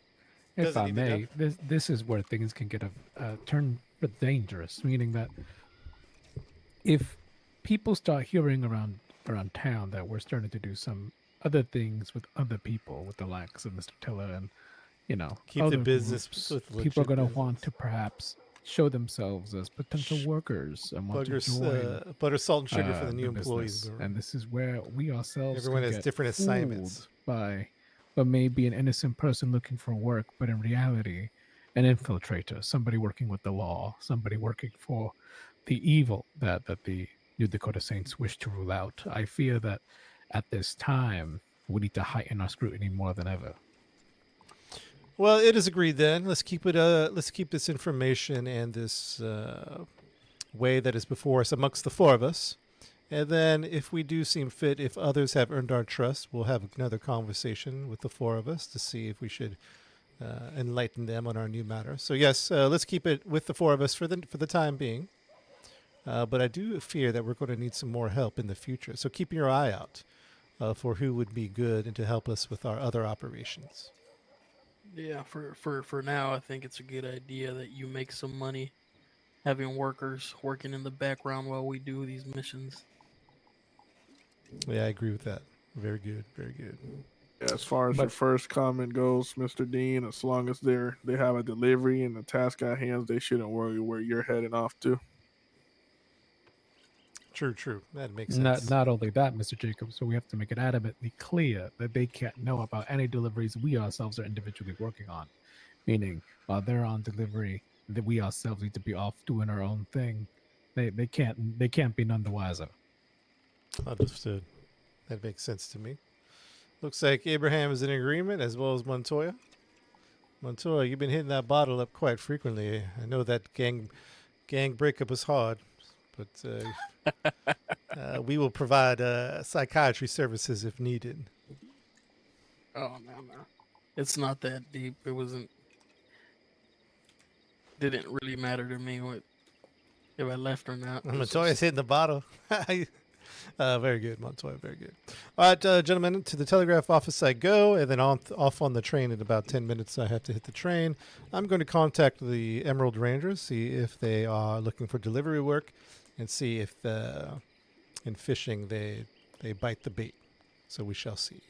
If Doesn't I need to may, this is where things can get a turn for dangerous, meaning that if people start hearing around town that we're starting to do some other things with other people, with the likes of Mr. Tiller and, Keep the other business groups, with people are legit going to want to perhaps show themselves as potential workers and want to join butter, salt, and sugar for the new business. employees. And this is where we ourselves Everyone can has get different fooled assignments. by maybe an innocent person looking for work, but in reality, an infiltrator, somebody working with the law, somebody working for the evil that the New Dakota Saints wish to rule out. I fear that at this time, we need to heighten our scrutiny more than ever. Well, it is agreed then. Let's keep it. Let's keep this information and this way that is before us amongst the four of us. And then, if we do seem fit, if others have earned our trust, we'll have another conversation with the four of us to see if we should enlighten them on our new matter. So yes, let's keep it with the four of us for the time being. But I do fear that we're going to need some more help in the future. So keep your eye out for who would be good and to help us with our other operations. Yeah, for now, I think it's a good idea that you make some money having workers working in the background while we do these missions. Yeah, I agree with that. Very good, very good. Yeah, as far as your first comment goes, Mr. Dean, as long as they have a delivery and the task at hand, they shouldn't worry where you're heading off to. True. That makes sense. Not only that, Mr. Jacobs, so we have to make it adamantly clear that they can't know about any deliveries we ourselves are individually working on. Meaning, while they're on delivery, that we ourselves need to be off doing our own thing. They can't be none the wiser. Understood. That makes sense to me. Looks like Abraham is in agreement, as well as Montoya. Montoya, you've been hitting that bottle up quite frequently. I know that gang breakup was hard, but we will provide psychiatry services if needed. Oh no, it's not that deep. Didn't really matter to me if I left or not. Montoya's hitting the bottle. Very good, Montoya. Very good. All right, gentlemen, to the telegraph office I go, and then off on the train in about 10 minutes. I have to hit the train. I'm going to contact the Emerald Rangers, see if they are looking for delivery work, and see if in fishing they bite the bait. So we shall see.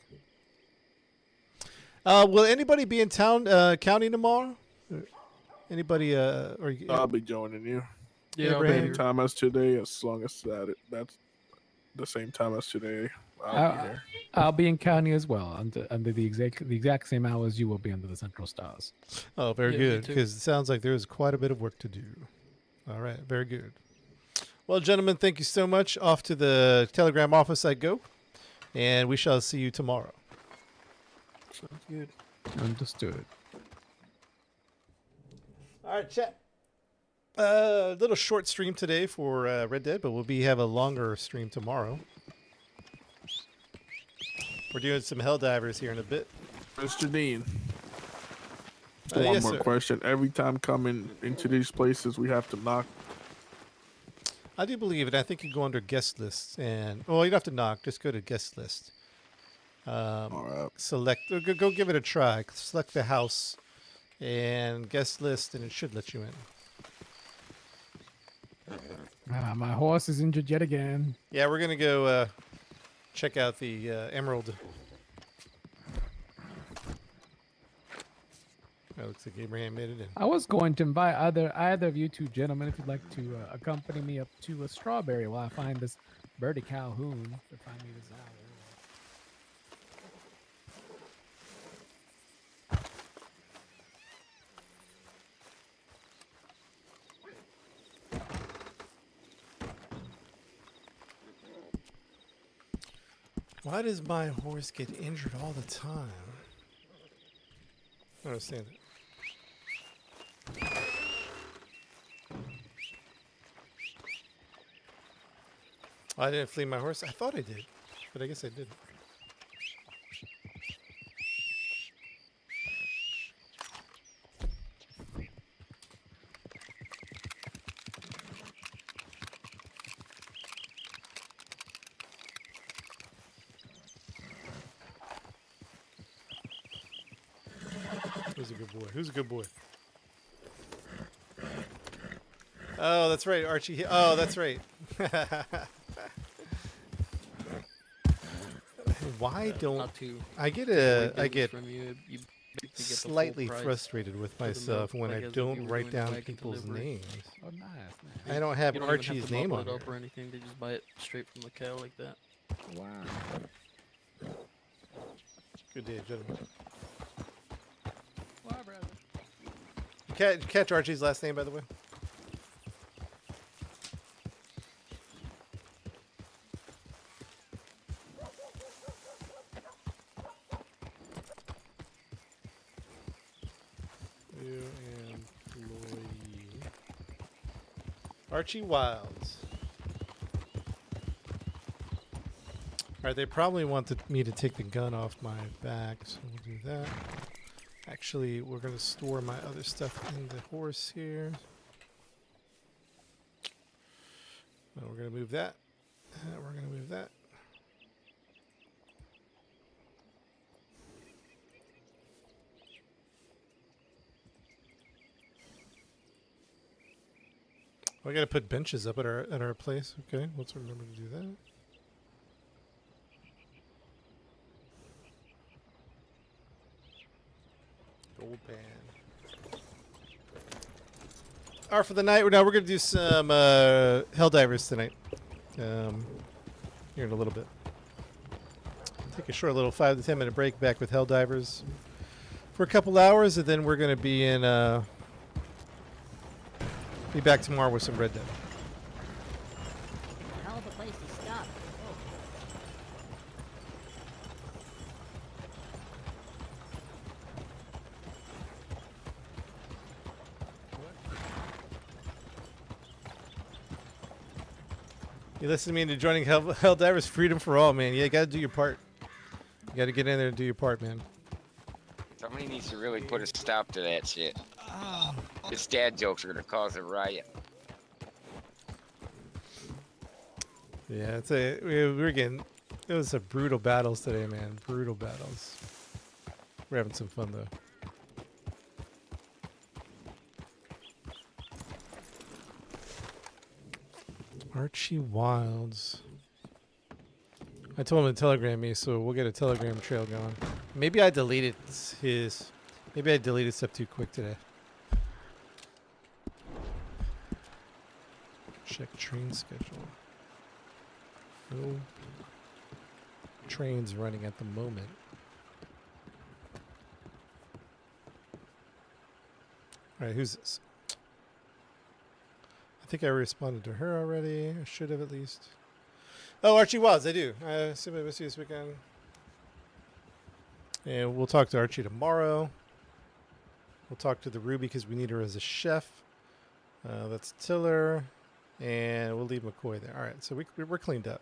Will anybody be in town, county tomorrow? Anybody? I'll be joining you. Yeah, same time as today, as long as that's the same time as today. I'll be there. I'll be in county as well, under the exact same hours you will be under the Central Stars. Oh, very Yeah, good, because it sounds like there is quite a bit of work to do. All right, very good. Well, gentlemen, thank you so much. Off to the telegram office I go, and we shall see you tomorrow. Sounds good. Understood. All right, chat. A little short stream today for Red Dead, but we'll have a longer stream tomorrow. We're doing some Helldivers here in a bit. Mr. Dean. One yes, more sir. question. Every time coming into these places, we have to knock. I do believe it. I think you go under guest lists, and you don't have to knock. Just go to guest list. All right. Select. Go give it a try. Select the house and guest list, and it should let you in. My horse is injured yet again. Yeah, we're gonna go check out the Emerald. That looks like Abraham made it in. I was going to invite either of you two gentlemen, if you'd like to accompany me up to a Strawberry while I find this Birdie Calhoun to find me this owl. Why does my horse get injured all the time? I don't understand it. I didn't flee my horse. I thought I did, but I guess I didn't. Who's a good boy? Who's a good boy? Oh, that's right, Archie. Oh, that's right. Why don't Not to I get take away I business get from you, you basically get the full slightly price. frustrated with for the myself milk, when like I as if don't you were write doing down wagon people's delivery. names. Oh, nice. I don't have You don't even have Archie's to name muffle on it up here. or anything. They just buy it straight from the cow like that. Wow. Good day, gentlemen. Wow, brother. Did you catch Archie's last name, by the way? New employee. Archie Wilds. Alright, they probably want me to take the gun off my back, so we'll do that. Actually, we're going to store my other stuff in the horse here. And we're going to move that. And we're going to move that. We got to put benches up at our place. Okay, let's remember to do that. Gold pan. All right, for the night. Now we're gonna do some Helldivers tonight. Here in a little bit. Take a short little 5 to 10 minute break. Back with Helldivers for a couple hours, and then we're gonna be in. Be back tomorrow with some Red Dead. Hell of a place to stop. Oh. You listen to me into joining Helldivers Freedom for All, man. Yeah, you gotta do your part. You gotta get in there and do your part, man. Somebody needs to really put a stop to that shit. His dad jokes are gonna cause a riot. Yeah, we're getting. It was some brutal battles today, man. Brutal battles. We're having some fun though. Archie Wilds. I told him to telegram me, so we'll get a telegram trail going. Maybe I deleted Maybe I deleted stuff too quick today. Check train schedule. No trains running at the moment. Alright, who's this? I think I responded to her already. I should have at least. Oh, Archie Wilds, I do. I assume I missed you this weekend. And we'll talk to Archie tomorrow. We'll talk to the Ruby because we need her as a chef. That's Tiller. And we'll leave McCoy there. All right, so we're cleaned up.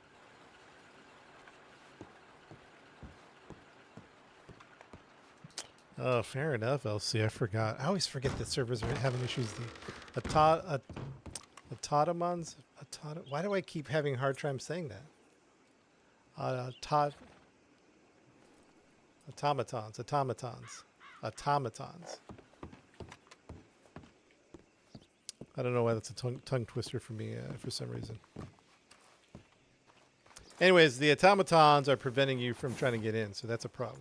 Oh, fair enough, LC. I forgot. I always forget that servers are having issues. The automatons. Why do I keep having a hard time saying that? Automatons. I don't know why that's a tongue twister for me for some reason. Anyways, the automatons are preventing you from trying to get in, so that's a problem.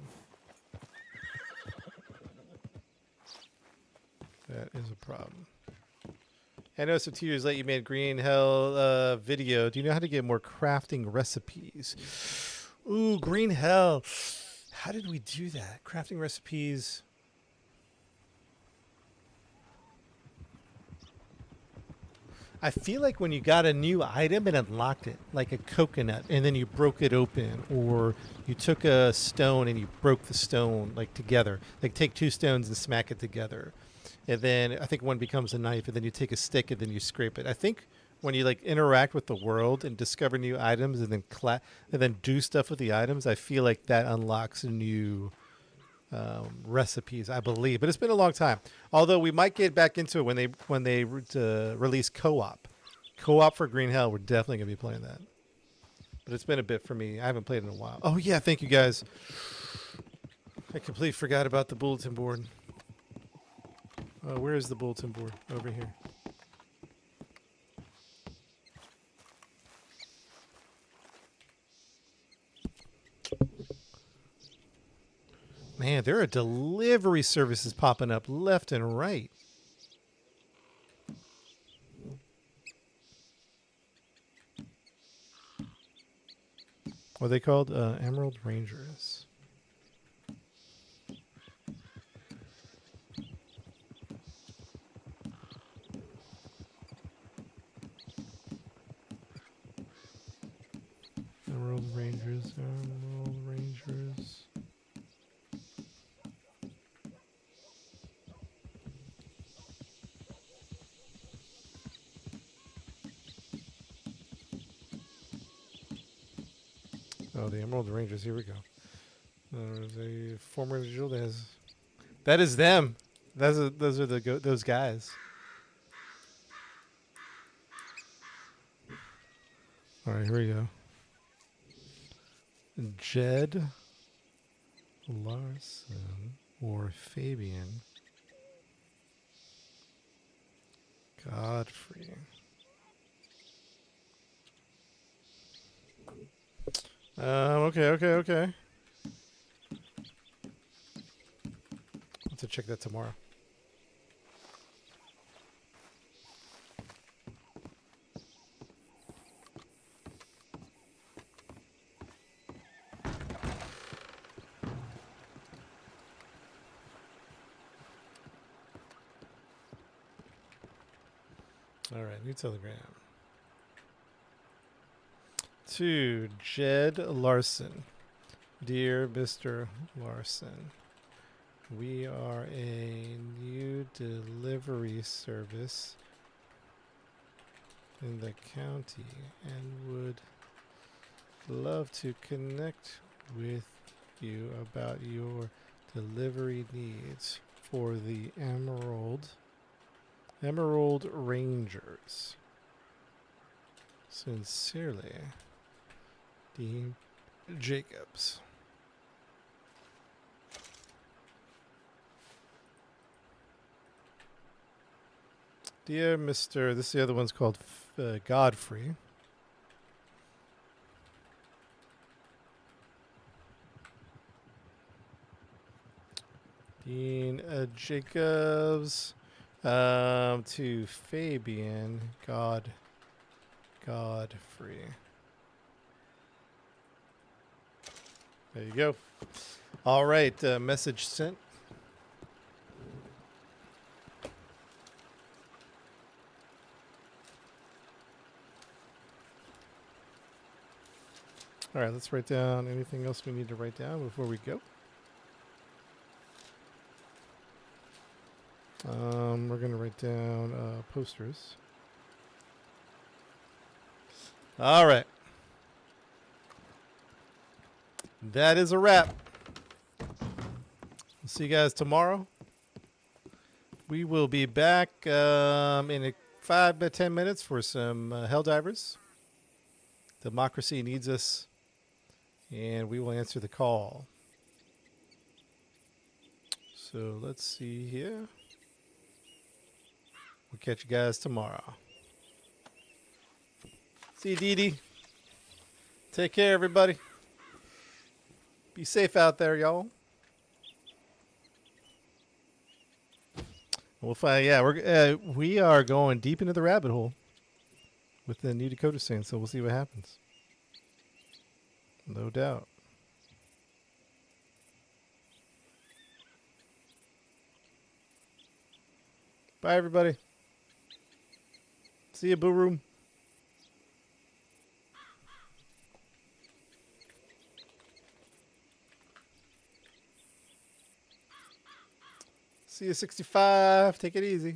That is a problem. I know some 2 years late you made Green Hell video. Do you know how to get more crafting recipes? Ooh, Green Hell. How did we do that? Crafting recipes. I feel like when you got a new item and unlocked it, like a coconut, and then you broke it open, or you took a stone and you broke the stone like together. Like take 2 stones and smack it together. And then I think one becomes a knife, and then you take a stick and then you scrape it. I think when you like interact with the world and discover new items and then do stuff with the items, I feel like that unlocks new recipes, I believe. But it's been a long time. Although we might get back into it when they release co-op for Green Hell. We're definitely gonna be playing that. But it's been a bit for me. I haven't played in a while. Oh yeah, thank you guys. I completely forgot about the bulletin board. Where is the bulletin board? Over here. Man, there are delivery services popping up left and right. What are they called? Emerald Rangers. Emerald Rangers, Emerald Rangers. Oh, the Emerald Rangers. Here we go. There's a former individual that is them. Those are those guys. All right, here we go. Jed Larson or Fabian Godfrey. Okay. I'll have to check that tomorrow. All right, new telegram. To Jed Larson. Dear Mr. Larson, we are a new delivery service in the county and would love to connect with you about your delivery needs for the Emerald Rangers. Sincerely, Dean Jacobs. Dear Mr. This is the other one's called Godfrey. Dean Jacobs. To Fabian Godfrey. There you go. All right, message sent. All right, let's write down anything else we need to write down before we go. We're going to write down posters. All right. That is a wrap. We'll see you guys tomorrow. We will be back in 5 to 10 minutes for some Helldivers. Democracy needs us, and we will answer the call. So let's see here. We'll catch you guys tomorrow. See you, Dee Dee. Take care, everybody. Be safe out there, y'all. We'll find. Yeah, we are going deep into the rabbit hole with the New Dakota scene, so we'll see what happens. No doubt. Bye, everybody. See you, Boo Room. See you, 65. Take it easy.